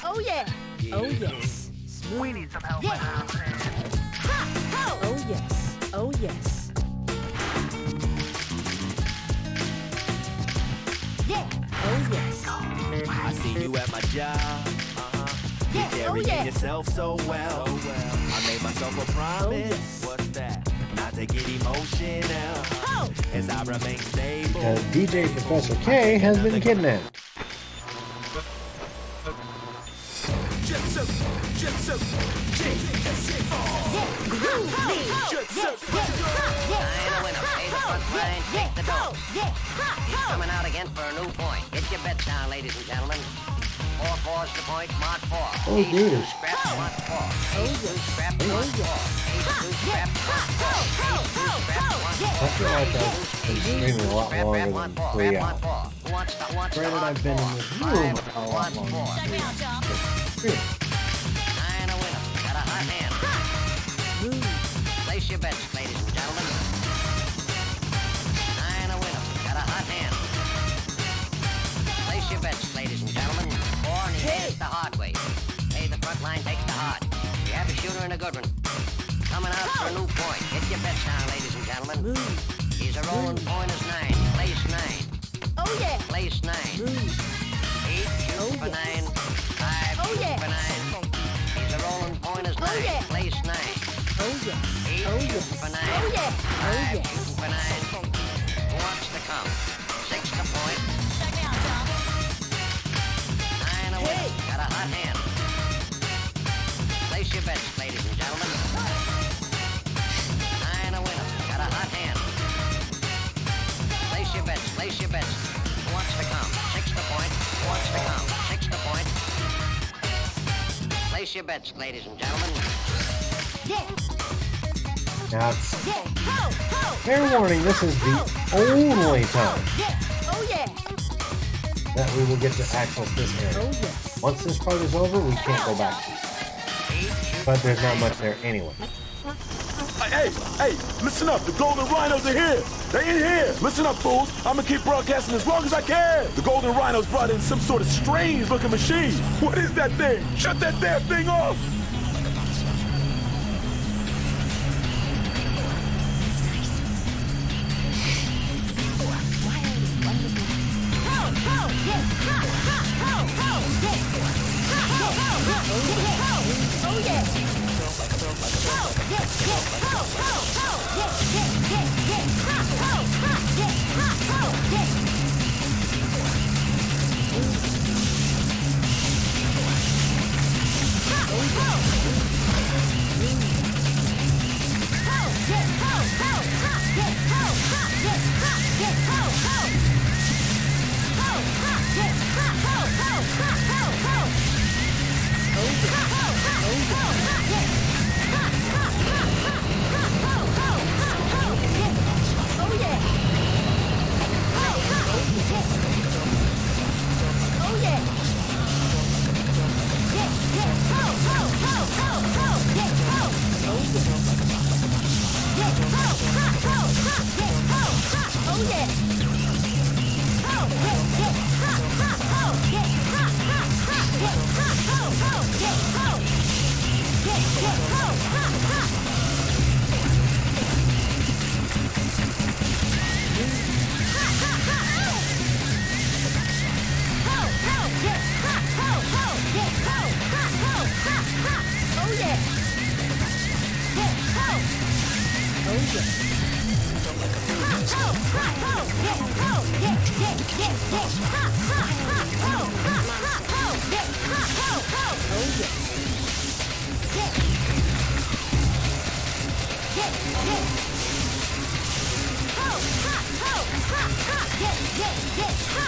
Oh yeah! Oh yes. Smooth. We need some help. Yeah. Oh yes. Oh yes. Yeah. Oh yes. I see you at my job. You carrying yourself so well. I made myself a promise. What's that? Not to get emotional. As I remain stable. Because DJ Professor K has been kidnapped. Take the door. He's coming out again for a new point. Get your bets down, ladies and gentlemen. 4-4's the point, Mark 4. Oh, Ace dude. 2 scrap, Mark 4. Ace 2 scrap, Mark 4. Ace 2 scrap, Mark 4. Ace 2 scrap, Mark 4. I feel like I've been streaming a lot longer than 3 hours. Granted, I've been in this room a lot longer. Really? Nine a winner. Got a hot hand. Place your bets, ladies and gentlemen. Nine a winner. Got a hot hand. Place your bets, ladies and gentlemen. 4 and he hits the hard way. Hey, the front line takes the hard. You have a shooter and a good one. Coming out for a new point. Get your bets down, ladies and gentlemen. He's a rolling point is 9. Place 9. Oh yeah. Place 9. 8 shoots for 9. 5 shoots for 9. He's a rolling point is 9. Place 9. Oh yeah. 8 shooting for 9. Oh yeah. 5 shooting for 9. Who wants to come? 6 to point. 9 away. Got a hot hand. Place your bets, ladies and gentlemen. 9 a winner. Got a hot hand. Place your bets. Place your bets. Who wants to come? 6 to point. Who wants to come? 6 to point. Place your bets, ladies and gentlemen. Now, fair warning, this is the only time that we will get to access this area. Once this part is over, we can't go back. But there's not much there anyway. Hey, listen up. The Golden Rhinos are here. They're in here. Listen up, fools. I'm gonna keep broadcasting as long as I can. The Golden Rhinos brought in some sort of strange-looking machine. What is that thing? Shut that damn thing off.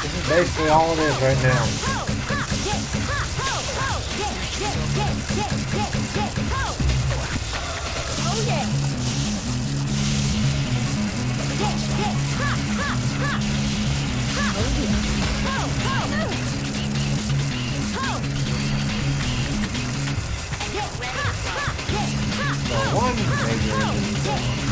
This is basically all it is right now. So one major engine.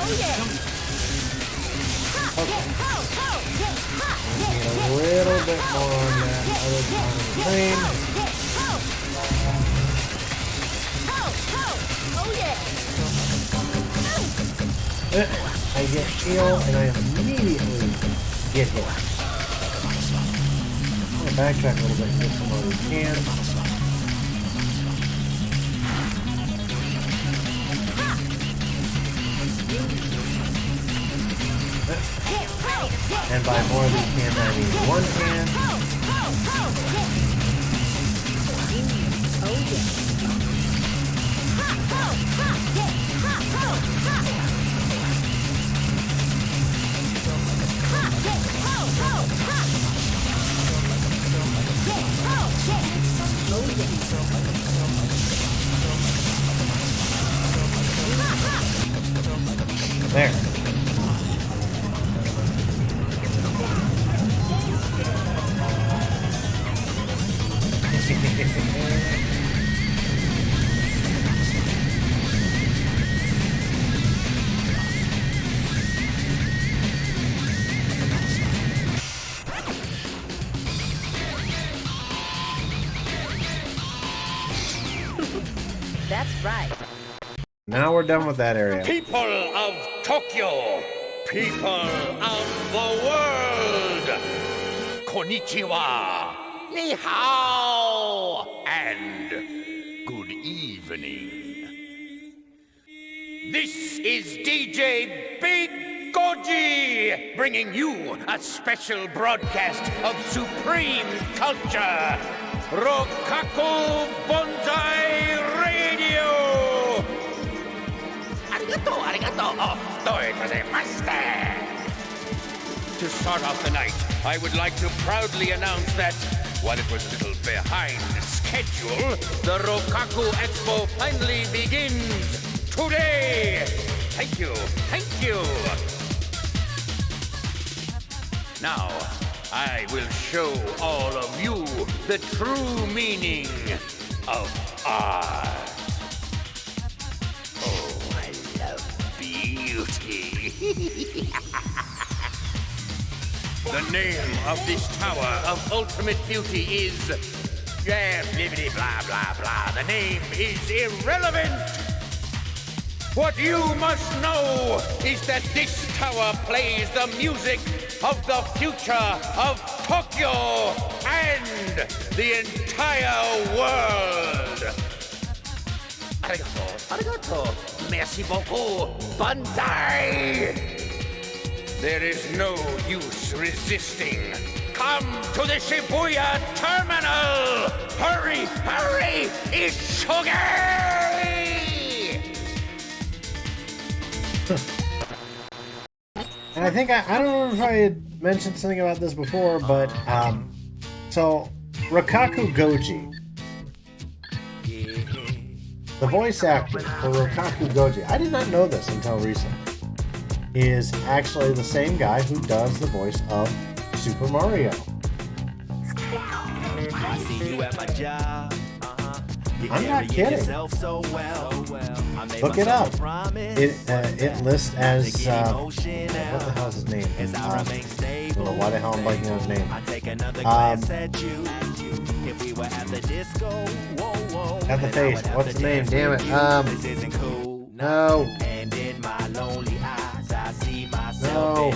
A little bit more on that other side of the train. I get heal and I immediately get hit. I'm going to backtrack a little bit and get some other cans. And by more of these cans, I mean one can. There. That's right. Now we're done with that area. People of Tokyo, people of the world, konnichiwa, ni hao, and good evening. This is DJ Big Goji, bringing you a special broadcast of supreme culture, Rokaku Bonsai Radio. Arigato, arigato, toe gozaimasu. To start off the night, I would like to proudly announce that, while it was a little behind schedule, the Rokaku Expo finally begins today. Thank you, thank you. Now, I will show all of you the true meaning of art. Oh, I love beauty. The name of this tower of ultimate beauty is... blibbity blah blah blah. The name is irrelevant. What you must know is that this tower plays the music of the future of Tokyo and the entire world. Arigato, arigato, merci beaucoup, banzai! There is no use resisting. Come to the Shibuya terminal! Hurry, hurry, Ishugai! And I think I don't know if I had mentioned something about this before, but so Rokaku Goji, the voice actor for Rokaku Goji, I did not know this until recently, is actually the same guy who does the voice of Super Mario. I see you at my job. I'm not kidding. Look it up. It lists as what the hell is his name? I don't know why the hell I'm blanking on his name. At the face. What's his name? Damn it. No. No.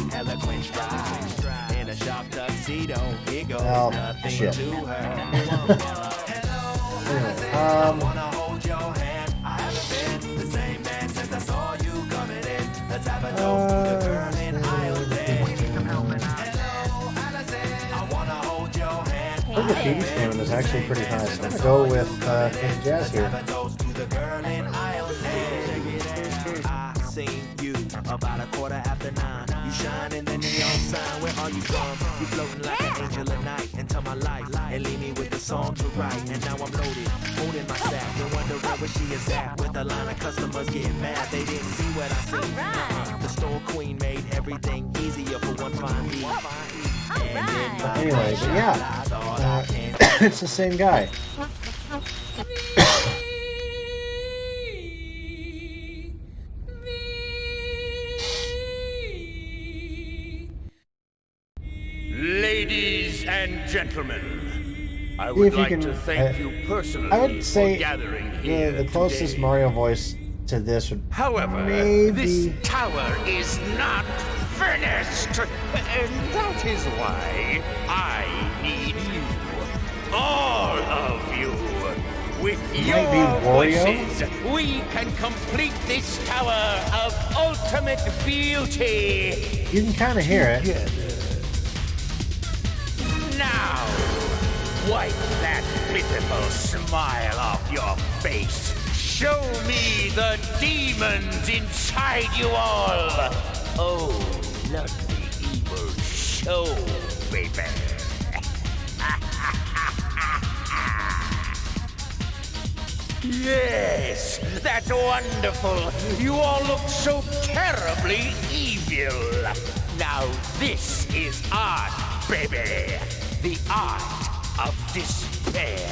Oh, shit. The TV stamina is actually pretty high, so I'm going to go with Jazz here. About 9:15. You shine in the neon sign. Where are you from? You floating like an angel at night into my life and leave me with the song to write. And now I'm loaded, holding my sack and wondering where she is at. With a line of customers getting mad, they didn't see what I seen. The store queen made everything easier for one fine beat. Anyway, but yeah, it's the same guy. and gentlemen, I See would if you like can- to thank you personally I would say for gathering here the closest today. Mario voice to this would However, maybe. this tower is not finished, and that is why I need you, all of you. With your Wario? voices, we can complete this tower of ultimate beauty. You can kind of hear it. Now, wipe that pitiful smile off your face. Show me the demons inside you all. Oh, let the evil show, baby. Yes, that's wonderful. You all look so terribly evil. Now this is art, baby. The art of despair.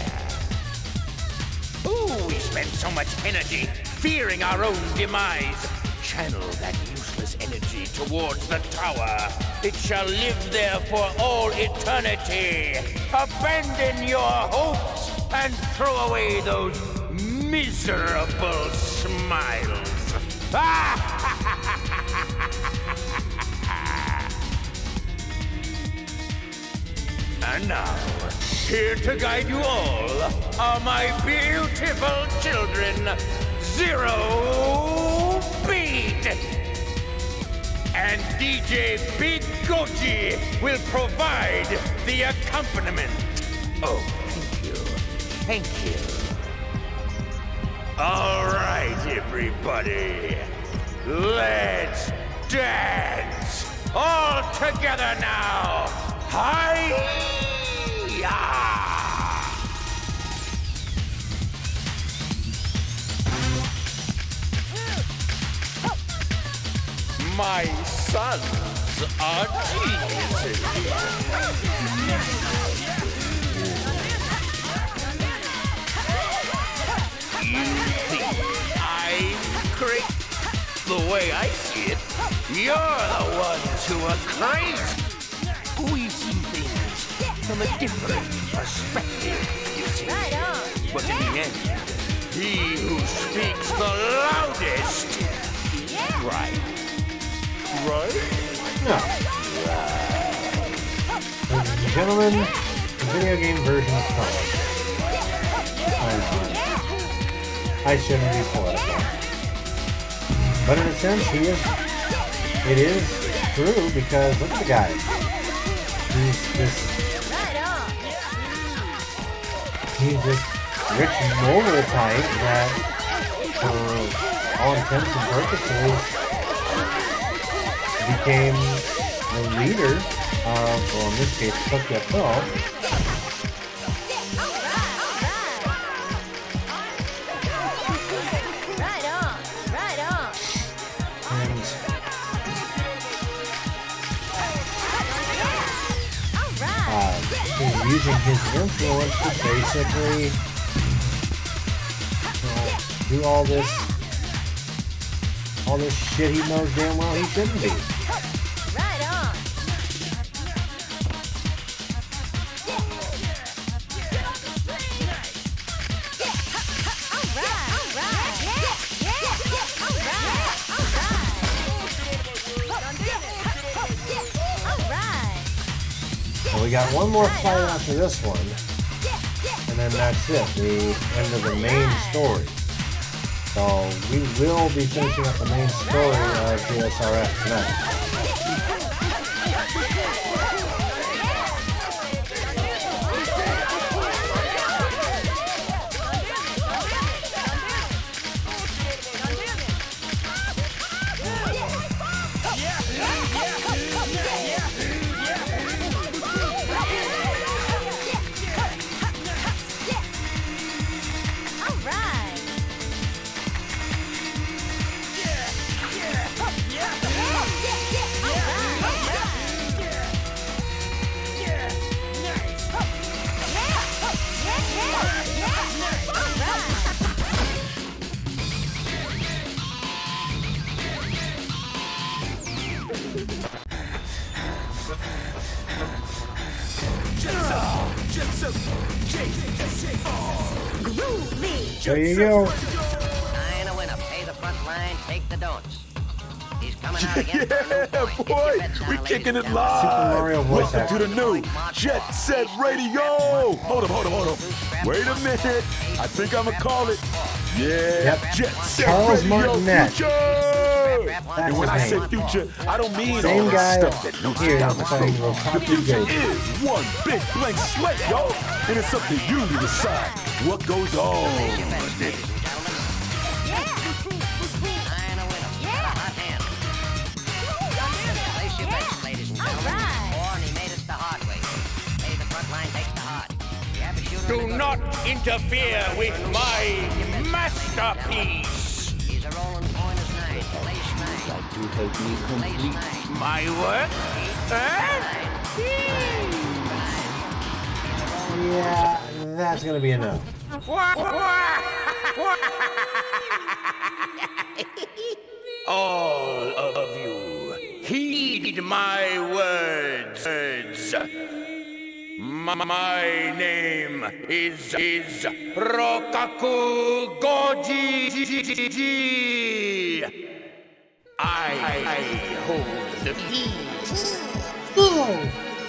Ooh, we spend so much energy fearing our own demise. Channel that useless energy towards the tower. It shall live there for all eternity. Abandon your hopes and throw away those miserable smiles. And now, here to guide you all are my beautiful children, Zero Beat. And DJ Big Goji will provide the accompaniment. Oh, thank you. Thank you. All right, everybody. Let's dance. All together now. Hi-ya! My sons are geniuses. You think I'm crazy? The way I see it, you're the ones who are crazy. We see things from a different perspective, you see. Right on. But in the end, he who speaks the loudest. Right. Right? No. Ladies and gentlemen, the video game version of Color. I shouldn't be political. But in a sense, it is true because look at the guy. He's this rich noble type that, for all intents and purposes, became the leader of, well, in this case, Tokyo Pro. He's using his influence to basically, do all this shit he knows damn well he shouldn't be. Right on. So we got one more fight after this one, and then that's it, the end of the main story. So we will be finishing up the main story of KrazerKap tonight. There you go. Nine a winner. Pay the front line, take the don'ts. He's coming out again. Yeah, boy, we kicking it live. Welcome to the new Jet Set Radio. Hold up. Wait a minute. I think I'ma call it. Yeah, Jet Set Charles Radio Martinet. Future. And when I say future, I don't mean Same all guy that stuff that Nostradamus wrote. The future is one big blank slate, y'all. And it's up to you to decide what goes on. Do not interfere with my masterpiece. He's a rolling point as nine. Place nine. To help me complete My work? Yeah, that's gonna be enough. All of you, heed my words. My name is Rokaku Goji. I hold the keys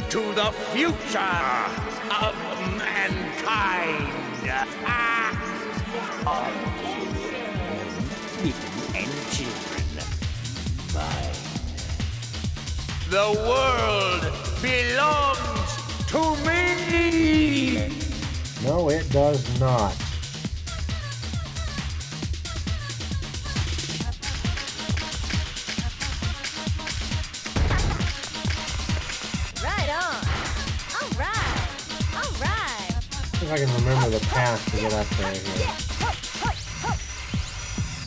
to the future of mankind. and children. Mine. The world belongs to me. No, it does not. Right on. All right. See if I can remember the path to get up there here.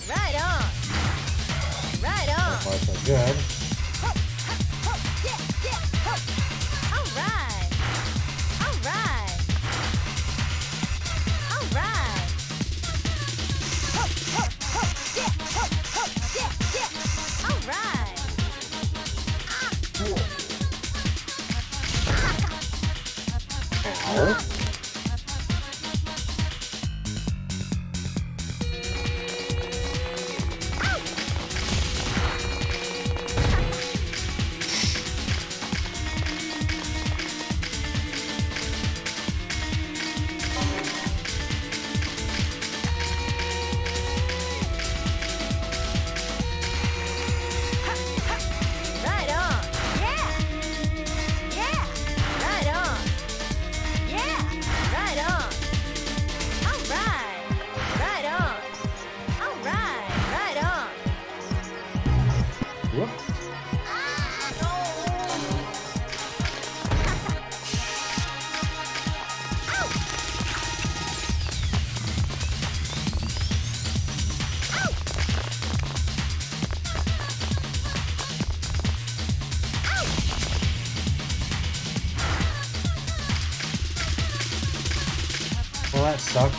Right on. Right on. So far, so good. All right. All right. All right. All right. Ow. Right on. Yeah. Yeah. Right on. Yeah. Right on. All right. Right on. All right. Right on. Whoop. Well, that sucked.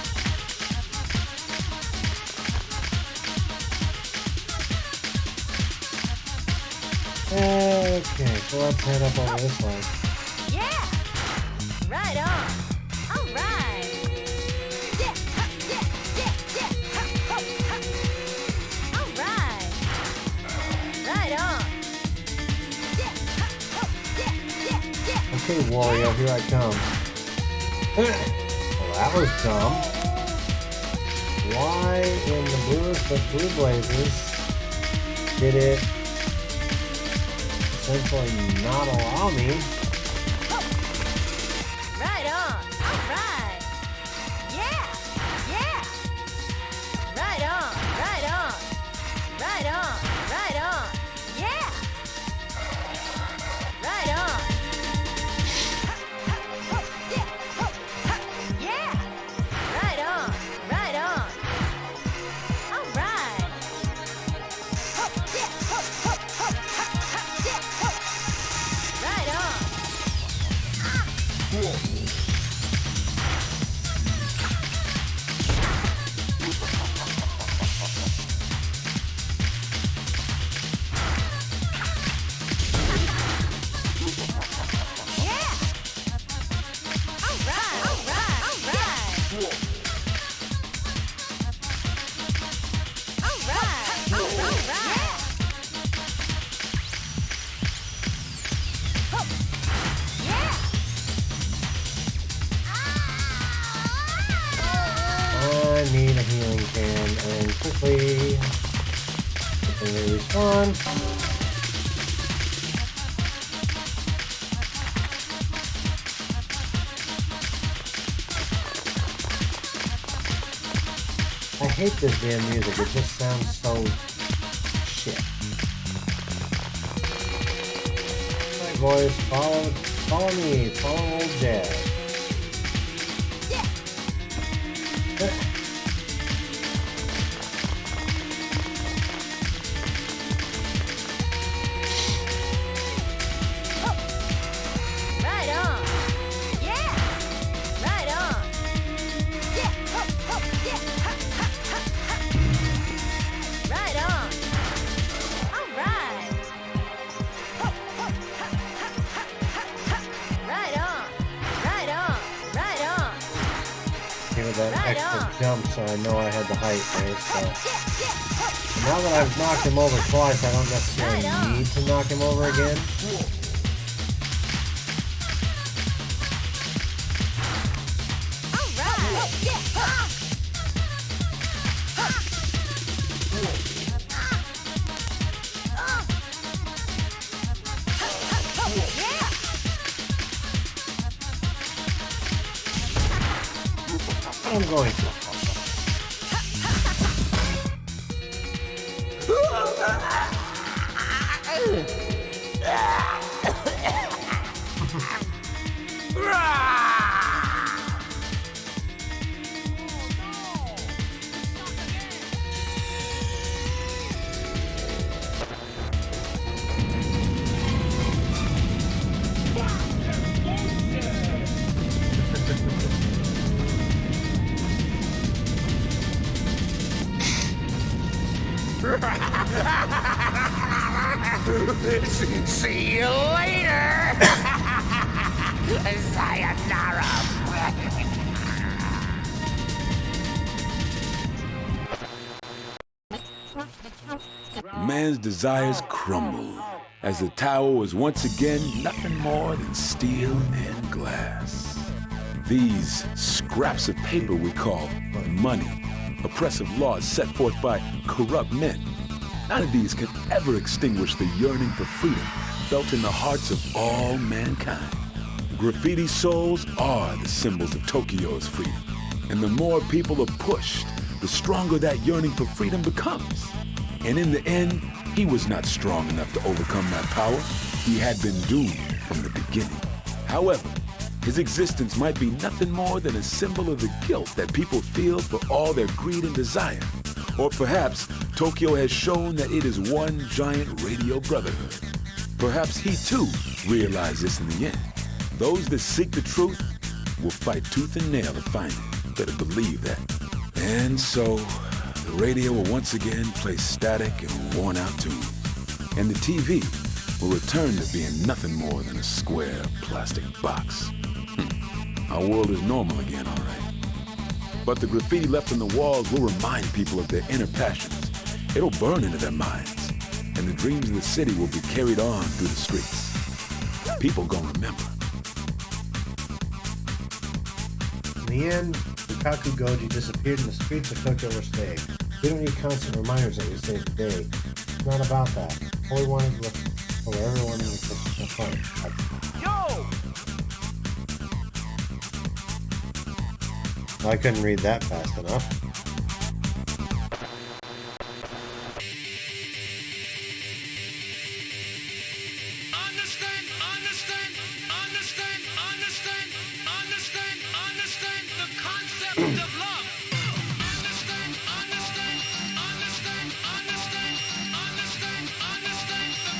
Okay, so let's head up over this way. Yeah. Right on. All right. Yeah. Yeah. Yeah. Yeah. All right. Right on. Yeah. Yeah. Okay, Wario, here I come. Well, that was dumb. Why in the bluest of blue blazes did it essentially not allow me? Right on. All right. Yeah. Yeah. Right on. Right on. Right on. Right on. Yeah. Right on. Yeah. Right on. Right on. All right. Right on. and quickly respawn. I hate this damn music, it just sounds so shit. My voice, follow me, follow old Jazz. Jump, so I know I had the height there. So now that I've knocked him over twice, I don't necessarily need to knock him over again. I'm going to. See you later! Sayonara! Man's desires crumbled as the tower was once again nothing more than steel and glass. These scraps of paper we call money, oppressive laws set forth by corrupt men. None of these can ever extinguish the yearning for freedom felt in the hearts of all mankind. Graffiti souls are the symbols of Tokyo's freedom. And the more people are pushed, the stronger that yearning for freedom becomes. And in the end, he was not strong enough to overcome that power. He had been doomed from the beginning. However, his existence might be nothing more than a symbol of the guilt that people feel for all their greed and desire. Or perhaps Tokyo has shown that it is one giant radio brotherhood. Perhaps he too realized this in the end. Those that seek the truth will fight tooth and nail to find it. Better believe that. And so, the radio will once again play static and worn out tunes. And the TV will return to being nothing more than a square plastic box. Our world is normal again, all right. But the graffiti left on the walls will remind people of their inner passions. It'll burn into their minds, and the dreams of the city will be carried on through the streets. People gonna remember. In the end, Lukaku Goji disappeared and the streets of Tokyo were saved. We don't need constant reminders that we saved the day. It's not about that. All we wanted was for everyone to have fun. Yo! I couldn't read that fast enough. Understand the concept of love. Understand the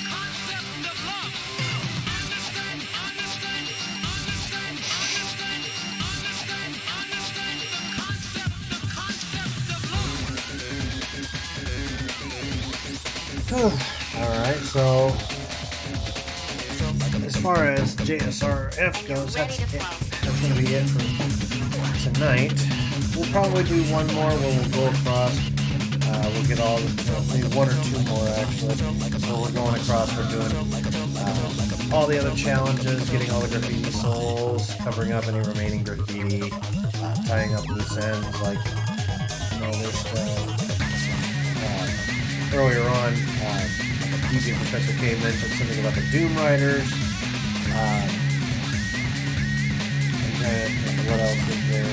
concept of love. Understand Alright, so as far as JSRF goes, that's going to be it for tonight. We'll probably do one more where we'll go across. We'll get all maybe one or two more actually. So we're going across. We're doing all the other challenges, getting all the graffiti souls, covering up any remaining graffiti, tying up loose ends like there's earlier on, DJ Professor K mentioned something about the Doom Riders. And what else is there?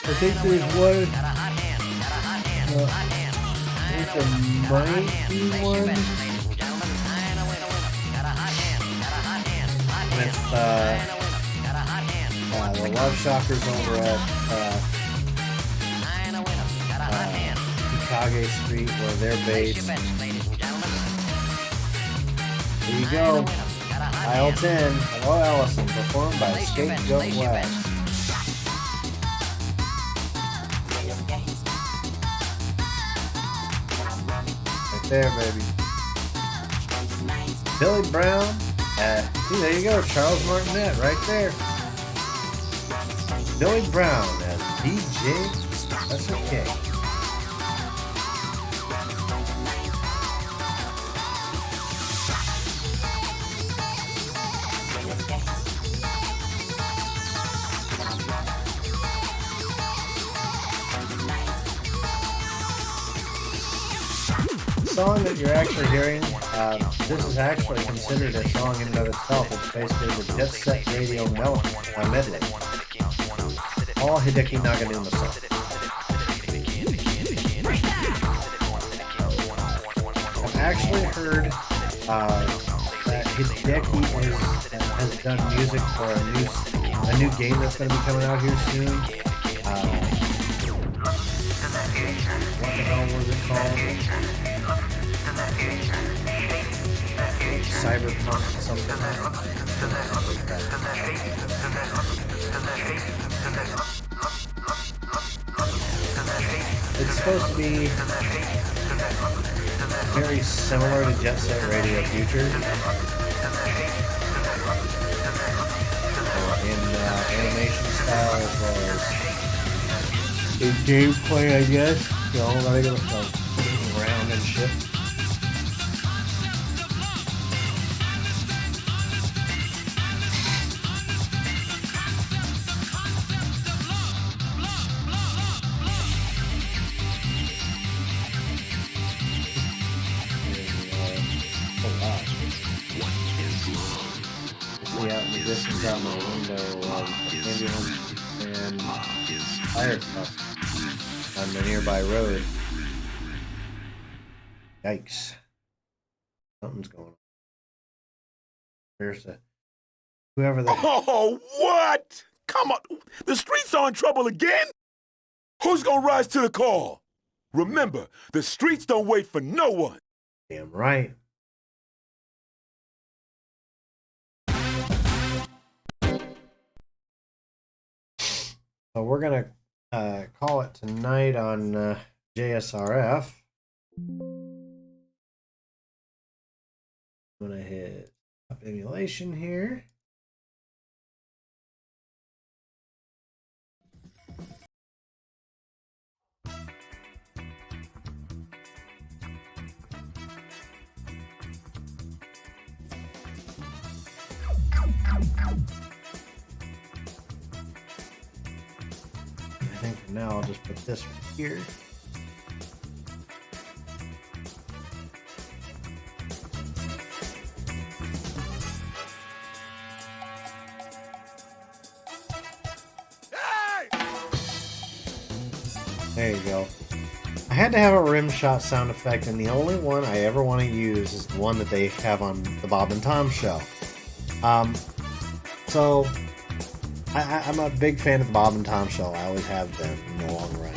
I think there's one. I think there might be one. With the Love Shockers over at Chicago Street, where they're based. There you go. Aisle 10, Hello Allison, performed by Scapegoat West. Right there, baby. Billy Brown. See, there you go, Charles Martinet, right there. Billy Brown as DJ. That's okay. The song that you're actually hearing, this is actually considered a song in and of itself. It's basically the Jet Set Radio medley. All Hideki Naganuma songs. I've actually heard that Hideki has done music for a new game that's going to be coming out here soon. What the hell was it called? Cyberpunk something. It's supposed to be very similar to Jet Set Radio Future in animation style as well as in gameplay, I guess. You know, they're gonna go around and shit. Out in the distance out my window ambulance and fire truck on the nearby road. Yikes. Something's going on. There's whoever that. Oh, what? Come on. The streets are in trouble again? Who's gonna rise to the call? Remember, the streets don't wait for no one. Damn right. So we're going to call it tonight on JSRF. I'm going to hit up emulation here. I think for now I'll just put this one here. There you go. I had to have a rim shot sound effect, and the only one I ever want to use is the one that they have on the Bob and Tom show. So I'm a big fan of the Bob and Tom show. I always have been in the long run.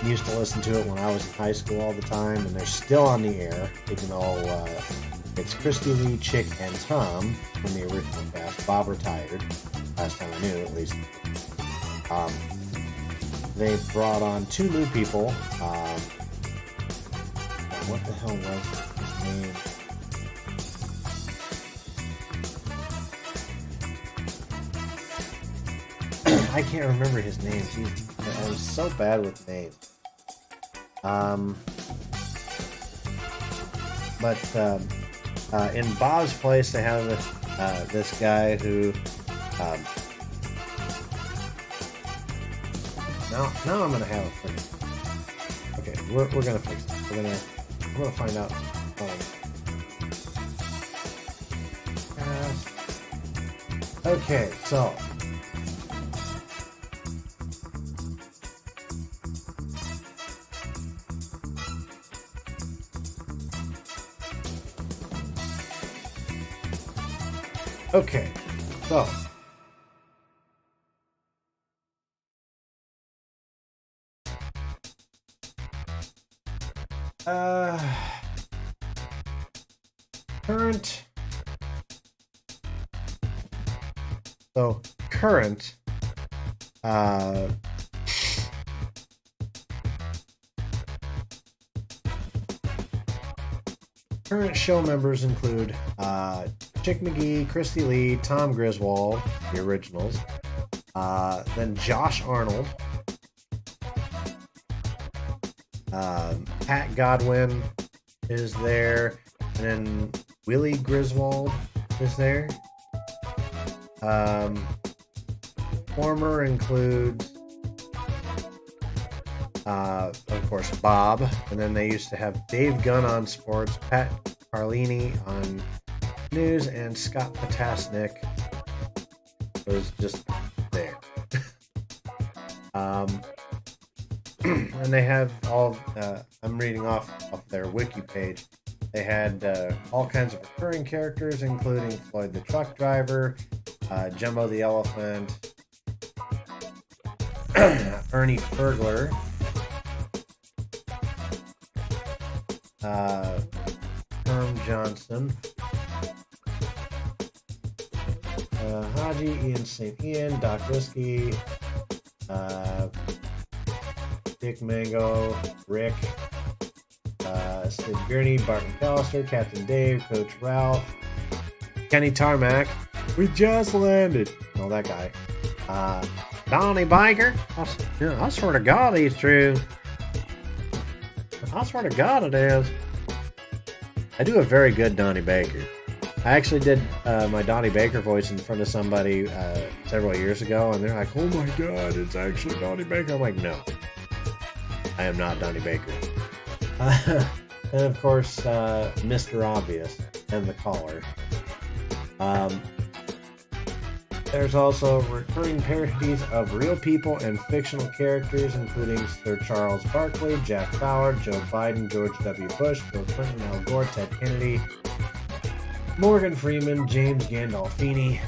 Used to listen to it when I was in high school all the time, and they're still on the air, even though it's Christy Lee, Chick, and Tom from the original cast. Bob retired, last time I knew, at least. They brought on two new people. What the hell was his name? I can't remember his name. I was so bad with names. But in Bob's place, they have this guy who. Now I'm gonna have a freaking. Okay, we're gonna fix it. I'm gonna find out. Okay, so. Okay, so. Current. So current. Current show members include Chick McGee, Christy Lee, Tom Griswold, the originals. Then Josh Arnold. Pat Godwin is there. And then Willie Griswold is there. Former includes, of course, Bob. And then they used to have Dave Gunn on sports, Pat Carlini on news, and Scott Potasnik was just there. And they have all, I'm reading off their wiki page. They had all kinds of recurring characters, including Floyd the truck driver, Jumbo the elephant, Ernie Fergler, Herm Johnson, Haji, Ian St. Ian, Doc Whiskey, Dick Mango, Rick, Sid Gurney, Bart McAllister, Captain Dave, Coach Ralph, Kenny Tarmac, we just landed. Oh, that guy. Donnie Baker. I swear to God he's true. I swear to God it is. I do a very good Donnie Baker. I actually did my Donnie Baker voice in front of somebody several years ago, and they're like, oh my God, it's actually Donnie Baker. I'm like, no, I am not Donnie Baker. And of course, Mr. Obvious and the caller. There's also recurring parodies of real people and fictional characters, including Sir Charles Barkley, Jack Bauer, Joe Biden, George W. Bush, Bill Clinton, Al Gore, Ted Kennedy, Morgan Freeman, James Gandolfini,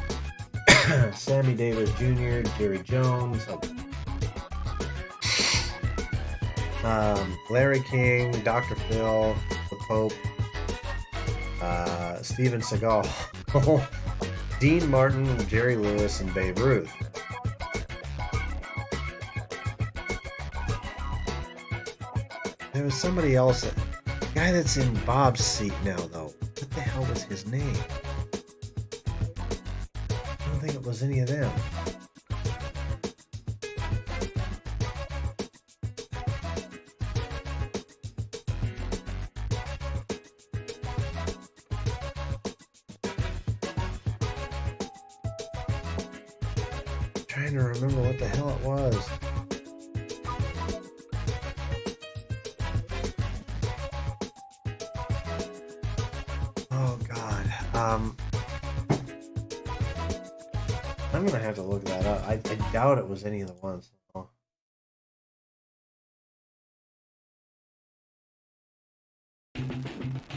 Sammy Davis Jr., Jerry Jones, Larry King, Dr. Phil, the Pope, Steven Seagal, Dean Martin, Jerry Lewis, and Babe Ruth. There was somebody else, the guy that's in Bob's seat now, though. What the hell was his name? I don't think it was any of them. Trying to remember what the hell it was. Oh God. I'm gonna have to look that up. I doubt it was any of the ones.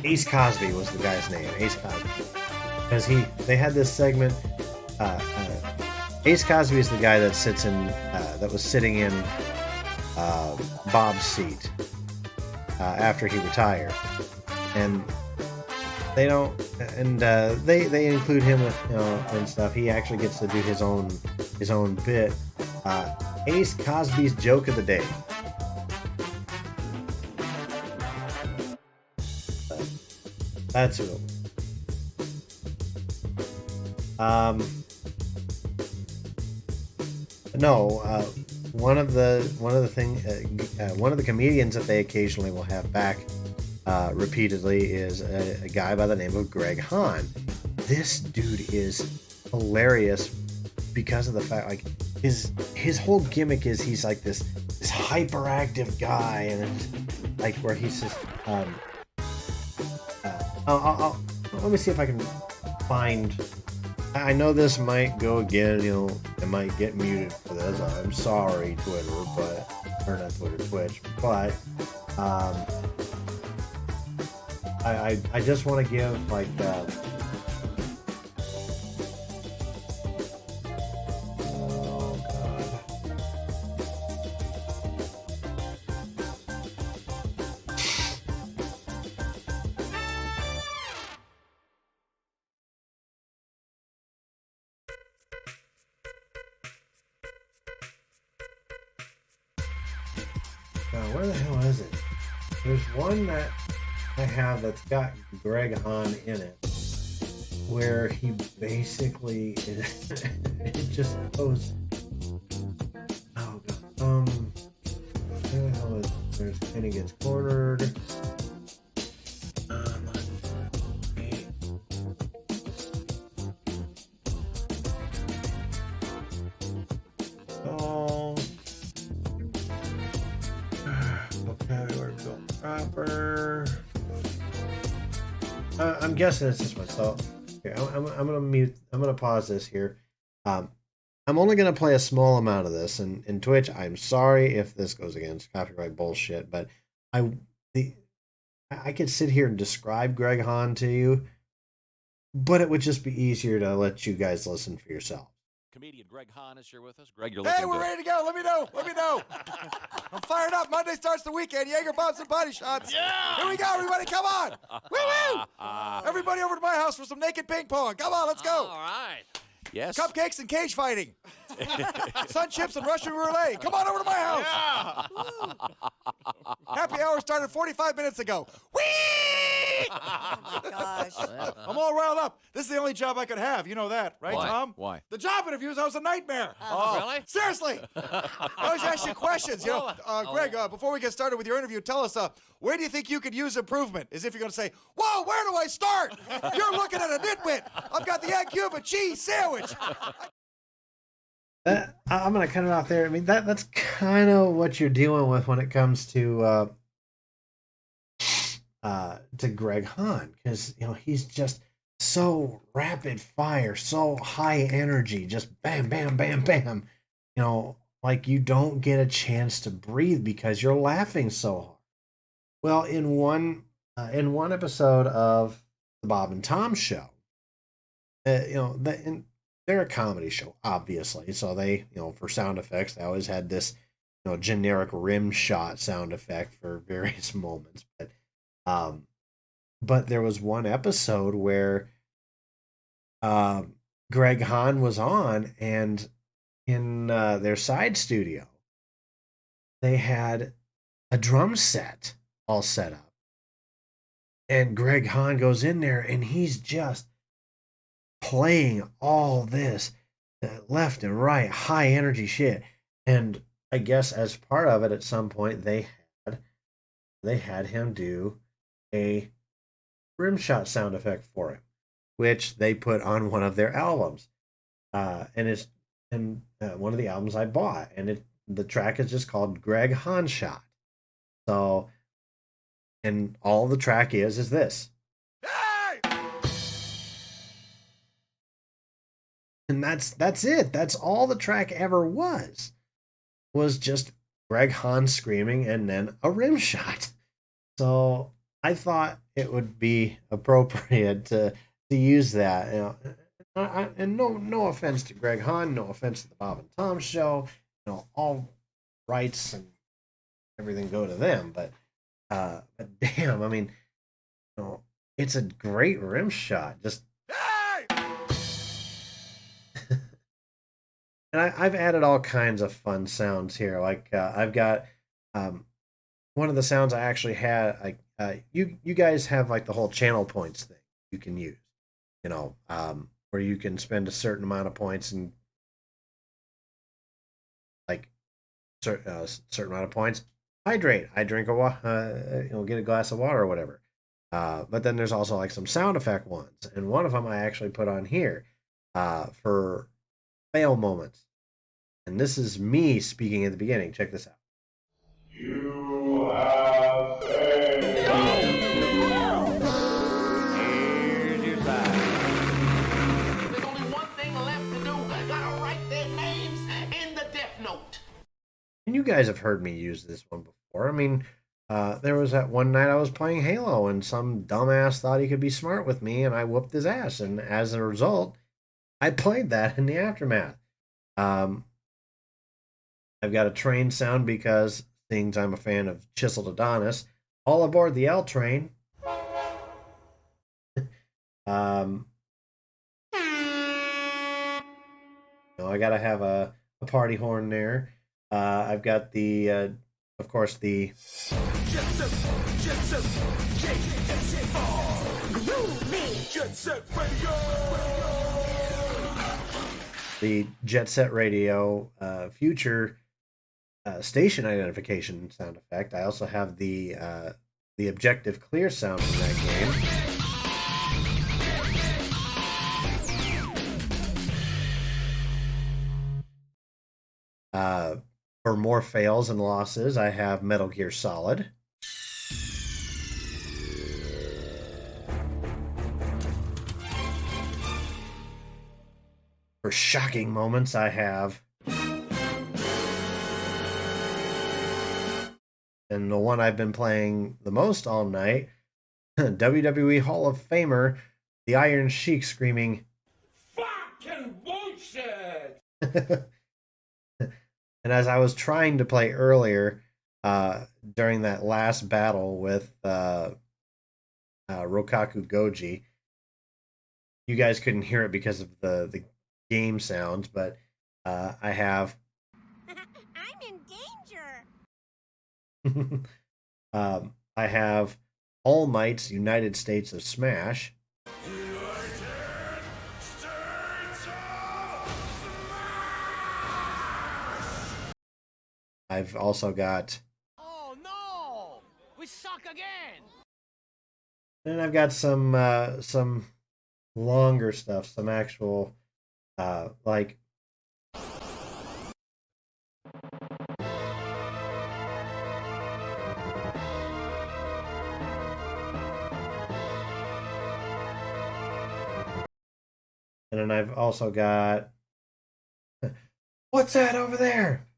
Ace Cosby was the guy's name. Ace Cosby, because they had this segment. Ace Cosby is the guy that sits in, that was sitting in Bob's seat after he retired, and they don't, and they include him with, you know, and stuff. He actually gets to do his own bit. Ace Cosby's joke of the day. That's who. One of the comedians that they occasionally will have back repeatedly is a guy by the name of Greg Hahn. This dude is hilarious because of the fact, like, his whole gimmick is he's like this hyperactive guy, and it's like where he's just let me see if I can find. I know this might go again, you know, it might get muted for this. I'm sorry, Twitter, or not Twitter, Twitch, but I just want to give like oh god. Where the hell is it? There's one that I have that's got Greg Hahn in it, where he basically it just goes. Oh god. Where the hell is it? There's Kenny gets cornered. I'm guessing it's this one. So here, I'm gonna mute. I'm gonna pause this here. I'm only gonna play a small amount of this, and in Twitch, I'm sorry if this goes against copyright bullshit, but I could sit here and describe Greg Hahn to you, but it would just be easier to let you guys listen for yourself. Comedian Greg Hahn is here with us. Greg, you're Hey, looking we're good. ready to go. Let me know. Let me know. I'm fired up. Monday starts the weekend. Jaeger bombs and body shots. Yeah. Here we go, everybody. Come on. Woo woo. Everybody over to my house for some naked ping pong. Come on, let's go. All right. Yes. Cupcakes and cage fighting. Sun chips and Russian roulette. Come on over to my house. Yeah. Happy hour started 45 minutes ago. Whee! Oh my gosh. I'm all riled up. This is the only job I could have. You know that, right, Why? Tom? Why? The job interviews, I was a nightmare. Oh, really? Seriously. I always ask you questions. You know, Greg, before we get started with your interview, tell us, where do you think you could use improvement? As if you're going to say, whoa, where do I start? You're looking at a nitwit. I've got the IQ of a cheese sandwich. I'm gonna cut it off there. I mean, that's kind of what you're dealing with when it comes to Greg Hahn, because you know he's just so rapid fire, so high energy, just bam, bam, bam, bam. You know, like you don't get a chance to breathe because you're laughing so hard. Well, in one episode of the Bob and Tom Show, you know, they're a comedy show, obviously. So they, you know, for sound effects, they always had this, you know, generic rim shot sound effect for various moments. But there was one episode where Greg Hahn was on, and in their side studio, they had a drum set all set up. And Greg Hahn goes in there, and he's just playing all this left and right, high energy shit. And I guess as part of it, at some point, they had him do a rim shot sound effect for him, which they put on one of their albums. And it's one of the albums I bought, and the track is just called Greg Hahn Shot. So, and all the track is this. And that's it. That's all the track ever was just Greg Hahn screaming and then a rim shot. So I thought it would be appropriate to use that. You know, and no offense to Greg Hahn, no offense to the Bob and Tom Show. You know, all rights and everything go to them. But damn, I mean, you know, it's a great rim shot. Just. And I've added all kinds of fun sounds here. Like I've got one of the sounds I actually had. You guys have like the whole channel points thing you can use. You know, where you can spend a certain amount of points and like certain amount of points. Hydrate. I drink get a glass of water or whatever. But then there's also like some sound effect ones, and one of them I actually put on here for fail moments. And this is me speaking at the beginning. Check this out. You have Here's your sign. There's only one thing left to do. Gotta write their names in the death note. And you guys have heard me use this one before. I mean, there was that one night I was playing Halo and some dumbass thought he could be smart with me and I whooped his ass. And as a result, I played that in the aftermath. I've got a train sound because, seeing I'm a fan of Chiseled Adonis, all aboard the L train. I gotta have a party horn there. I've got the, of course, the Jet Set Radio future station identification sound effect. I also have the objective clear sound from that game. For more fails and losses, I have Metal Gear Solid. For shocking moments, I have... And the one I've been playing the most all night, WWE Hall of Famer, the Iron Sheik screaming, fucking bullshit! And as I was trying to play earlier, during that last battle with Rokaku Goji, you guys couldn't hear it because of the game sounds, but I have... I'm in danger. I have All Might's United States of Smash. I've also got... Oh no! We suck again! And I've got some longer stuff, some actual, like... And then I've also got... What's that over there?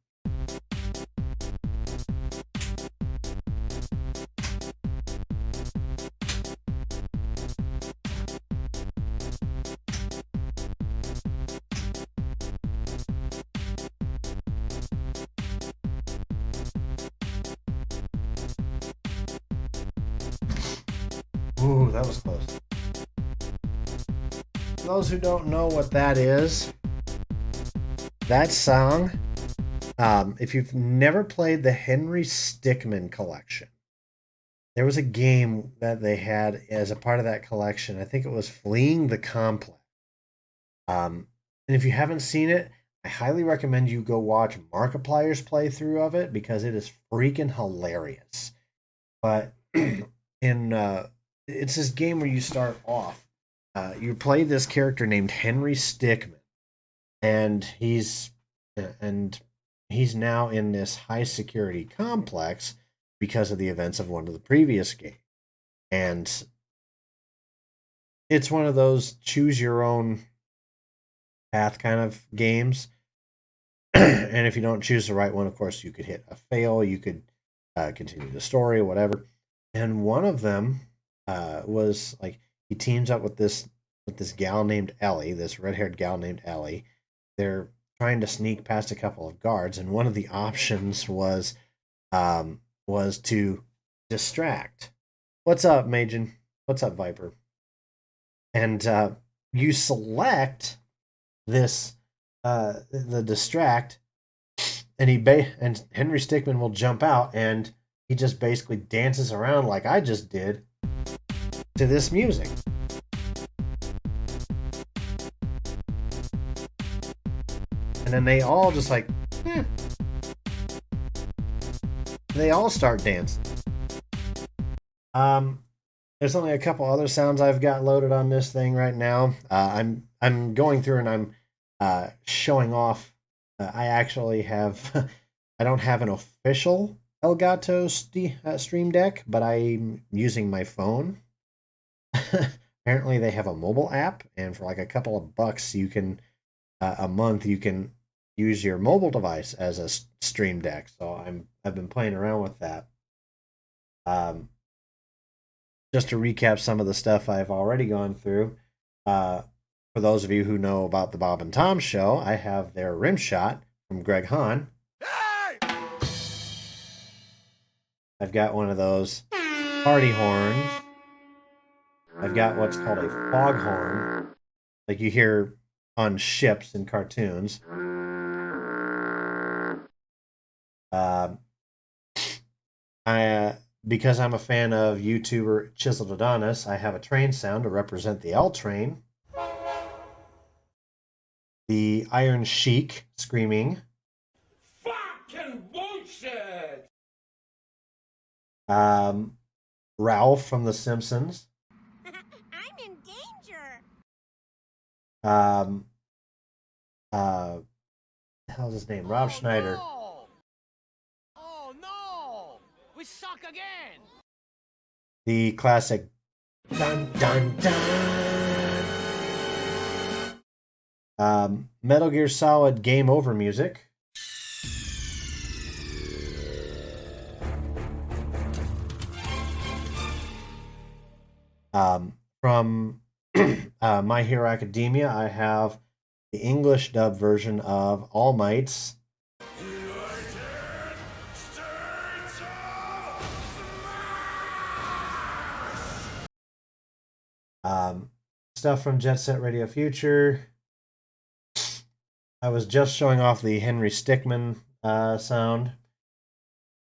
Ooh, that was close. For those who don't know what that is, that song, if you've never played the Henry Stickmin collection, there was a game that they had as a part of that collection. I think it was Fleeing the Complex. And if you haven't seen it, I highly recommend you go watch Markiplier's playthrough of it because it is freaking hilarious. But it's this game where you start off. You play this character named Henry Stickmin, and he's now in this high security complex because of the events of one of the previous games. And it's one of those choose your own path kind of games. And if you don't choose the right one, of course, you could hit a fail, you could continue the story, whatever. And one of them was like, he teams up with this gal named Ellie, this red-haired gal named Ellie. They're trying to sneak past a couple of guards, and one of the options was to distract. What's up, Majin? What's up, Viper? And you select this the distract, and and Henry Stickmin will jump out, and he just basically dances around like I just did to this music. And then they all just like, they all start dancing. There's only a couple other sounds I've got loaded on this thing right now. I'm going through and I'm showing off I actually have, I don't have an official Elgato Stream Deck, but I'm using my phone. Apparently, they have a mobile app, and for like a couple of bucks, you can a month you can use your mobile device as a Stream Deck. So I've been playing around with that. Um, just to recap some of the stuff I've already gone through. For those of you who know about the Bob and Tom show, I have their rim shot from Greg Hahn. I've got one of those party horns. I've got what's called a foghorn, like you hear on ships in cartoons. Because I'm a fan of YouTuber Chiseled Adonis, I have a train sound to represent the L train. The Iron Sheik screaming. Fucking bullshit! Ralph from The Simpsons. I'm in danger. The hell's his name? Rob Schneider. Oh no! We suck again! The classic dun dun dun. Metal Gear Solid Game Over music. From My Hero Academia, I have the English dub version of All Might's stuff from Jet Set Radio Future. I was just showing off the Henry Stickmin sound.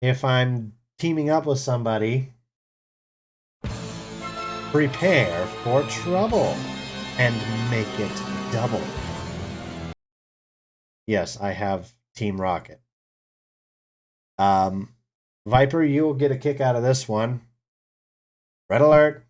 If I'm teaming up with somebody, prepare for trouble and make it double. Yes, I have Team Rocket. Viper, you'll get a kick out of this one. Red alert.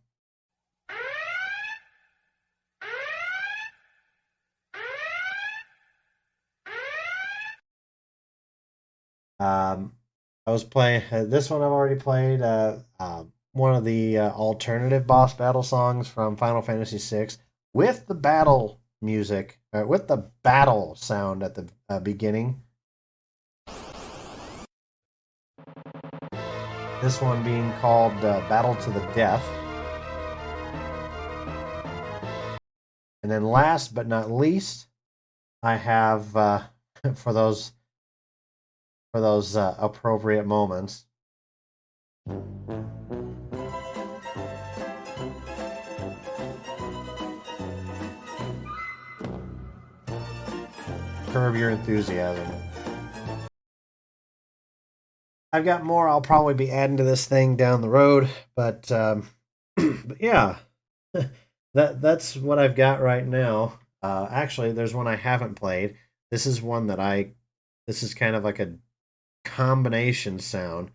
I was playing this one. I've already played. One of the alternative boss battle songs from Final Fantasy VI with the battle music, with the battle sound at the beginning. This one being called Battle to the Death. And then last but not least, I have for those appropriate moments. Curb Your Enthusiasm. I've got more I'll probably be adding to this thing down the road, but yeah, that's what I've got right now. Actually, there's one I haven't played. This is one that this is kind of like a combination sound,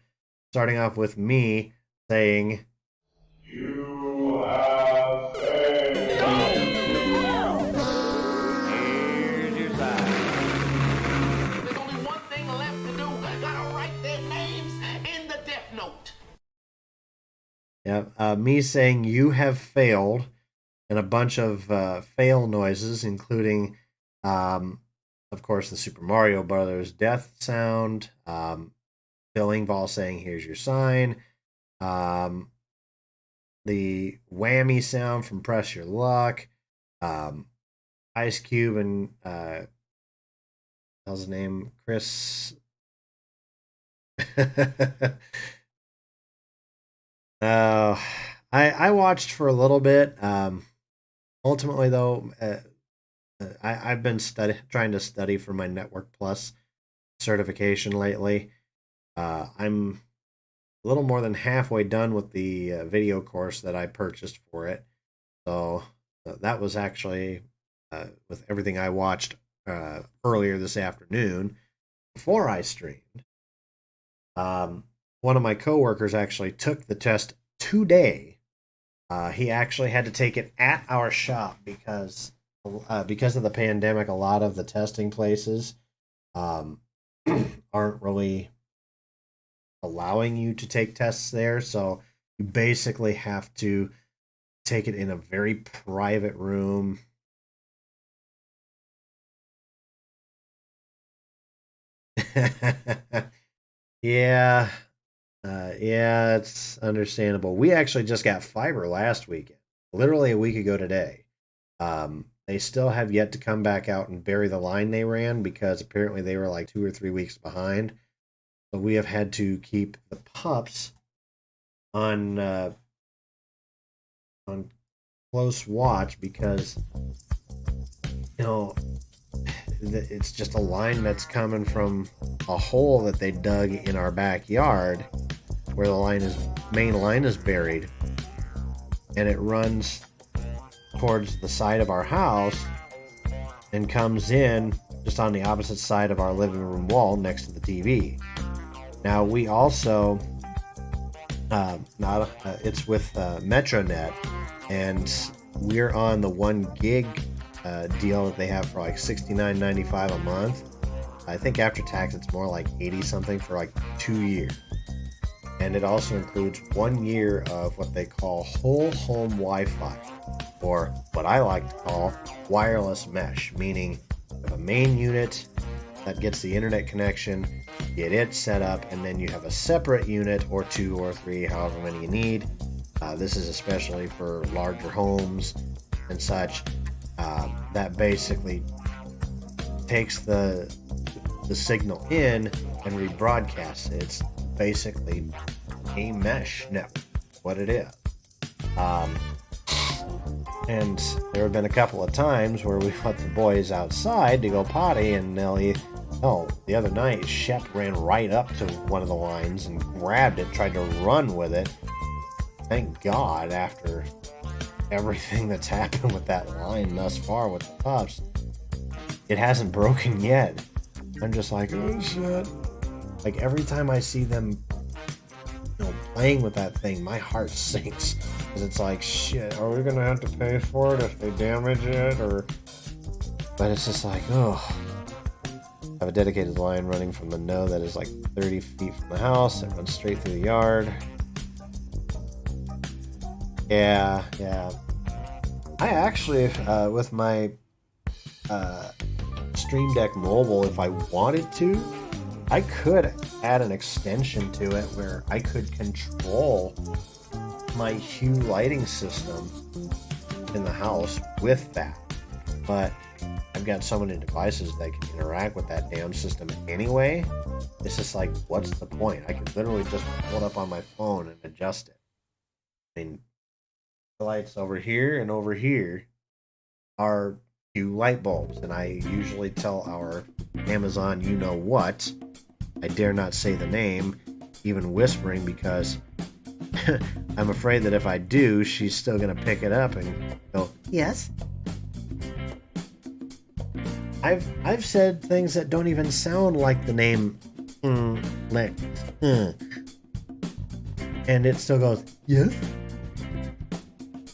starting off with me saying, "You have failed." Here's your sign. There's only one thing left to do. Gotta write their names in the death note. Yeah, me saying "you have failed," and a bunch of fail noises, including, of course, the Super Mario Brothers death sound. Bill Engvall saying "here's your sign." The whammy sound from Press Your Luck. Ice Cube and how's his name? Chris. I watched for a little bit. Ultimately, though, I've been trying to study for my Network Plus certification lately. I'm a little more than halfway done with the video course that I purchased for it. So that was actually with everything I watched earlier this afternoon before I streamed. One of my coworkers actually took the test today. He actually had to take it at our shop because of the pandemic. A lot of the testing places aren't really allowing you to take tests there. So you basically have to take it in a very private room. Yeah. Yeah, it's understandable. We actually just got fiber last weekend, literally a week ago today. They still have yet to come back out and bury the line they ran because apparently they were like 2 or 3 weeks behind. So we have had to keep the pups on close watch because, you know, it's just a line that's coming from a hole that they dug in our backyard where the main line is buried, and it runs towards the side of our house and comes in just on the opposite side of our living room wall next to the TV. Now we also it's with MetroNet, and we're on the 1 gig deal that they have for like $69.95 a month. I think after tax it's more like 80 something for like 2 years. And it also includes 1 year of what they call whole home Wi-Fi, or what I like to call wireless mesh, meaning you have a main unit that gets the internet connection, get it set up, and then you have a separate unit or 2 or 3, however many you need. This is especially for larger homes and such. That basically takes the signal in and rebroadcasts it. It's basically a mesh network, what it is. And there have been a couple of times where we let the boys outside to go potty, and the other night Shep ran right up to one of the lines and grabbed it, tried to run with it. Thank God, after everything that's happened with that line thus far with the pups, it hasn't broken yet. I'm just like, oh shit. Like every time I see them, playing with that thing, my heart sinks. Because it's like, shit, are we gonna have to pay for it if they damage it? But it's just like, oh. I have a dedicated line running from the node that is like 30 feet from the house. It runs straight through the yard. Yeah. I actually, with my Stream Deck Mobile, if I wanted to, I could add an extension to it where I could control my Hue lighting system in the house with that. But I've got so many devices that can interact with that damn system anyway. It's just like, what's the point? I could literally just pull it up on my phone and adjust it. I mean, the lights over here and over here are Hue light bulbs, and I usually tell our Amazon you-know-what, I dare not say the name, even whispering, because I'm afraid that if I do, she's still going to pick it up and go, yes. I've said things that don't even sound like the name, and it still goes, yes.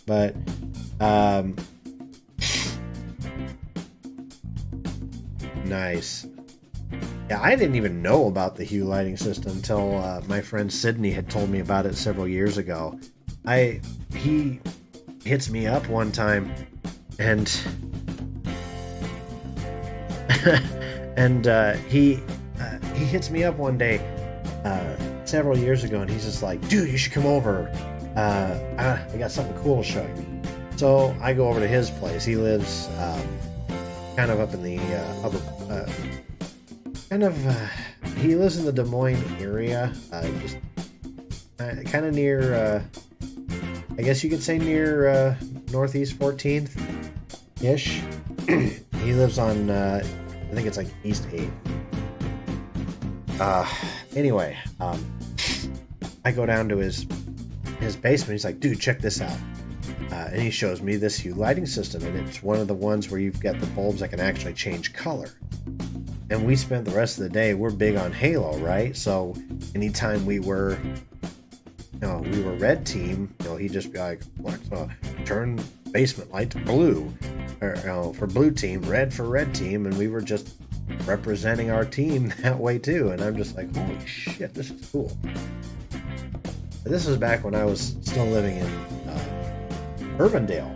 But, nice. Yeah, I didn't even know about the Hue lighting system until my friend Sydney had told me about it several years ago. He hits me up one time, and he hits me up one day several years ago, and he's just like, dude, you should come over. I got something cool to show you. So I go over to his place. He lives kind of up in the he lives in the Des Moines area, just kind of near, I guess you could say near Northeast 14th ish. He lives on I think it's like East 8. Anyway, I go down to his basement. He's like, dude, check this out. And he shows me this Hue lighting system, and it's one of the ones where you've got the bulbs that can actually change color. And we spent the rest of the day, we're big on Halo, right? So anytime we were red team, he'd just be like, turn basement light to blue. Or for blue team, red for red team, and we were just representing our team that way too. And I'm just like, holy shit, this is cool. But this was back when I was still living in Urbandale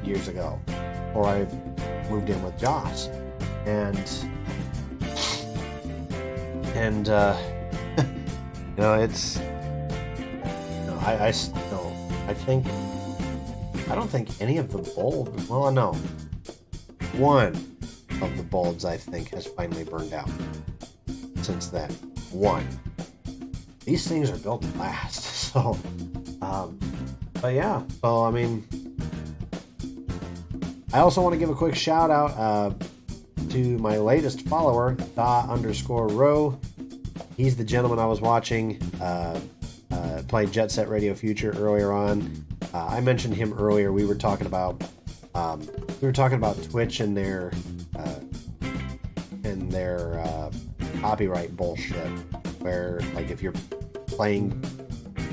years ago, before I moved in with Joss. And you know, it's, you know, I don't think any of the bulbs, well, no, one of the bulbs I think has finally burned out since then. One. These things are built to last. So, but yeah, so I mean, I also want to give a quick shout out to my latest follower, Da_Row. He's the gentleman I was watching played Jet Set Radio Future earlier on. I mentioned him earlier. We were talking about Twitch and their copyright bullshit, where like if you're playing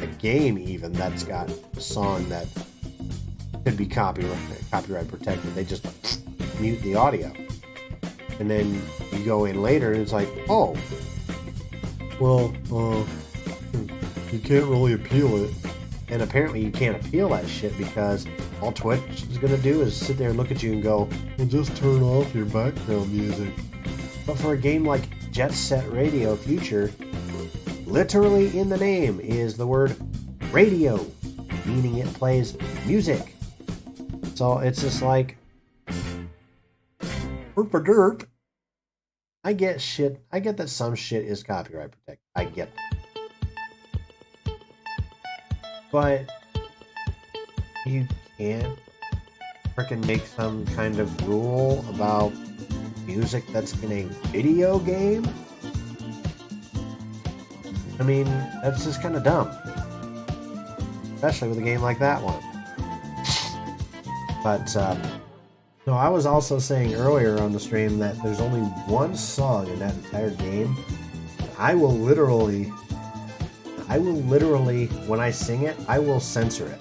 a game even that's got a song that could be copyright protected, they just mute the audio. And then you go in later and it's like, oh, well, you can't really appeal it. And apparently you can't appeal that shit because all Twitch is going to do is sit there and look at you and go, well, just turn off your background music. But for a game like Jet Set Radio Future, literally in the name is the word radio, meaning it plays music. So it's just like, derp. I get shit. I get that some shit is copyright protected. I get that. But you can't frickin' make some kind of rule about music that's in a video game? I mean, that's just kind of dumb. Especially with a game like that one. But, no, I was also saying earlier on the stream that there's only one song in that entire game. I will literally, when I sing it, I will censor it.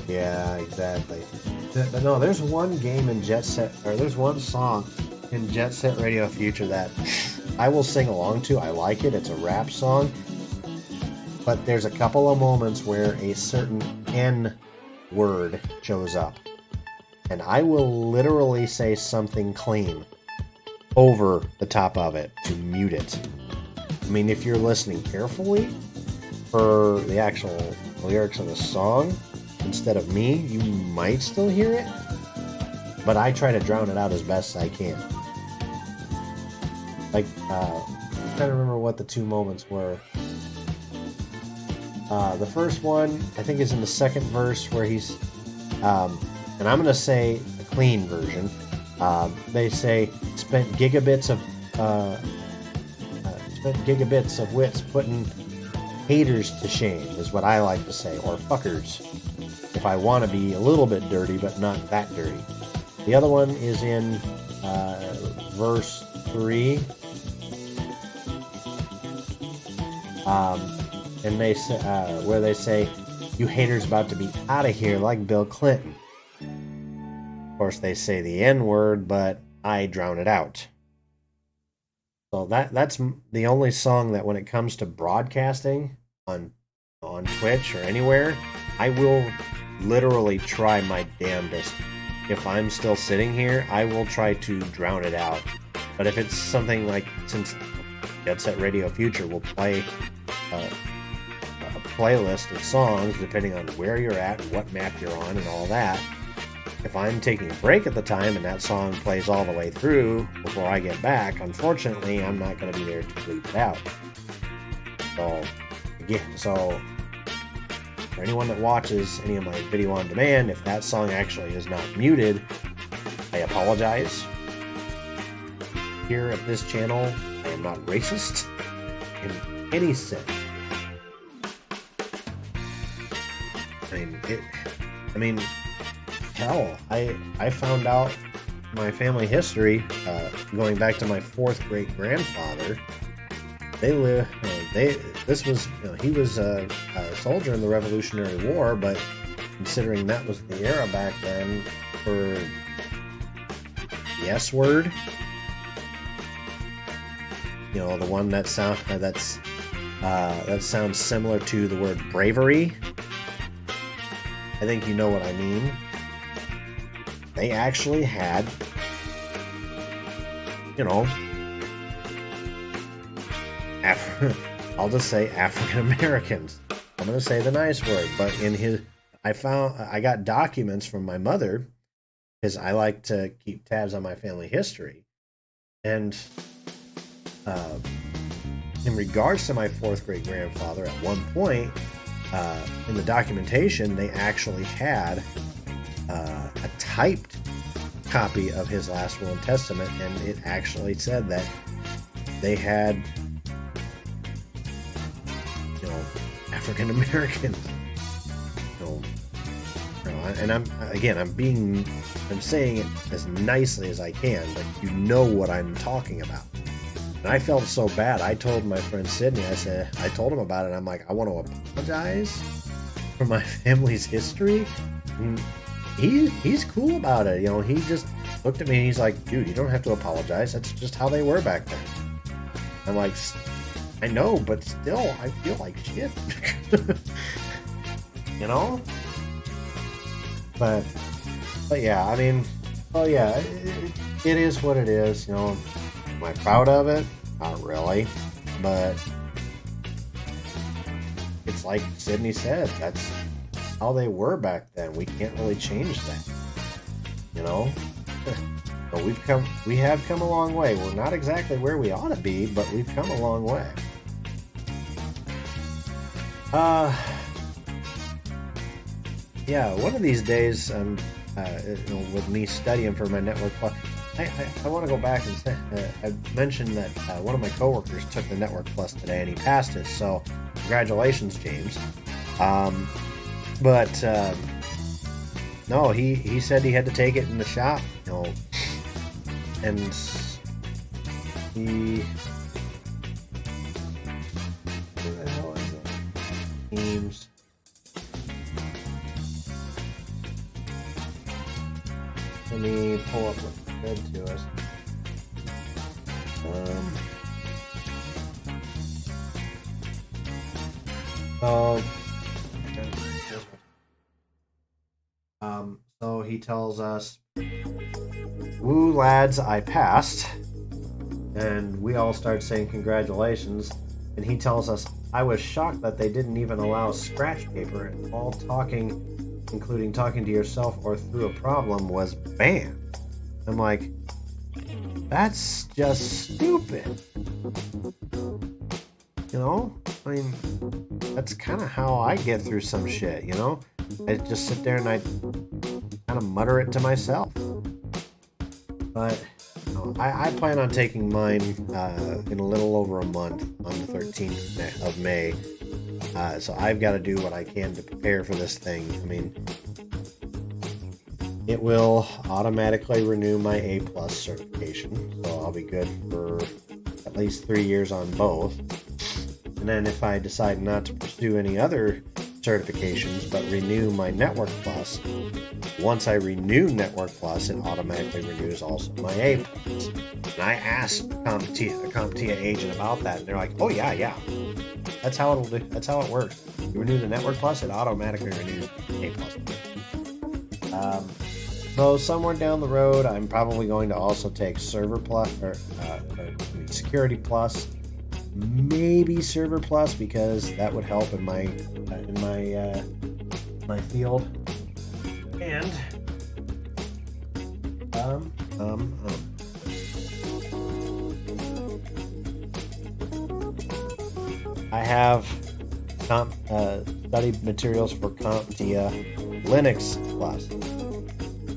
Yeah, exactly. But no, there's one game in there's one song in Jet Set Radio Future that I will sing along to. I like it. It's a rap song. But there's a couple of moments where a certain N word shows up. And I will literally say something clean over the top of it to mute it. I mean, if you're listening carefully for the actual lyrics of the song, instead of me, you might still hear it. But I try to drown it out as best I can. Like, I'm trying to remember what the two moments were. The first one, I think, is in the second verse where he's, and I'm going to say the clean version. They say, spent gigabits of wits putting haters to shame, is what I like to say, or fuckers, if I want to be a little bit dirty, but not that dirty. The other one is in verse 3. And they say, where they say, you haters about to be out of here like Bill Clinton. Of course, they say the N-word, but I drown it out. So that's the only song that when it comes to broadcasting on Twitch or anywhere, I will literally try my damnedest. If I'm still sitting here, I will try to drown it out. But if it's something like, since Jet Set Radio Future will play a playlist of songs depending on where you're at, what map you're on, and all that. If I'm taking a break at the time and that song plays all the way through before I get back, unfortunately, I'm not going to be there to bleep it out. So, again, for anyone that watches any of my video on demand, if that song actually is not muted, I apologize. Here at this channel, I am not racist in any sense. Hell, I found out my family history going back to my fourth great grandfather. they live. This was, he was a soldier in the Revolutionary War, but considering that was the era back then for the S word, the one that sounds similar to the word bravery. I think you know what I mean. They actually had, I'll just say African Americans. I'm going to say the nice word, but I got documents from my mother, because I like to keep tabs on my family history. And in regards to my 4th great grandfather, at one point in the documentation, they actually had a typed copy of his last will and testament, and it actually said that they had, African Americans. And I'm saying it as nicely as I can, but you know what I'm talking about. And I felt so bad. I told my friend Sydney, I told him about it. I'm like, I want to apologize for my family's history. And he's cool about it. He just looked at me and he's like, dude, you don't have to apologize. That's just how they were back then. I'm like, I know, but still, I feel like shit. But yeah, I mean, it is what it is. Am I proud of it? Not really, but it's like Sydney said, that's how they were back then. We can't really change that, But we have come a long way. We're not exactly where we ought to be, but we've come a long way. Yeah, one of these days, with me studying for my Network Plus, I want to go back and say, I mentioned that one of my coworkers took the Network Plus today and he passed it, so congratulations, James. But no, he said he had to take it in the shop, and he... Who the hell is it? Teams... Let me pull up what he said to us. So he tells us, "Woo, lads, I passed." And we all start saying congratulations. And he tells us, "I was shocked that they didn't even allow scratch paper, and all talking, including talking to yourself or through a problem, was banned." I'm like, that's just stupid. I mean, that's kind of how I get through some shit, I just sit there and I kind of mutter it to myself. But I plan on taking mine in a little over a month, on the 13th of May. So I've got to do what I can to prepare for this thing. I mean, it will automatically renew my A+ certification, so I'll be good for at least 3 years on both. And then if I decide not to pursue any other certifications but renew my Network Plus, once I renew Network Plus, it automatically renews also my A+. And I asked a CompTIA agent about that, and they're like, "Oh yeah, that's how it'll do. That's how it works. You renew the Network Plus, it automatically renews A+." So somewhere down the road, I'm probably going to also take Server Plus or Security Plus, maybe Server Plus, because that would help in my field. And I have study materials for CompTIA Linux Plus.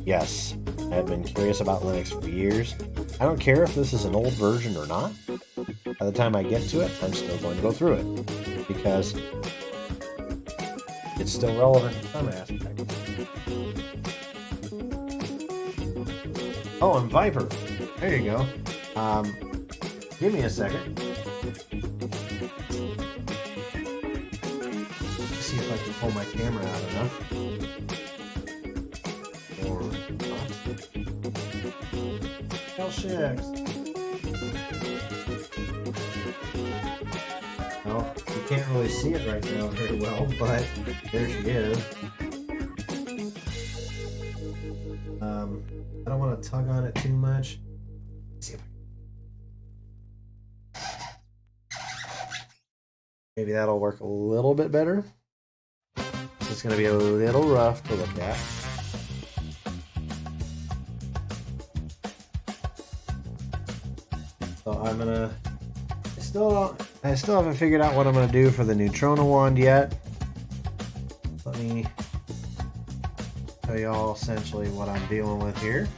Yes, I've been curious about Linux for years. I don't care if this is an old version or not. By the time I get to it, I'm still going to go through it, because it's still relevant in some aspects. Oh, and Viper. There you go. Give me a second. I can pull my camera out enough. Or hell shucks. Well, you can't really see it right now very well, but there she is. I don't want to tug on it too much. Let's see if maybe that'll work a little bit better. It's going to be a little rough to look at. So I'm gonna. I still haven't figured out what I'm gonna do for the Neutrona wand yet. Let me show y'all essentially what I'm dealing with here.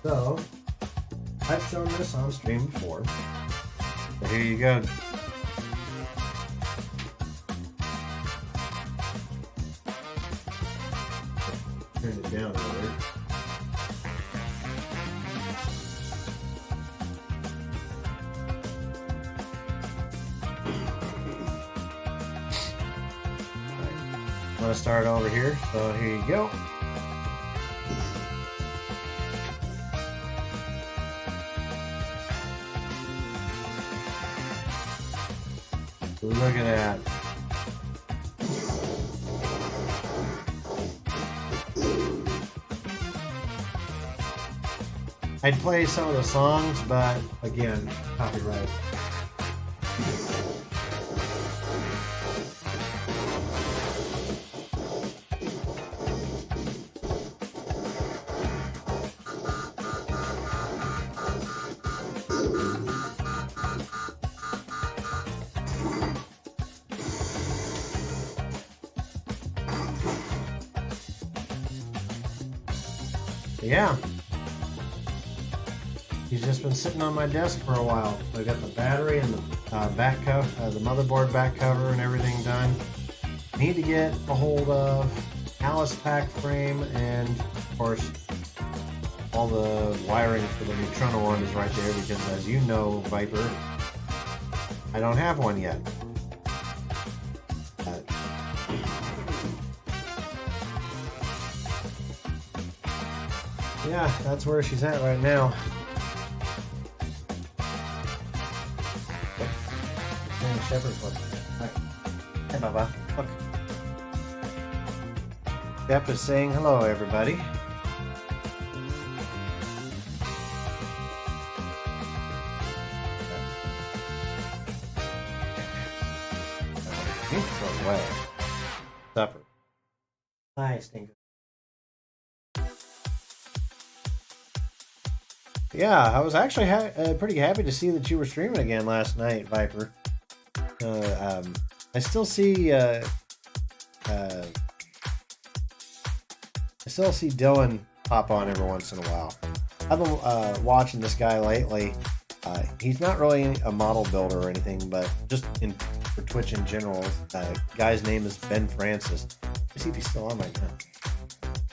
So I've shown this on stream before. So here you go. Turn it down a little. I'm going to start over here, so here you go. Look at that. I'd play some of the songs, but again, copyright. Yeah, he's just been sitting on my desk for a while. I got the battery and the back cover, the motherboard back cover, and everything done. Need to get a hold of Alice pack frame, and of course, all the wiring for the Neutrona one is right there because, as you know, Viper, I don't have one yet. Yeah, that's where she's at right now. Hey, Shepherd, look. Hey, Baba, look. Shep is saying hello, everybody. Throw away. Supper. Hi, Stinker. Yeah, I was actually pretty happy to see that you were streaming again last night, Viper. I still see Dylan pop on every once in a while. I've been watching this guy lately. He's not really a model builder or anything, but just for Twitch in general. Guy's name is Ben Francis. Let's see if he's still on right now.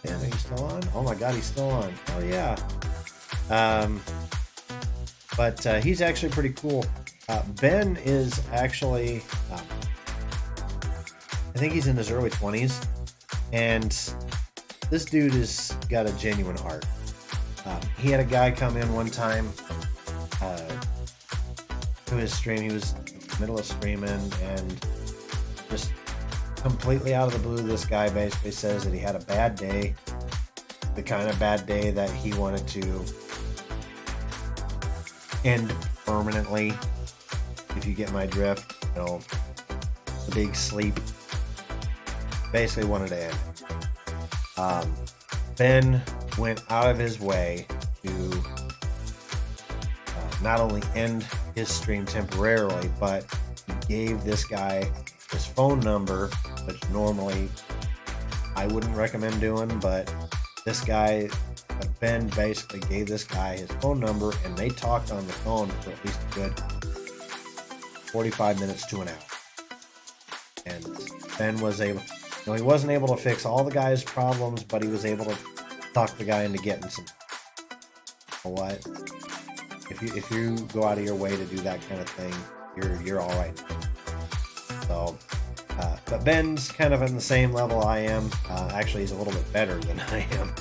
Man, are you still on? Oh my God, he's still on. Oh yeah. But he's actually pretty cool. Ben is actually, I think he's in his early 20s, and this dude has got a genuine heart. He had a guy come in one time to his stream. He was in the middle of streaming, and just completely out of the blue, this guy basically says that he had a bad day, the kind of bad day that he wanted to end permanently, if you get my drift. You know, the big sleep. Basically wanted to end. Ben went out of his way to not only end his stream temporarily, but he gave this guy his phone number, which normally I wouldn't recommend doing, but this guy, Ben, basically gave this guy his phone number, and they talked on the phone for at least a good 45 minutes to an hour. And Ben was able, he wasn't able to fix all the guy's problems, but he was able to talk the guy into getting some. You know what? If you go out of your way to do that kind of thing, you're all right. So, but Ben's kind of on the same level I am. Actually, he's a little bit better than I am.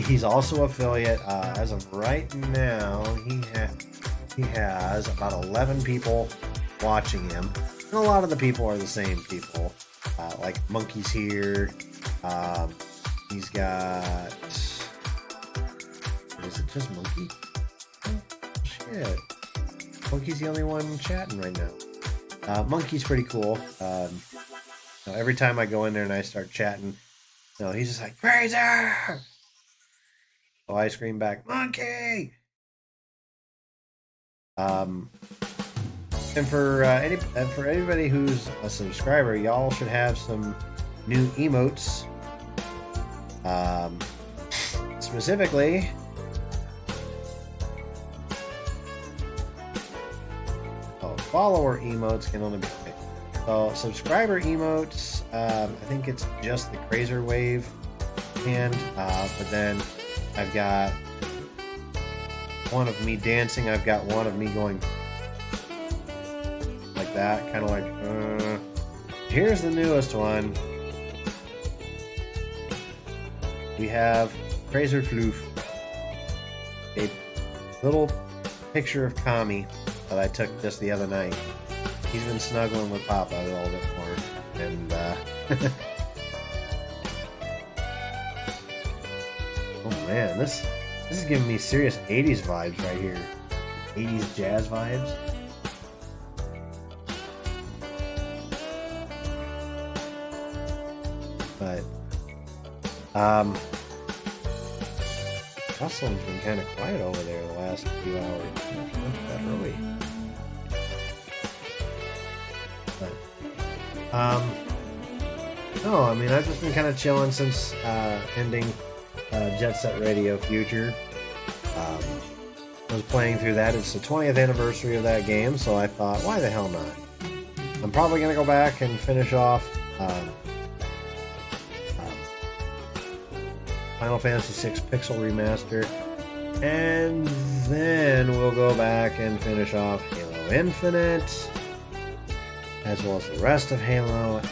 He's also affiliate. As of right now, he has about 11 people watching him. And a lot of the people are the same people. Like Monkey's here. He's got... Is it just Monkey? Oh, shit. Monkey's the only one chatting right now. Monkey's pretty cool. Every time I go in there and I start chatting, he's just like, Fraser! So I scream back, Monkey! And for anybody who's a subscriber, y'all should have some new emotes. Specifically, follower emotes can only be picked. So subscriber emotes, I think it's just the Krazer Wave hand, but then I've got one of me dancing. I've got one of me going like that, kind of like. Here's the newest one. We have Krazer Floof, a little picture of Kami that I took just the other night. He's been snuggling with Papa a little bit more, and oh man, this is giving me serious 80s vibes right here. 80s jazz vibes. But Jocelyn's been kind of quiet over there the last few hours. Not that early. But no, I mean, I've just been kind of chilling since ending Jet Set Radio Future. I was playing through that. It's the 20th anniversary of that game, so I thought, why the hell not? I'm probably going to go back and finish off Final Fantasy VI Pixel Remaster, and then we'll go back and finish off Halo Infinite, as well as the rest of Halo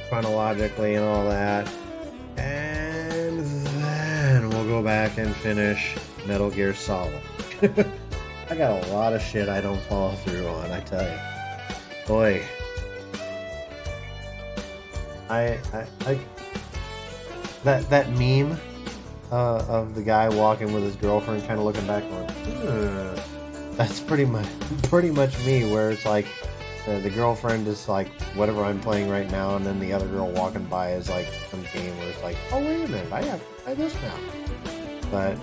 chronologically and all that, and then we'll go back and finish Metal Gear Solid. I got a lot of shit I don't follow through on, I tell you. Boy. That meme of the guy walking with his girlfriend, kind of looking back, going, that's pretty much me. Where it's like the girlfriend is like whatever I'm playing right now, and then the other girl walking by is like some game where it's like, oh wait a minute, I have to play this now. But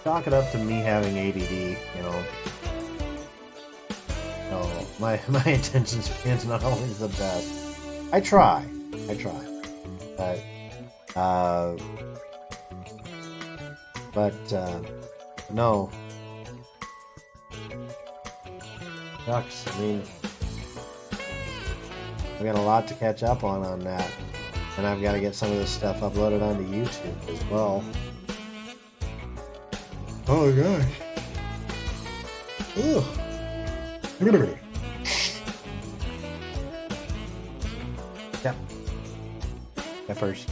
chalk it up to me having ADD, So my attention span's not always the best. I try, but no. Shucks, I mean, I've got a lot to catch up on that, and I've got to get some of this stuff uploaded onto YouTube as well. Oh gosh. Ugh. Yep. At first.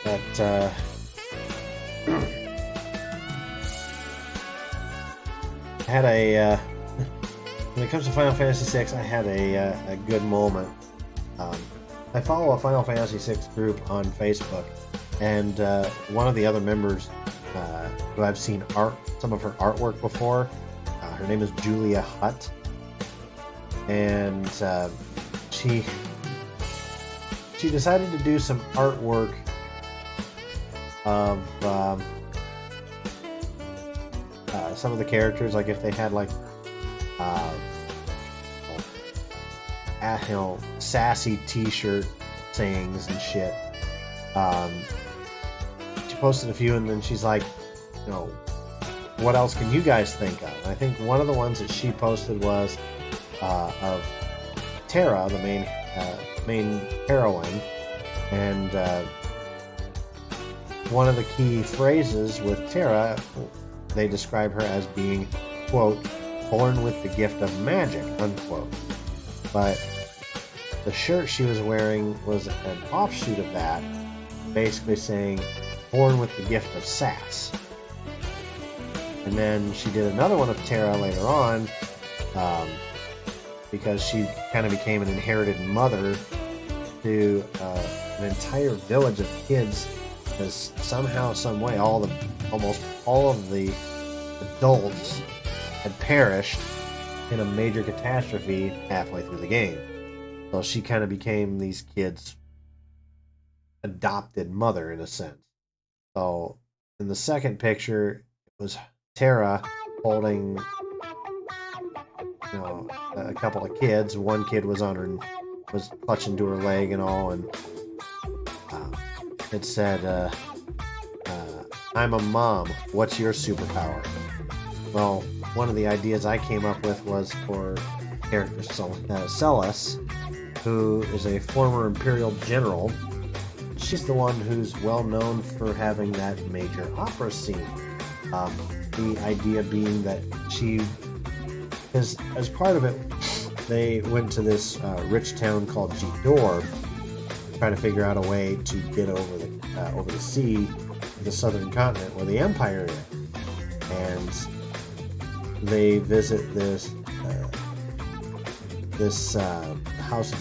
But, I had a, when it comes to Final Fantasy VI, I had a good moment. I follow a Final Fantasy VI group on Facebook, and one of the other members who I've seen some of her artwork before, her name is Julia Hutt, and she decided to do some artwork of some of the characters, like if they had like sassy t-shirt sayings and shit. She posted a few, and then she's like, what else can you guys think of? And I think one of the ones that she posted was of Terra, the main heroine, and one of the key phrases with Terra they describe her as being, quote, born with the gift of magic, unquote. But the shirt she was wearing was an offshoot of that, basically saying, born with the gift of sass. And then she did another one of Tara later on, because she kind of became an inherited mother to an entire village of kids, because somehow, some way, almost all of the adults had perished in a major catastrophe halfway through the game. So she kind of became these kids' adopted mother in a sense. So in the second picture, it was Tara holding, a couple of kids. One kid was was clutching to her leg and all, and it said, "I'm a mom. What's your superpower?" Well, one of the ideas I came up with was for character Celes, who is a former Imperial general. She's the one who's well known for having that major opera scene. The idea being that she, as part of it, they went to this rich town called Jidor, trying to figure out a way to get over the sea to the southern continent where the Empire is. And they visit this house of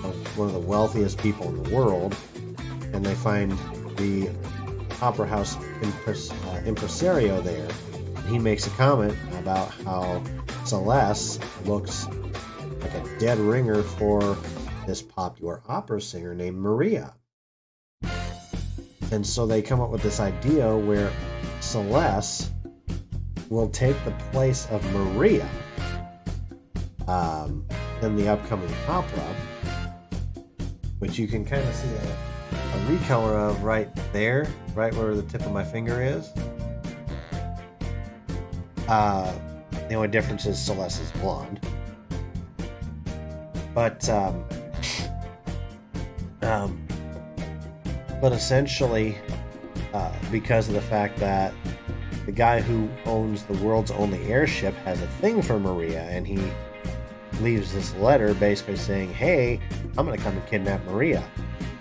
of one of the wealthiest people in the world, and they find the opera house impresario there. And he makes a comment about how Celes looks like a dead ringer for this popular opera singer named Maria. And so they come up with this idea where Celes will take the place of Maria in the upcoming opera, which you can kind of see a recolor of right there, right where the tip of my finger is. The only difference is Celes is blonde. But essentially, because of the fact that the guy who owns the world's only airship has a thing for Maria, and he leaves this letter basically saying, "Hey, I'm going to come and kidnap Maria,"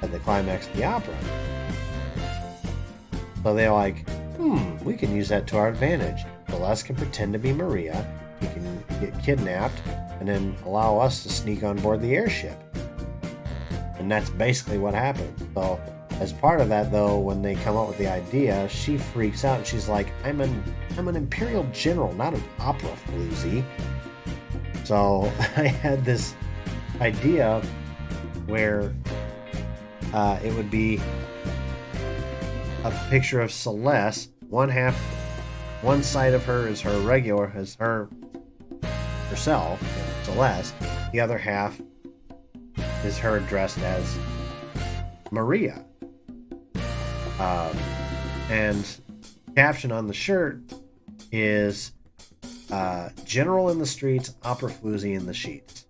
at the climax of the opera. So they're like, we can use that to our advantage. Celes can pretend to be Maria, he can get kidnapped, and then allow us to sneak on board the airship. And that's basically what happened. So as part of that, though, when they come up with the idea, she freaks out and she's like, I'm an Imperial general, not an opera floozy. So I had this idea where it would be a picture of Celes. One side of her is her regular, as herself, Celes. The other half is her dressed as Maria. And caption on the shirt is General in the streets, opera floozy in the sheets.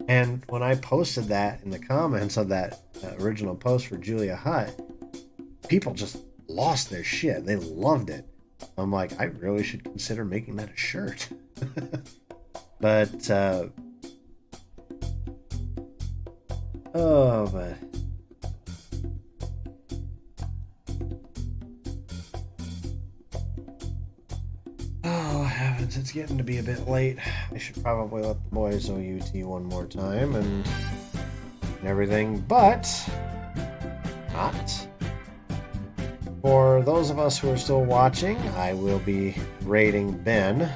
And when I posted that in the comments of that original post for Julia Hutt, people just lost their shit. They loved it. I'm like, I really should consider making that a shirt. But oh heavens, it's getting to be a bit late. I should probably let the boys OUT one more time and everything, but not. For those of us who are still watching, I will be rating Ben,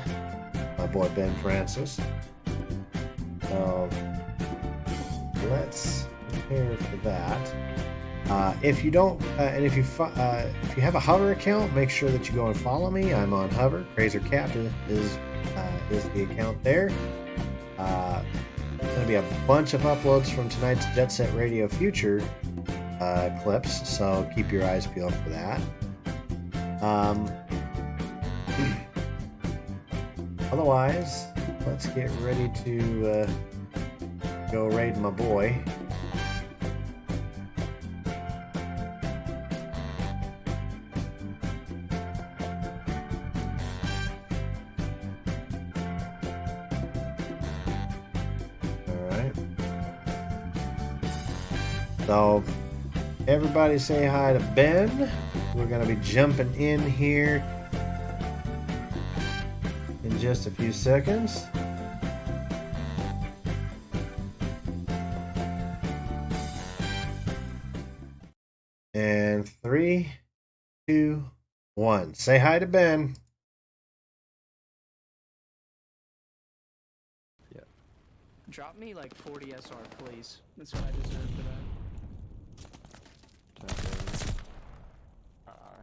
my boy Ben Francis. So let's prepare for that. If you don't, and if you have a Hover account, make sure that you go and follow me. I'm on Hover. KrazerKap is the account there. There's going to be a bunch of uploads from tonight's Jet Set Radio Future clips, so keep your eyes peeled for that. Otherwise, let's get ready to go raid my boy. So, everybody say hi to Ben. We're going to be jumping in here in just a few seconds. And 3, 2, 1. Say hi to Ben. Drop me like 40 SR, please. That's what I deserve for that.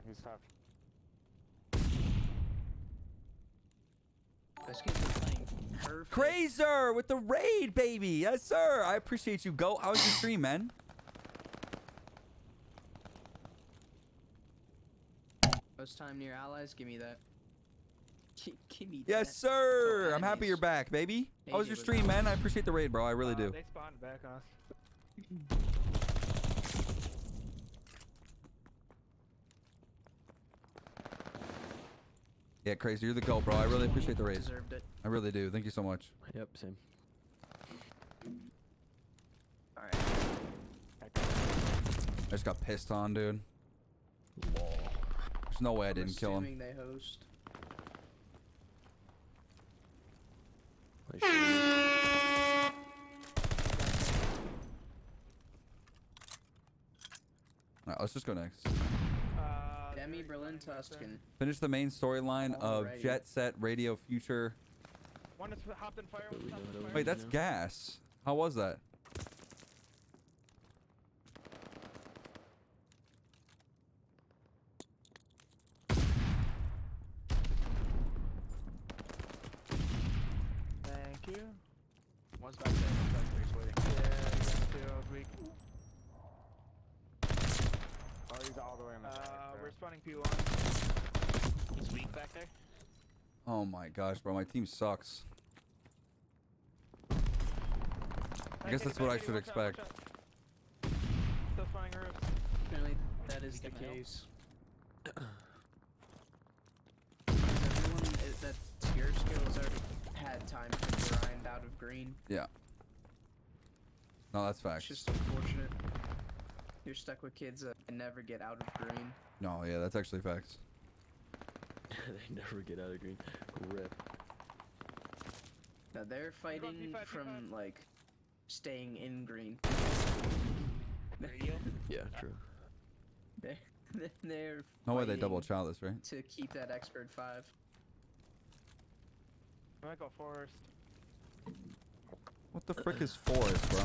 He's tough. This kid's playing perfect. Krazer with the raid, baby. Yes, sir. I appreciate you. Go. How was your stream, man? Most time near allies, give me that. Give me that. Yes, sir. I'm happy you're back, baby. How was your stream, man? I appreciate the raid, bro. I really do. They spawned back on us. Yeah, Crazy, you're the GOAT, bro. I really appreciate the raid. Deserved it. I really do. Thank you so much. Yep, same. Alright. I just got pissed on, dude. There's no way I didn't kill him. Assuming they host. Alright, let's just go next. Demi Berlin Tuscan. Finish the main storyline of Alrighty. Jet Set Radio Future. One is hopped in fire. One's hopped in fire. Wait, that's gas. How was that? Thank you. One's back there. One's back there. He's waiting. Yeah, you got two. I was weak. Oh, he's all the way in the back. We're spawning P1. He's weak back there. Oh my gosh, bro. My team sucks. I guess that's what I should expect. Still spawning roofs. Apparently, that is the case. Everyone that's your skill has already had time to grind out of green. Yeah. No, that's facts. It's just unfortunate. You're stuck with kids that never get out of green. No, yeah, that's actually facts. They never get out of green. Rip. Now they're fighting from like staying in green. Yeah, true. They're No way they fighting double childless, right? to keep that expert 5. I might go forest. What the frick is Forest, bro?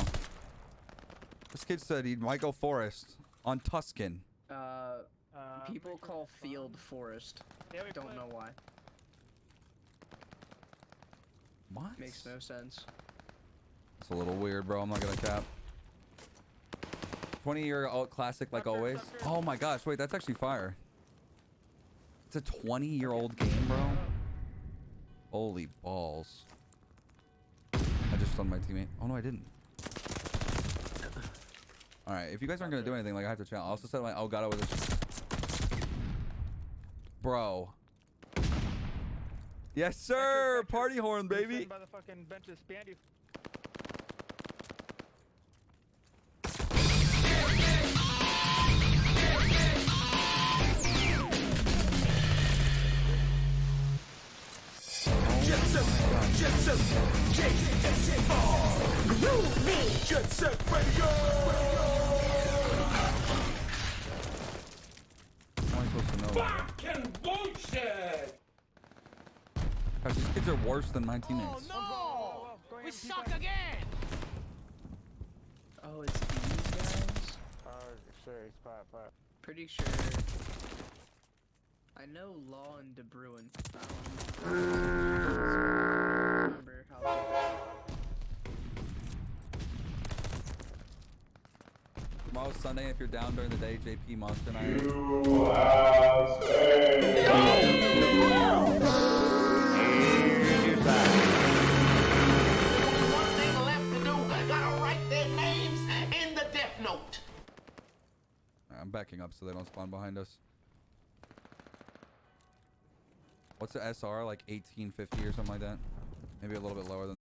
This kid said he might go Forest on Tuscan. People call field forest. Don't know why. What? Makes no sense. It's a little weird, bro. I'm not gonna cap. 20-year-old classic like always. Oh my gosh, wait, that's actually fire. It's a 20-year-old game, bro. Holy balls. I just stunned my teammate. Oh no, I didn't. Alright, if you guys aren't gonna do anything, like I have to challenge. I also said my oh god, I was bro. Yes, sir! Party horn, baby! By the fucking benches behind you. Jet Set Radio. How am I supposed to know? Fucking bullshit. Gosh, these kids are worse than my teammates. No! We suck again! Oh, it's these guys? Sure, he's pot. Pretty sure. I know Law and De Bruin. I don't remember how. Tomorrow's Sunday. If you're down during the day, JP, Monster, and I. One thing left to do. Gotta write their names in the death note. I'm backing up so they don't spawn behind us. What's the SR? Like 1850 or something like that? Maybe a little bit lower than